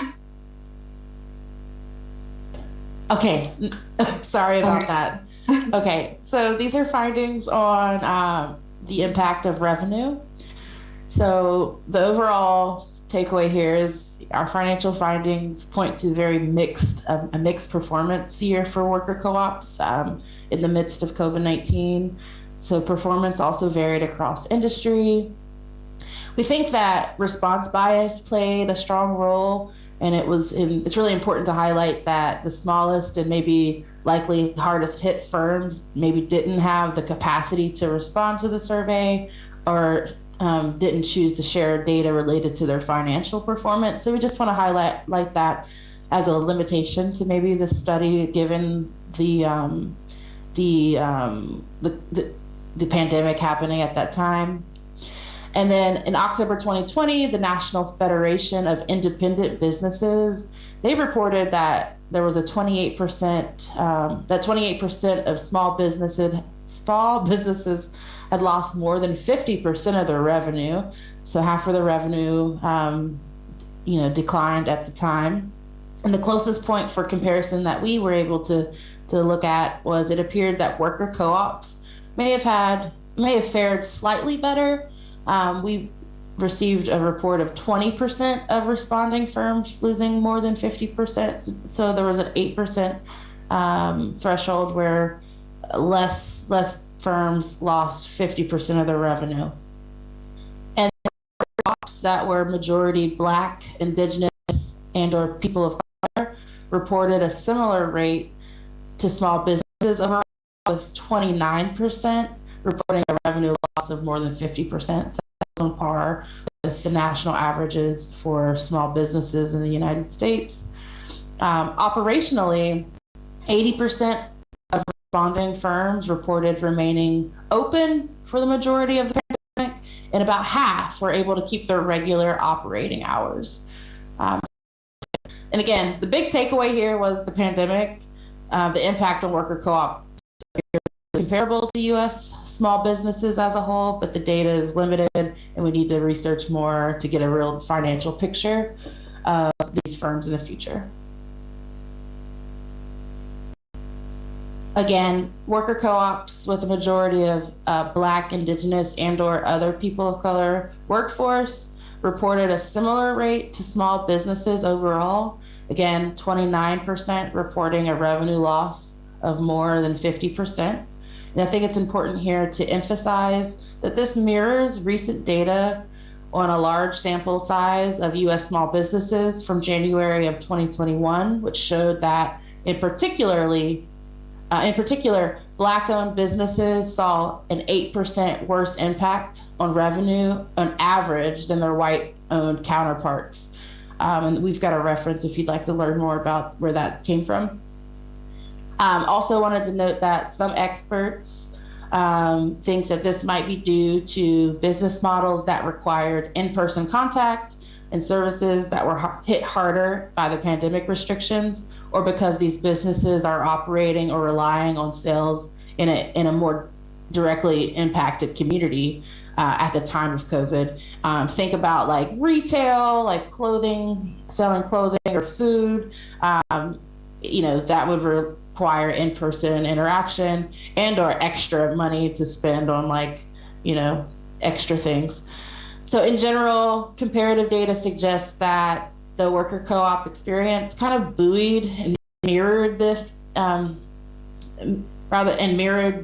Okay, sorry about that. Okay, so these are findings on the impact of revenue. So the overall takeaway here is our financial findings point to very mixed, a mixed performance year for worker co-ops in the midst of COVID-19. So performance also varied across industry. We think that response bias played a strong role, and it's really important to highlight that the smallest and maybe likely hardest hit firms maybe didn't have the capacity to respond to the survey or didn't choose to share data related to their financial performance. So we just want to highlight that as a limitation to maybe the study, given the pandemic happening at that time. And then in October 2020, the National Federation of Independent Businesses, they reported that there was a 28% of small businesses had lost more than 50% of their revenue. So half of the revenue, declined at the time. And the closest point for comparison that we were able to look at was it appeared that worker co-ops may have fared slightly better. We received a report of 20% of responding firms losing more than 50%. So there was an 8% threshold where less firms lost 50% of their revenue. And co-ops that were majority Black, Indigenous, and or people of color reported a similar rate to small businesses overall, with 29% reporting a revenue loss of more than 50%. So that's on par with the national averages for small businesses in the United States. Operationally, 80% of responding firms reported remaining open for the majority of the pandemic, and about half were able to keep their regular operating hours. And again, the big takeaway here was the pandemic, the impact on worker co-op comparable to U.S. small businesses as a whole, but the data is limited and we need to research more to get a real financial picture of these firms in the future. Again, worker co-ops with a majority of Black, Indigenous, and or other people of color workforce reported a similar rate to small businesses overall. Again, 29% reporting a revenue loss of more than 50%. And I think it's important here to emphasize that this mirrors recent data on a large sample size of U.S. small businesses from January of 2021, which showed that in particular, Black-owned businesses saw an 8% worse impact on revenue on average than their white-owned counterparts. And we've got a reference if you'd like to learn more about where that came from. Also wanted to note that some experts think that this might be due to business models that required in-person contact and services that were hit harder by the pandemic restrictions, or because these businesses are operating or relying on sales in a more directly impacted community at the time of COVID. Think about like retail, like clothing, selling clothing or food, that would require in-person interaction and or extra money to spend on extra things. So in general, comparative data suggests that the worker co-op experience kind of buoyed and mirrored the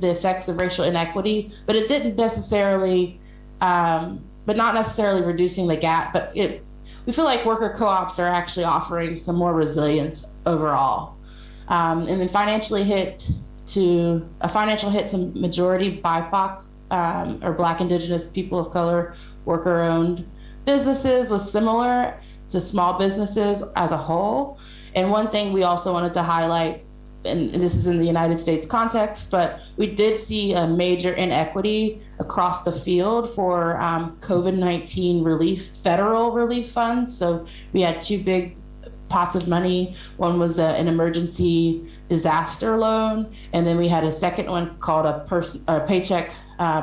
effects of racial inequity, but it didn't necessarily, but not necessarily reducing the gap, but we feel like worker co-ops are actually offering some more resilience overall. And then a financial hit to majority BIPOC or Black, Indigenous, people of color, worker-owned businesses was similar to small businesses as a whole. And one thing we also wanted to highlight and this is in the United States context, but we did see a major inequity across the field for COVID-19 relief, federal relief funds. So we had two big pots of money. One was an emergency disaster loan, and then we had a second one called a paycheck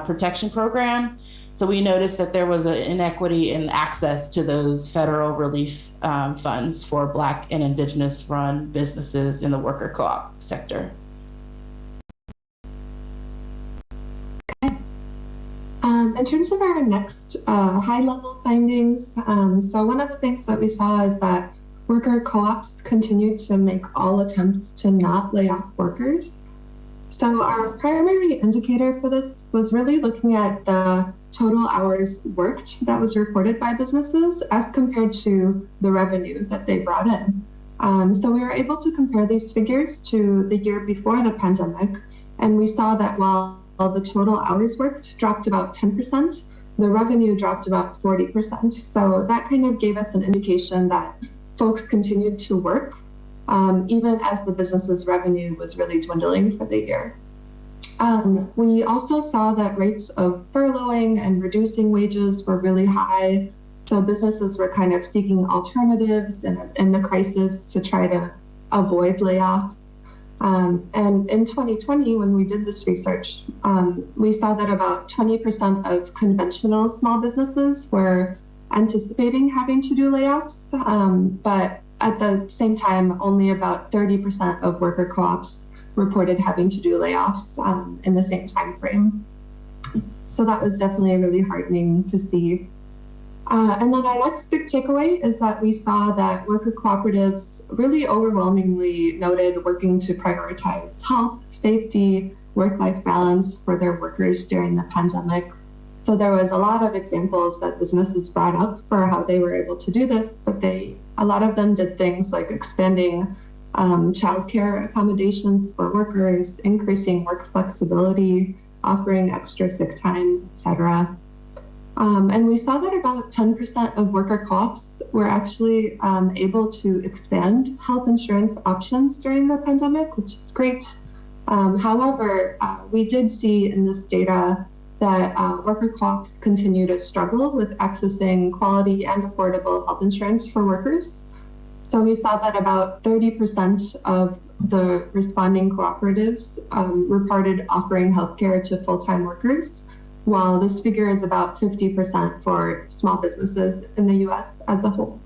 protection program. So we noticed that there was an inequity in access to those federal relief funds for Black and Indigenous run businesses in the worker co-op sector. In terms of our next high-level findings, so one of the things that we saw is that worker co-ops continued to make all attempts to not lay off workers. So our primary indicator for this was really looking at the total hours worked that was reported by businesses as compared to the revenue that they brought in. So we were able to compare these figures to the year before the pandemic, and we saw that while the total hours worked dropped about 10%, the revenue dropped about 40%. So that kind of gave us an indication that folks continued to work, even as the business's revenue was really dwindling for the year. We also saw that rates of furloughing and reducing wages were really high. So businesses were kind of seeking alternatives in the crisis to try to avoid layoffs. And in 2020, when we did this research, we saw that about 20% of conventional small businesses were anticipating having to do layoffs, but at the same time, only about 30% of worker co-ops reported having to do layoffs in the same time frame. So that was definitely really heartening to see. And then our next big takeaway is that we saw that worker cooperatives really overwhelmingly noted working to prioritize health, safety, work-life balance for their workers during the pandemic. So there was a lot of examples that businesses brought up for how they were able to do this, but a lot of them did things like expanding childcare accommodations for workers, increasing work flexibility, offering extra sick time, etc. And we saw that about 10% of worker co-ops were actually able to expand health insurance options during the pandemic, which is great. However, we did see in this data that worker co-ops continue to struggle with accessing quality and affordable health insurance for workers. So we saw that about 30% of the responding cooperatives reported offering healthcare to full-time workers, while this figure is about 50% for small businesses in the US as a whole.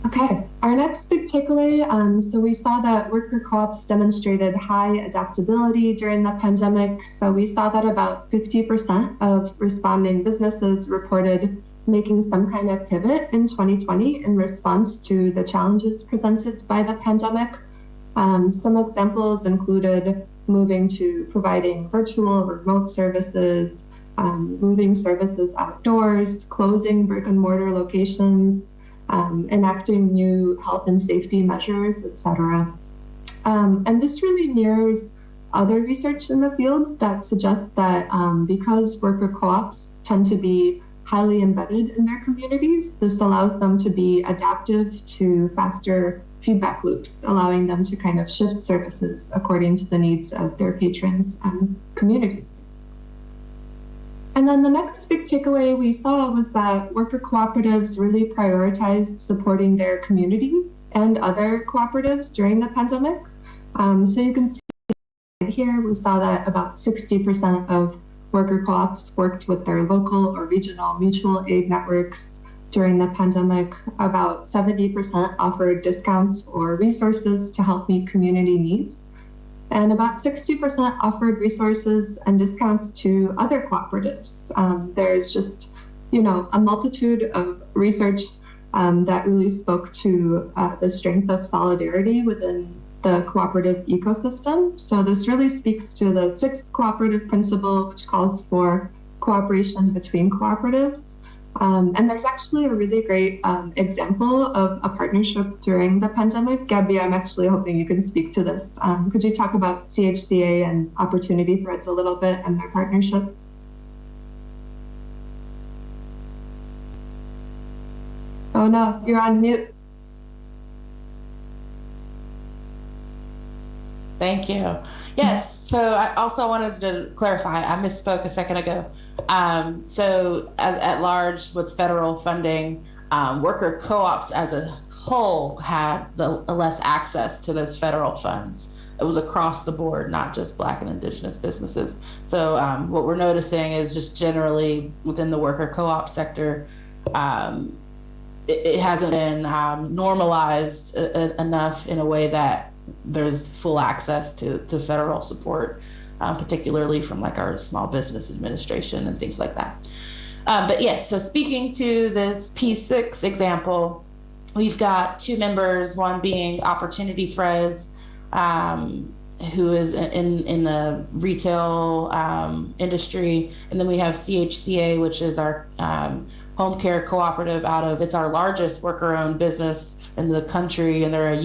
Okay, our next big takeaway, so we saw that worker co-ops demonstrated high adaptability during the pandemic. So we saw that about 50% of responding businesses reported making some kind of pivot in 2020 in response to the challenges presented by the pandemic. Some examples included moving to providing virtual or remote services, moving services outdoors, closing brick and mortar locations, enacting new health and safety measures, etc. And this really mirrors other research in the field that suggests that because worker co-ops tend to be highly embedded in their communities, this allows them to be adaptive to faster feedback loops, allowing them to kind of shift services according to the needs of their patrons and communities. And then the next big takeaway we saw was that worker cooperatives really prioritized supporting their community and other cooperatives during the pandemic. So you can see here, we saw that about 60% of worker co-ops worked with their local or regional mutual aid networks during the pandemic. About 70% offered discounts or resources to help meet community needs. And about 60% offered resources and discounts to other cooperatives. There's just, a multitude of research that really spoke to the strength of solidarity within the cooperative ecosystem. So this really speaks to the sixth cooperative principle, which calls for cooperation between cooperatives. And there's actually a really great example of a partnership during the pandemic. Gabby, I'm actually hoping you can speak to this. Could you talk about CHCA and Opportunity Threads a little bit and their partnership? Oh no, you're on mute. Thank you. Yes, so I also wanted to clarify, I misspoke a second ago. So as at large with federal funding, worker co-ops as a whole had less access to those federal funds. It was across the board, not just Black and Indigenous businesses. So what we're noticing is just generally within the worker co-op sector, it hasn't been normalized enough in a way that there's full access to federal support, particularly from like our Small Business Administration and things like that. But yes, so speaking to this P6 example, we've got two members, one being Opportunity Threads, who is in the retail industry. And then we have CHCA, which is our home care cooperative it's our largest worker-owned business in the country, and they're a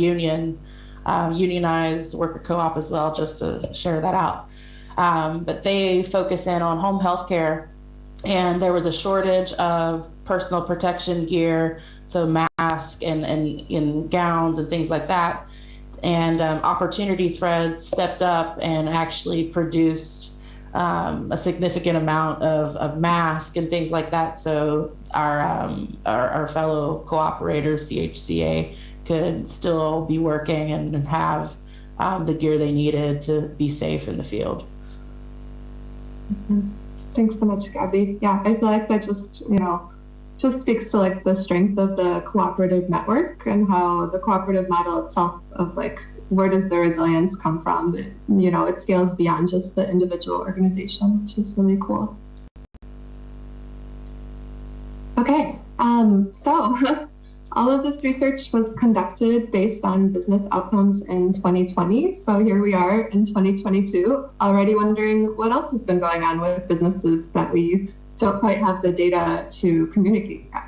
unionized worker co-op as well, just to share that out. But they focus in on home health care, and there was a shortage of personal protection gear, so masks and gowns and things like that. And Opportunity Threads stepped up and actually produced a significant amount of masks and things like that. So our fellow cooperators, CHCA, could still be working and have the gear they needed to be safe in the field. Thanks so much, Gabby. Yeah, I feel like that just speaks to like the strength of the cooperative network and how the cooperative model itself of like, where does the resilience come from? It scales beyond just the individual organization, which is really cool. Okay, so all of this research was conducted based on business outcomes in 2020. So here we are in 2022, already wondering what else has been going on with businesses that we don't quite have the data to communicate yet.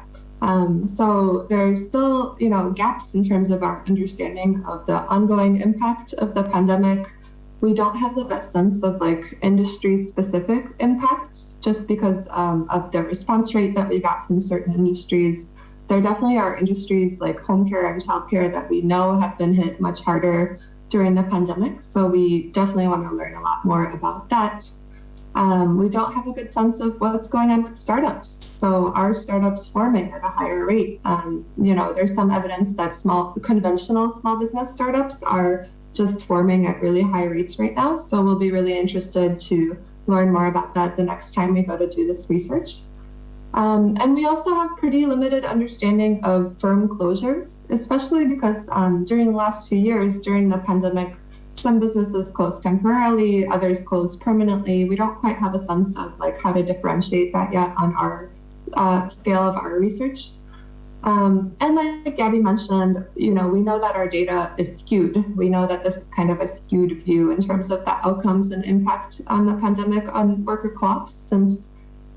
So there's still, gaps in terms of our understanding of the ongoing impact of the pandemic. We don't have the best sense of like industry-specific impacts just because of the response rate that we got from certain industries. There definitely are industries like home care and childcare that we know have been hit much harder during the pandemic. So we definitely want to learn a lot more about that. We don't have a good sense of what's going on with startups. So are startups forming at a higher rate? There's some evidence that conventional small business startups are just forming at really high rates right now. So we'll be really interested to learn more about that the next time we go to do this research. And we also have pretty limited understanding of firm closures, especially because during the last few years, during the pandemic, some businesses closed temporarily, others closed permanently. We don't quite have a sense of like how to differentiate that yet on our scale of our research. And like Gabby mentioned, we know that our data is skewed. We know that this is kind of a skewed view in terms of the outcomes and impact on the pandemic on worker co-ops, since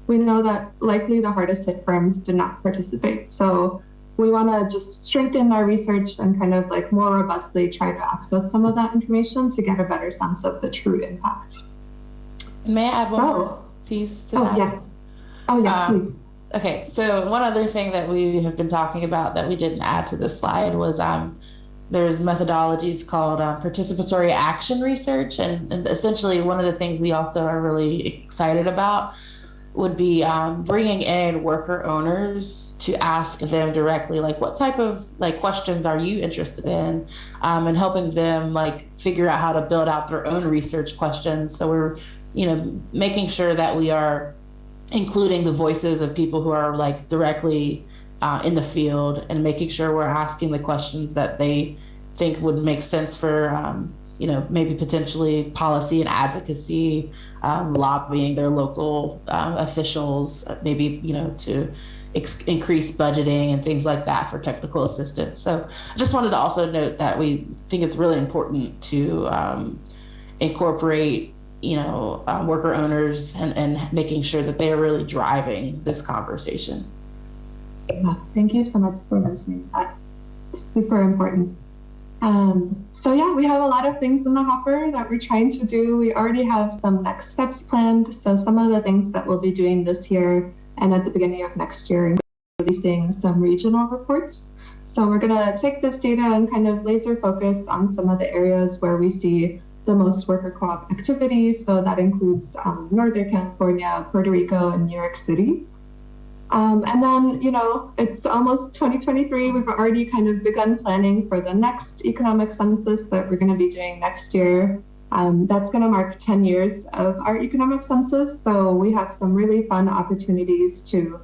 we know that likely the hardest hit firms did not participate. So we want to just strengthen our research and kind of like more robustly try to access some of that information to get a better sense of the true impact. May I add one more piece to that? Yes. Oh, yeah, please. Okay, so one other thing that we have been talking about that we didn't add to this slide was there's methodologies called participatory action research. And essentially one of the things we also are really excited about would be bringing in worker owners to ask them directly, like what type of like questions are you interested in, and helping them like figure out how to build out their own research questions. So we're, making sure that we are including the voices of people who are like directly in the field and making sure we're asking the questions that they think would make sense for maybe potentially policy and advocacy, lobbying their local officials, maybe, to increase budgeting and things like that for technical assistance. So I just wanted to also note that we think it's really important to incorporate, worker owners and making sure that they are really driving this conversation. Yeah, thank you so much for mentioning that. Super important. So yeah, we have a lot of things in the hopper that we're trying to do. We already have some next steps planned. So some of the things that we'll be doing this year and at the beginning of next year, releasing some regional reports. So we're gonna take this data and kind of laser focus on some of the areas where we see the most worker co-op activities. So that includes Northern California, Puerto Rico, and New York City. And then, you know, it's almost 2023. We've already kind of begun planning for the next economic census that we're going to be doing next year. That's going to mark 10 years of our economic census. So we have some really fun opportunities to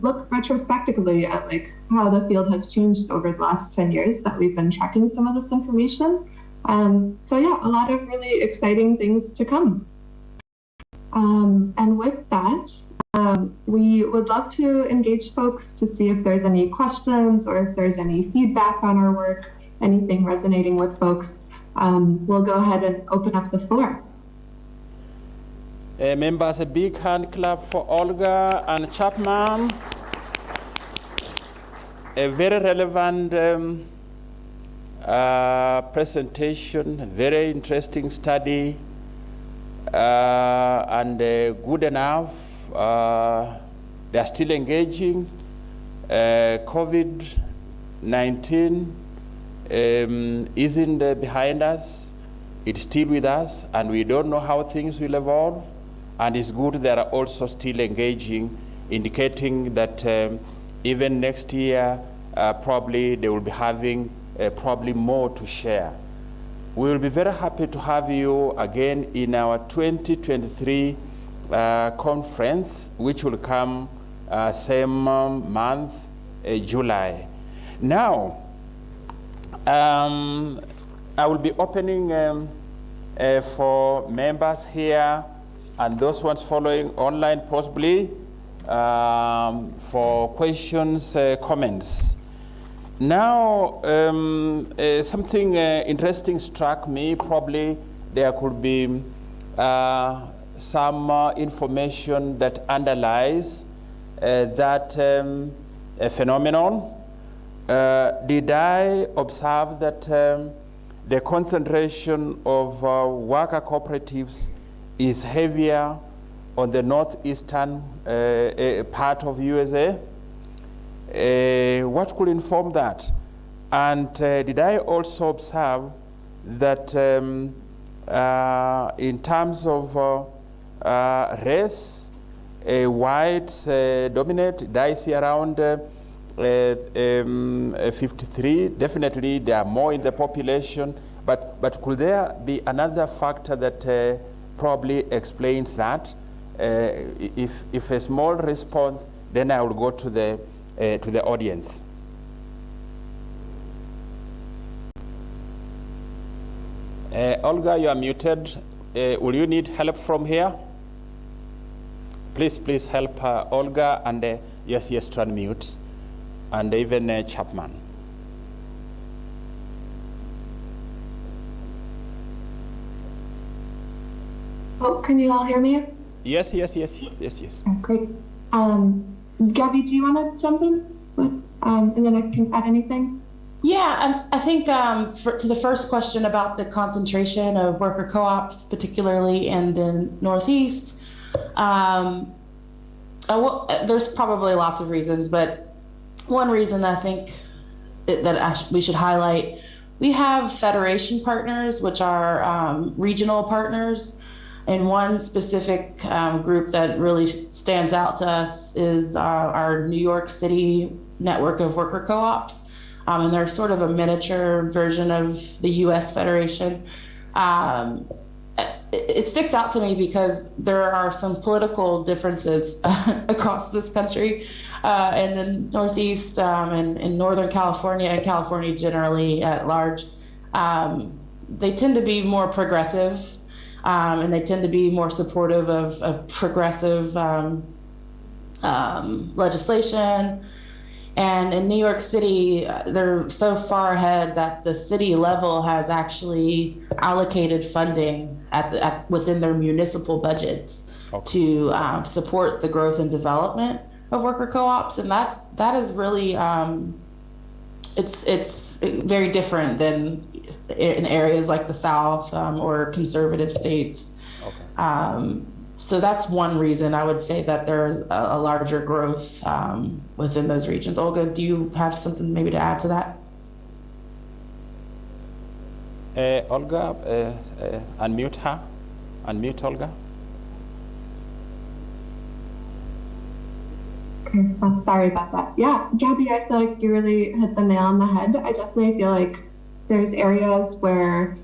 look retrospectively at like how the field has changed over the last 10 years that we've been tracking some of this information. So yeah, a lot of really exciting things to come. And with that, we would love to engage folks to see if there's any questions or if there's any feedback on our work, anything resonating with folks. We'll go ahead and open up the floor. Members, a big hand clap for Olga and Chapman. A very relevant presentation, a very interesting study, and good enough. They are still engaging. COVID-19 isn't behind us. It's still with us, and we don't know how things will evolve. And it's good they are also still engaging, indicating that even next year, probably they will be having probably more to share. We will be very happy to have you again in our 2023 conference, which will come same month, July. Now, I will be opening for members here and those ones following online possibly for questions, comments. Now, something interesting struck me. Probably there could be some information that underlies that phenomenon. Did I observe that the concentration of worker cooperatives is heavier on the northeastern part of USA? What could inform that? And did I also observe that in terms of race, whites dominate? Did I see around 53? Definitely there are more in the population, but could there be another factor that probably explains that? If a small response, then I will go to the audience. Olga, you are muted. Will you need help from here? Please help Olga, and yes, to unmute, and even Chapman. Oh, can you all hear me? Yes. Oh, great. Gabby, do you want to jump in with, and then I can add anything? Yeah, I think to the first question about the concentration of worker co-ops, particularly in the Northeast, well, there's probably lots of reasons, but one reason I think that we should highlight, we have federation partners, which are regional partners. And one specific group that really stands out to us is our New York City network of worker co-ops. And they're sort of a miniature version of the US Federation. It sticks out to me because there are some political differences across this country. In the Northeast and in Northern California and California generally at large, they tend to be more progressive. And they tend to be more supportive of progressive legislation. And in New York City, they're so far ahead that the city level has actually allocated funding within their municipal budgets to support the growth and development of worker co-ops. And that is really, it's very different than in areas like the South or conservative states. So that's one reason I would say that there's a larger growth within those regions. Olga, do you have something maybe to add to that? Olga, unmute her. Unmute Olga. Okay, sorry about that. Yeah, Gabby, I feel like you really hit the nail on the head. I definitely feel like there's areas where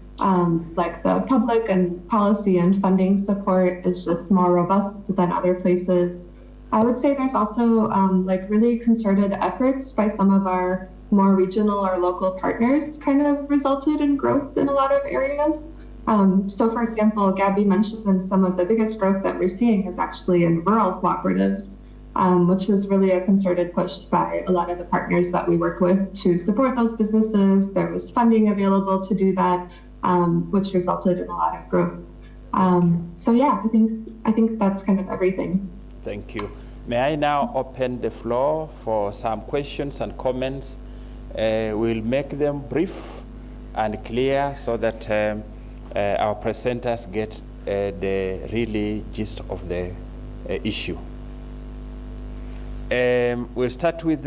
like the public and policy and funding support is just more robust than other places. I would say there's also like really concerted efforts by some of our more regional or local partners kind of resulted in growth in a lot of areas. So for example, Gabby mentioned some of the biggest growth that we're seeing is actually in rural cooperatives, which was really a concerted push by a lot of the partners that we work with to support those businesses. There was funding available to do that, which resulted in a lot of growth. So yeah, I think that's kind of everything. Thank you. May I now open the floor for some questions and comments? We'll make them brief and clear so that our presenters get the really gist of the issue. We'll start with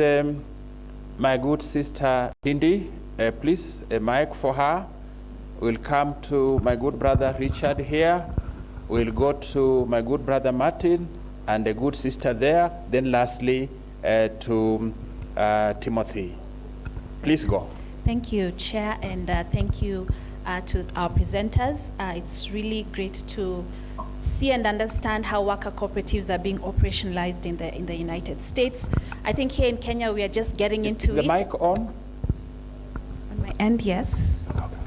my good sister Cindy. Please, a mic for her. We'll come to my good brother Richard here. We'll go to my good brother Martin and a good sister there. Then lastly to Timothy. Please go. Thank you, Chair, and thank you to our presenters. It's really great to see and understand how worker cooperatives are being operationalized in the United States. I think here in Kenya we are just getting into it. Is the mic on? On my end, yes.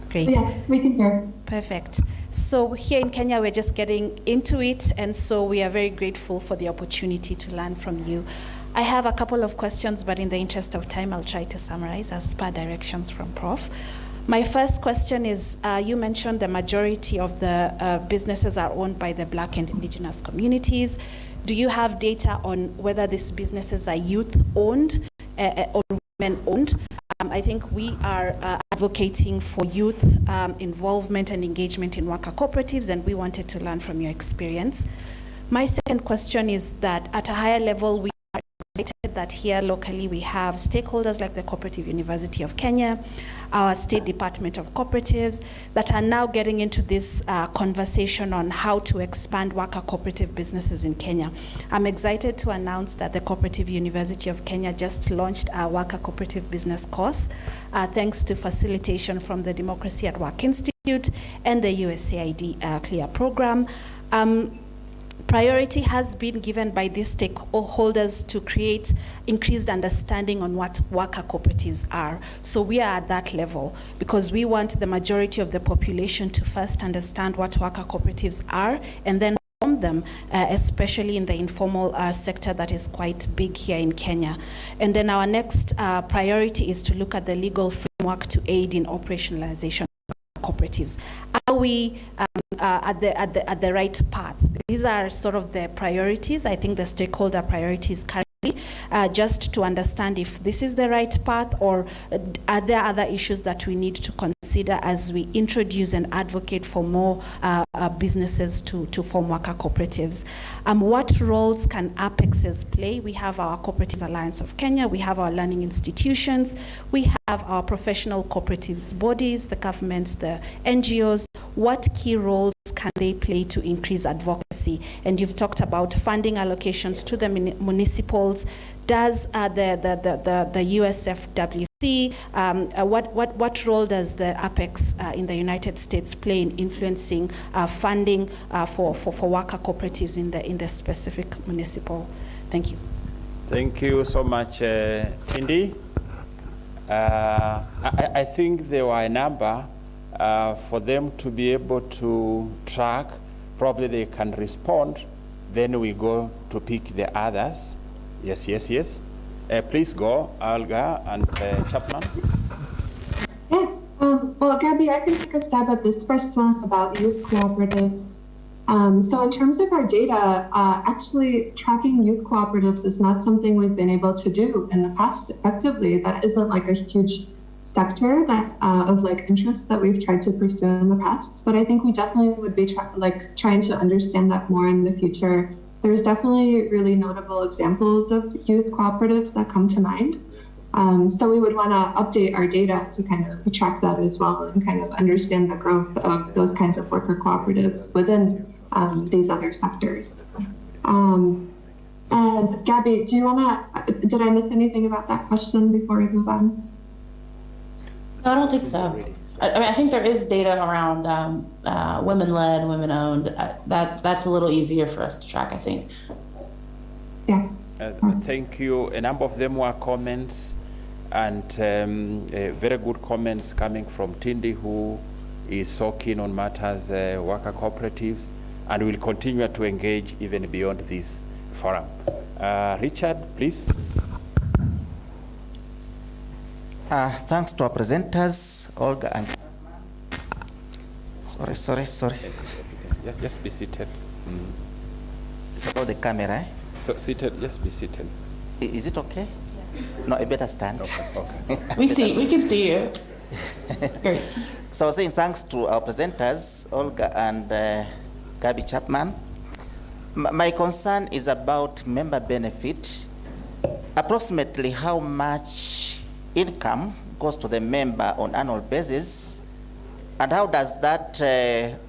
Great. Yes, we can hear. Perfect. So here in Kenya we're just getting into it, and so we are very grateful for the opportunity to learn from you. I have a couple of questions, but in the interest of time, I'll try to summarize as per directions from Prof. My first question is, you mentioned the majority of the businesses are owned by the Black and Indigenous communities. Do you have data on whether these businesses are youth-owned or women-owned? I think we are advocating for youth involvement and engagement in worker cooperatives, and we wanted to learn from your experience. My second question is that at a higher level, we are excited that here locally we have stakeholders like the Co-operative University of Kenya, our State Department of Cooperatives, that are now getting into this conversation on how to expand worker cooperative businesses in Kenya. I'm excited to announce that the Co-operative University of Kenya just launched a worker cooperative business course, thanks to facilitation from the Democracy at Work Institute and the USAID CLEAR program. Priority has been given by these stakeholders to create increased understanding on what worker cooperatives are. So we are at that level because we want the majority of the population to first understand what worker cooperatives are and then form them, especially in the informal sector that is quite big here in Kenya. And then our next priority is to look at the legal framework to aid in operationalization of cooperatives. Are we at the right path? These are sort of the priorities. I think the stakeholder priorities currently, just to understand if this is the right path or are there other issues that we need to consider as we introduce and advocate for more businesses to form worker cooperatives. What roles can apexes play? We have our Cooperatives Alliance of Kenya, we have our learning institutions, we have our professional cooperatives bodies, the governments, the NGOs. What key roles can they play to increase advocacy? And you've talked about funding allocations to the municipals. Does the USFWC, what role does the Apex in the United States play in influencing funding for worker cooperatives in the specific municipal? Thank you. Thank you so much, Cindy. I think there were a number for them to be able to track. Probably they can respond. Then we go to pick the others. Yes. Please go, Olga and Chapman. Yeah, well, Gabby, I can take a stab at this first one about youth cooperatives. So in terms of our data, actually tracking youth cooperatives is not something we've been able to do in the past effectively. That isn't like a huge sector that of like interest that we've tried to pursue in the past. But I think we definitely would be trying to understand that more in the future. There's definitely really notable examples of youth cooperatives that come to mind. So we would want to update our data to kind of track that as well and kind of understand the growth of those kinds of worker cooperatives within these other sectors. And Gabby, do you want to, did I miss anything about that question before we move on? No, I don't think so. I mean, I think there is data around women-led, women-owned. That's a little easier for us to track, I think. Yeah. Thank you. A number of them were comments, and very good comments coming from Tindi, who is so keen on matters worker cooperatives, and will continue to engage even beyond this forum. Richard, please. Thanks to our presenters, Olga and... Sorry. Just be seated. It's about the camera, eh? So seated, just be seated. Is it okay? No, I better stand. Okay. We can see you. Great. So I was saying thanks to our presenters, Olga and Gabby Chapman. My concern is about member benefit. Approximately how much income goes to the member on annual basis, and how does that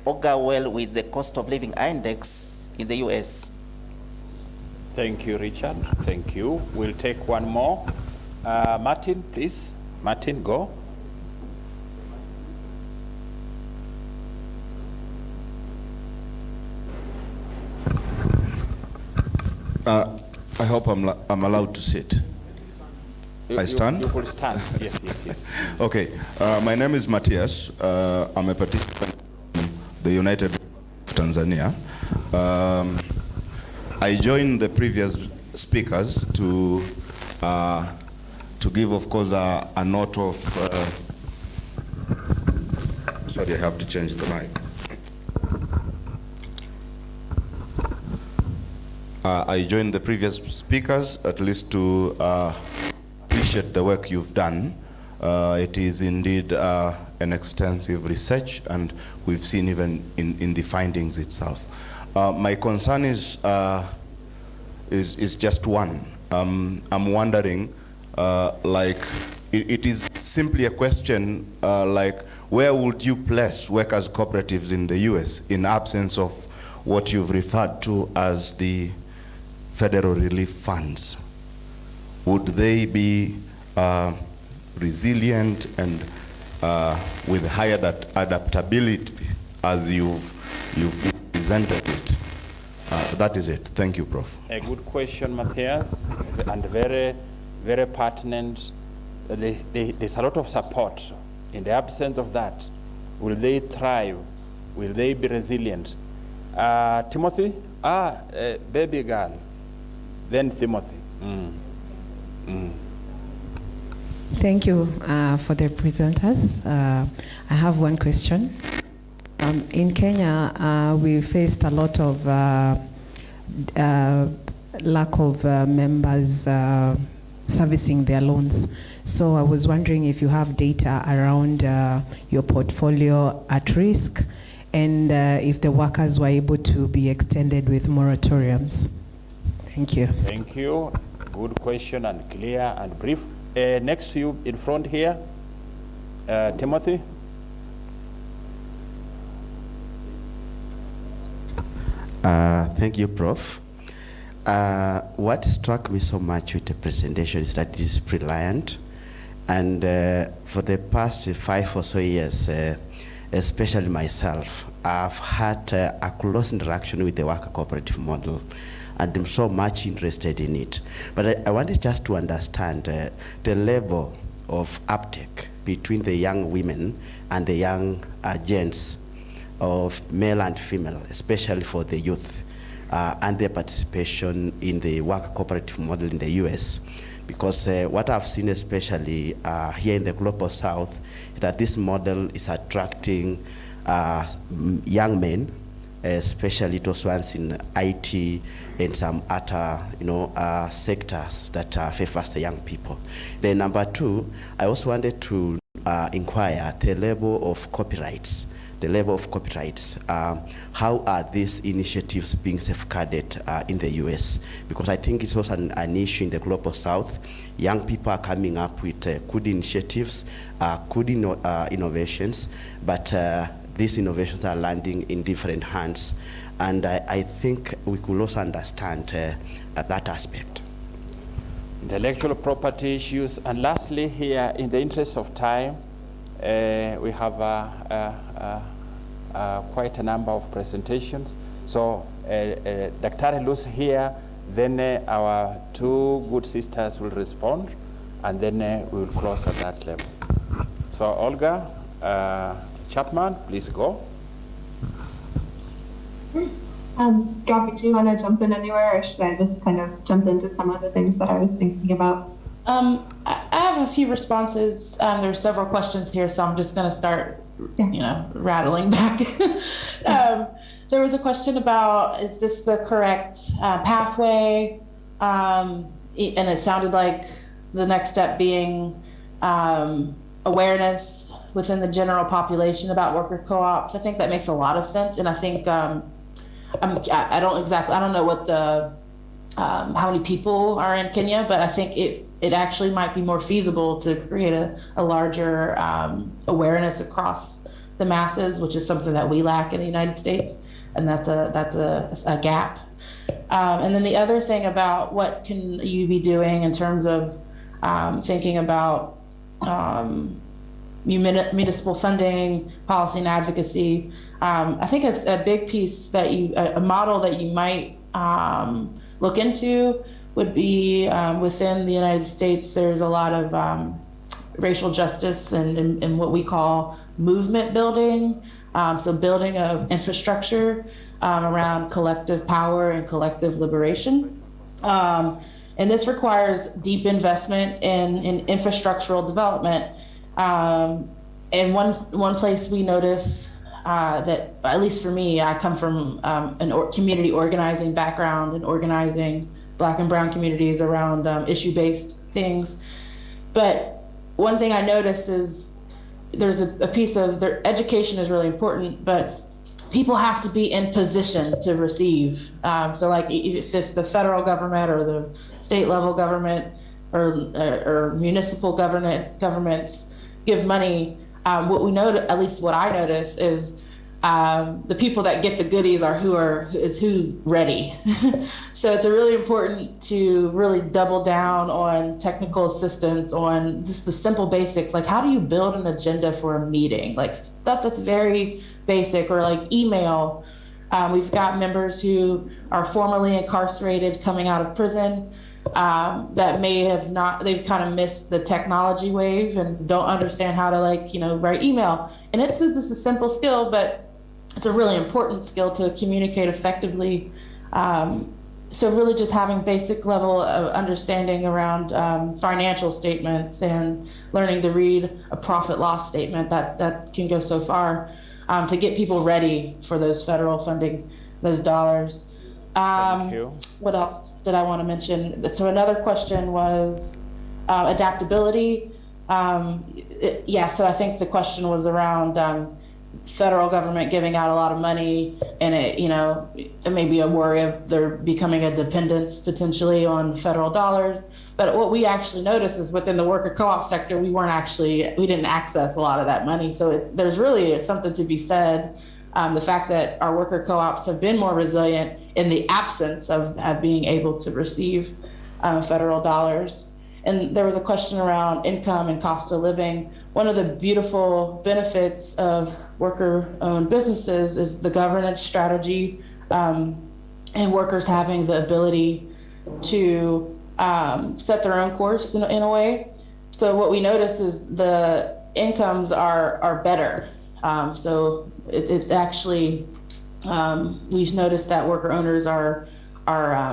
augur well with the cost of living index in the US? Thank you, Richard. Thank you. We'll take one more. Martin, please. Martin, go. I hope I'm allowed to sit. I stand? You will stand. Yes. Okay. My name is Matthias. I'm a participant in the United Tanzania. I joined the previous speakers to give, of course, a note of... sorry, I have to change the mic. I joined the previous speakers, at least to appreciate the work you've done. It is indeed an extensive research, and we've seen even in the findings itself. My concern is just one. I'm wondering, like, it is simply a question like, where would you place workers' cooperatives in the US in absence of what you've referred to as the federal relief funds? Would they be resilient and with higher adaptability as you've presented it? That is it. Thank you, Prof. A good question, Matthias, and very, very pertinent. There's a lot of support. In the absence of that, will they thrive? Will they be resilient? Timothy? Baby girl. Then Timothy. Thank you for the presenters. I have one question. In Kenya, we faced a lot of lack of members servicing their loans. So I was wondering if you have data around your portfolio at risk, and if the workers were able to be extended with moratoriums. Thank you. Thank you. Good question and clear and brief. Next to you in front here, Timothy. Thank you, Prof. What struck me so much with the presentation is that it is brilliant. And for the past 5 or so years, especially myself, I've had a close interaction with the worker cooperative model, and I'm so much interested in it. But I wanted just to understand the level of uptake between the young women and the young gents, of male and female, especially for the youth, and their participation in the worker cooperative model in the US. Because what I've seen, especially here in the Global South, is that this model is attracting young men, especially those ones in IT and some other, sectors that favors the young people. Then number 2, I also wanted to inquire the level of copyrights the level of copyrights. How are these initiatives being safeguarded in the US? Because I think it's also an issue in the Global South. Young people are coming up with good initiatives, good innovations, but these innovations are landing in different hands. And I think we could also understand that aspect. Intellectual property issues. And lastly here, in the interest of time, we have quite a number of presentations. So Dr. Lucy here, then our two good sisters will respond, and then we will close at that level. So Olga Chapman, please go. Gabby, do you want to jump in anywhere, or should I just kind of jump into some of the things that I was thinking about? I have a few responses. There's several questions here, so I'm just going to start, rattling back. There was a question about, is this the correct pathway? And it sounded like the next step being awareness within the general population about worker co-ops. I think that makes a lot of sense, and I think I don't know what the how many people are in Kenya, but I think it actually might be more feasible to create a larger awareness across the masses, which is something that we lack in the United States, and that's a gap. And then the other thing about what can you be doing in terms of thinking about municipal funding, policy and advocacy. I think a big piece that a model that you might look into would be within the United States, there's a lot of racial justice and what we call movement building. So building of infrastructure around collective power and collective liberation. And this requires deep investment in infrastructural development. And one place we notice that, at least for me, I come from community organizing background and organizing Black and brown communities around issue-based things. But one thing I noticed is there's a piece of their education is really important, but people have to be in position to receive. So like if the federal government or the state level government or municipal governments give money, what we know, at least what I notice, is the people that get the goodies are who's ready. So it's really important to really double down on technical assistance, on just the simple basics, like how do you build an agenda for a meeting, like stuff that's very basic, or like email. We've got members who are formerly incarcerated coming out of prison that may have they've kind of missed the technology wave and don't understand how to write email. And it's just a simple skill, but it's a really important skill to communicate effectively. So really just having basic level of understanding around financial statements and learning to read a profit loss statement, that can go so far to get people ready for those federal funding, those dollars. Thank you. What else did I want to mention? So another question was adaptability. So I think the question was around federal government giving out a lot of money, and it may be a worry of there becoming a dependence potentially on federal dollars. But what we actually noticed is within the worker co-op sector, we didn't access a lot of that money. So there's really something to be said. The fact that our worker co-ops have been more resilient in the absence of being able to receive federal dollars. And there was a question around income and cost of living. One of the beautiful benefits of worker-owned businesses is the governance strategy and workers having the ability to set their own course in a way. So what we notice is the incomes are better. So it actually, we've noticed that worker owners are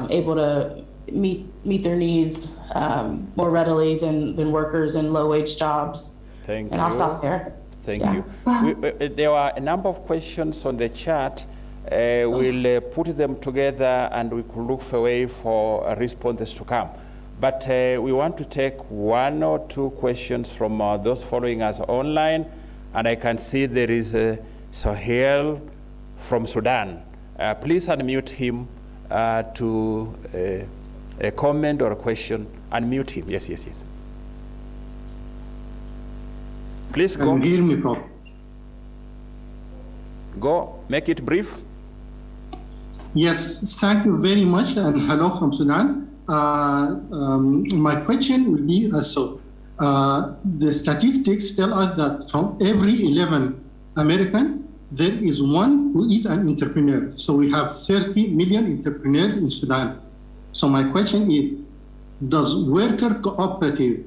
able to meet their needs more readily than workers in low wage jobs. Thank you. And I'll stop there. Thank you. There were a number of questions on the chat. We'll put them together and we could look for a way for responses to come. But we want to take one or two questions from those following us online. And I can see there is Sohail from Sudan. Please unmute him to a comment or a question. Unmute him. Yes, yes, yes. Please go. Hear me, Prof. Go. Make it brief. Yes, thank you very much, and hello from Sudan. My question will be so. The statistics tell us that from every 11 American, there is one who is an entrepreneur. So we have 30 million entrepreneurs in Sudan. So my question is, does worker cooperative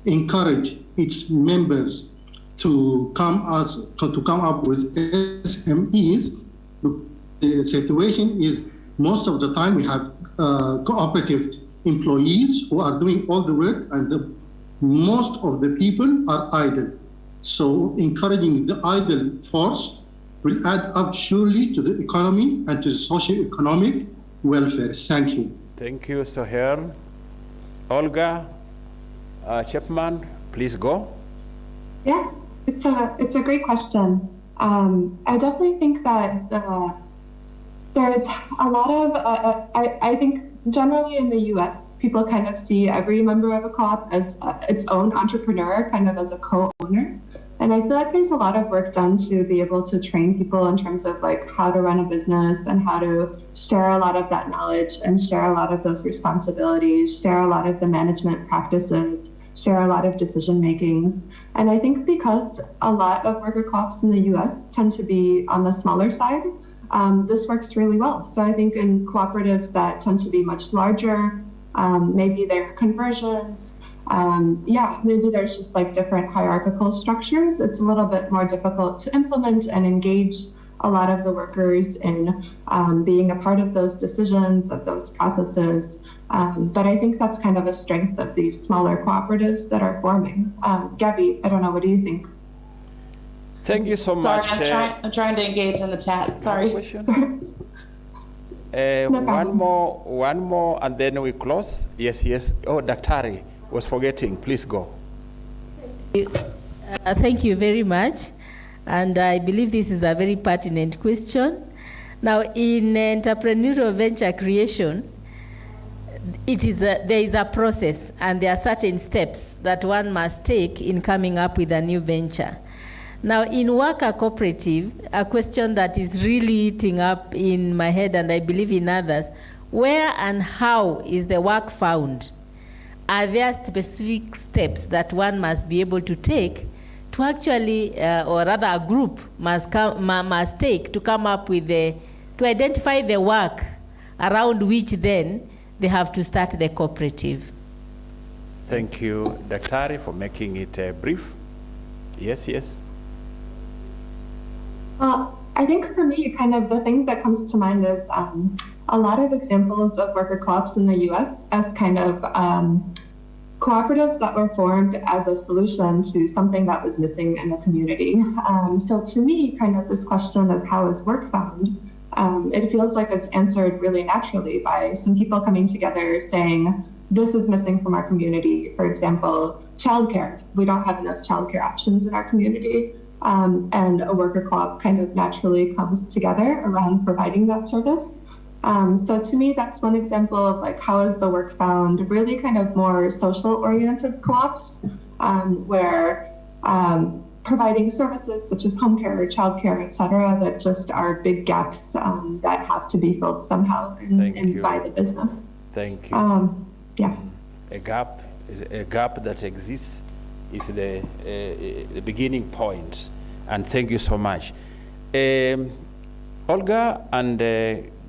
encourage its members to come up with SMEs? The situation is most of the time we have cooperative employees who are doing all the work, and most of the people are idle. So encouraging the idle force will add up surely to the economy and to the socio-economic welfare. Thank you. Thank you, Sohail. Olga Chapman, please go. Yeah, it's a great question. I definitely think that there's a lot of, I think generally in the US, people kind of see every member of a co-op as its own entrepreneur, kind of as a co-owner. And I feel like there's a lot of work done to be able to train people in terms of like how to run a business and how to share a lot of that knowledge and share a lot of those responsibilities, share a lot of the management practices, share a lot of decision makings. And I think because a lot of worker co-ops in the US tend to be on the smaller side, this works really well. So I think in cooperatives that tend to be much larger, maybe they're conversions, maybe there's just like different hierarchical structures. It's a little bit more difficult to implement and engage a lot of the workers in being a part of those decisions, of those processes. But I think that's kind of a strength of these smaller cooperatives that are forming. Gabby, I don't know, what do you think? Thank you so Sorry, much. I'm trying to engage in the chat. Sorry. One more, and then we close. Yes, yes. Oh, Daktari was forgetting. Please go. Thank you very much. And I believe this is a very pertinent question. Now, in entrepreneurial venture creation, there is a process, and there are certain steps that one must take in coming up with a new venture. Now, in worker cooperative, a question that is really eating up in my head, and I believe in others, where and how is the work found? Are there specific steps that one must be able to take to actually, or rather a group must take to come up with to identify the work around which then they have to start the cooperative? Thank you, Daktari, for making it brief. Yes, yes. Well, I think for me, kind of the things that comes to mind is a lot of examples of worker co-ops in the US as kind of cooperatives that were formed as a solution to something that was missing in the community. So to me, kind of this question of how is work found, it feels like it's answered really naturally by some people coming together saying, this is missing from our community. For example, childcare. We don't have enough childcare options in our community. And a worker co-op kind of naturally comes together around providing that service. So to me, that's one example of like how is the work found, really kind of more social oriented co-ops where providing services such as home care or childcare, et cetera, that just are big gaps that have to be filled somehow by the business. Thank you. Yeah. A gap that exists is the beginning point. And thank you so much. Olga and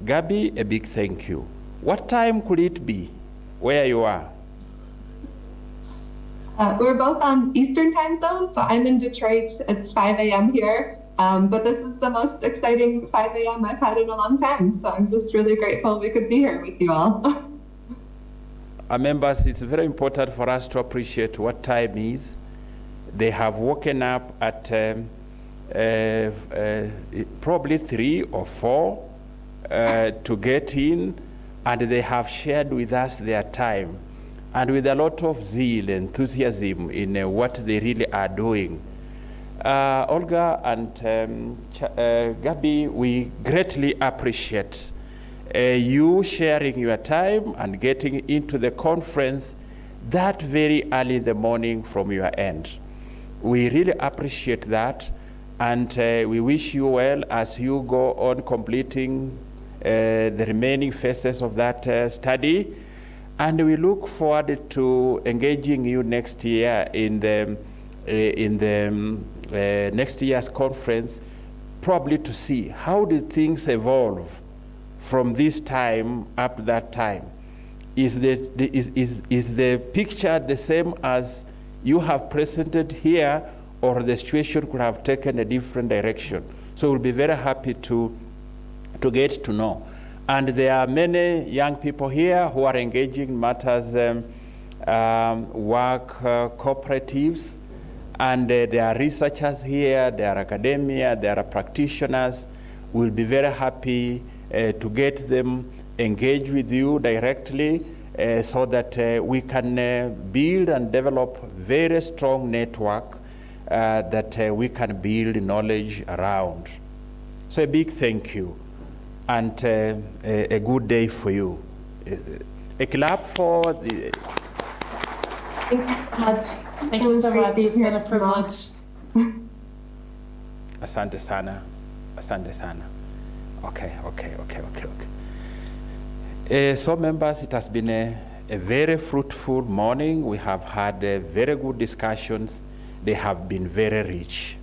Gabby, a big thank you. What time could it be where you are? We're both on Eastern time zone, so I'm in Detroit. It's 5 a.m. here, but this is the most exciting 5 a.m. I've had in a long time, so I'm just really grateful we could be here with you all. Our members, it's very important for us to appreciate what time is. They have woken up at probably 3 or 4 to get in, and they have shared with us their time, and with a lot of zeal and enthusiasm in what they really are doing. Olga and Gabi, we greatly appreciate you sharing your time and getting into the conference that very early in the morning from your end. We really appreciate that, and we wish you well as you go on completing the remaining phases of that study, and we look forward to engaging you next year in the next year's conference, probably to see how did things evolve from this time up to that time. Is the picture the same as you have presented here, or the situation could have taken a different direction? So we'll be very happy to get to know. And there are many young people here who are engaging in matters work cooperatives, and there are researchers here, there are academia, there are practitioners. We'll be very happy to get them engaged with you directly so that we can build and develop very strong network that we can build knowledge around. So a big thank you, and a good day for you. A clap for the... Thank you so much. Thank you so much. It's been a privilege. Asante sana. Asante sana. Okay. So members, it has been a very fruitful morning. We have had very good discussions. They have been very rich.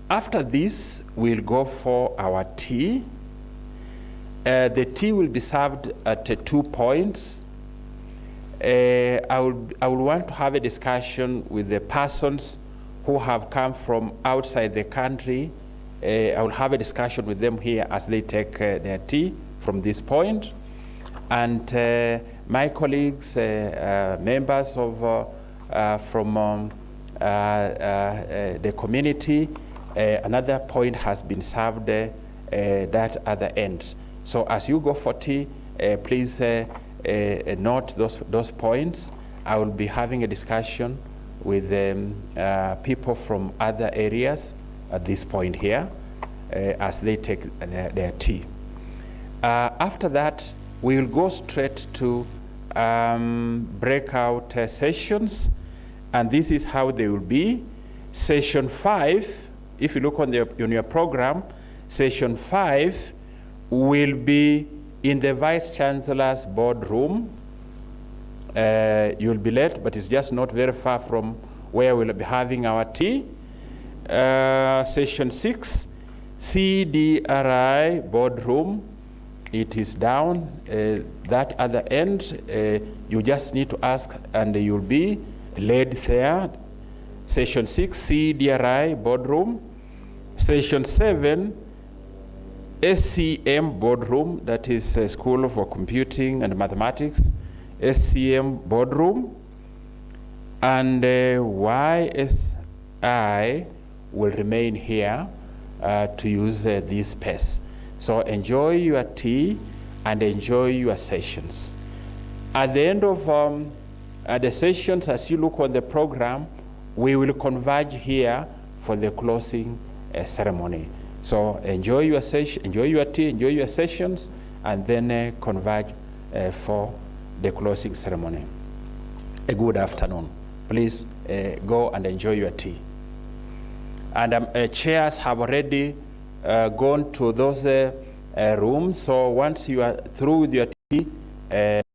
After this, we'll go for our tea. The tea will be served at 2 points. I would want to have a discussion with the persons who have come from outside the country. I will have a discussion with them here as they take their tea from this point. And my colleagues, members of from the community, another point has been served that other end. So as you go for tea, please note those points. I will be having a discussion with people from other areas at this point here as they take their tea. After that, we will go straight to breakout sessions, and this is how they will be. Session 5, if you look on your program, session 5 will be in the Vice Chancellor's boardroom. You'll be late, but it's just not very far from where we'll be having our tea. Session 6, CDRI boardroom. It is down that other end. You just need to ask and you'll be led there. Session 6, CDRI boardroom. Session 7, SCM boardroom, that is School for Computing and Mathematics, SCM boardroom. And YSI will remain here to use this space. So enjoy your tea and enjoy your sessions. At the end of the sessions, as you look on the program, we will converge here for the closing ceremony. So enjoy your session, enjoy your tea, enjoy your sessions, and then converge for the closing ceremony. A good afternoon. Please go and enjoy your tea. And chairs have already gone to those rooms. So once you are through with your tea,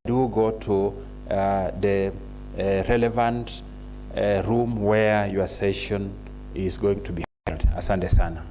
do go to the relevant room where your session is going to be held. Asante sana.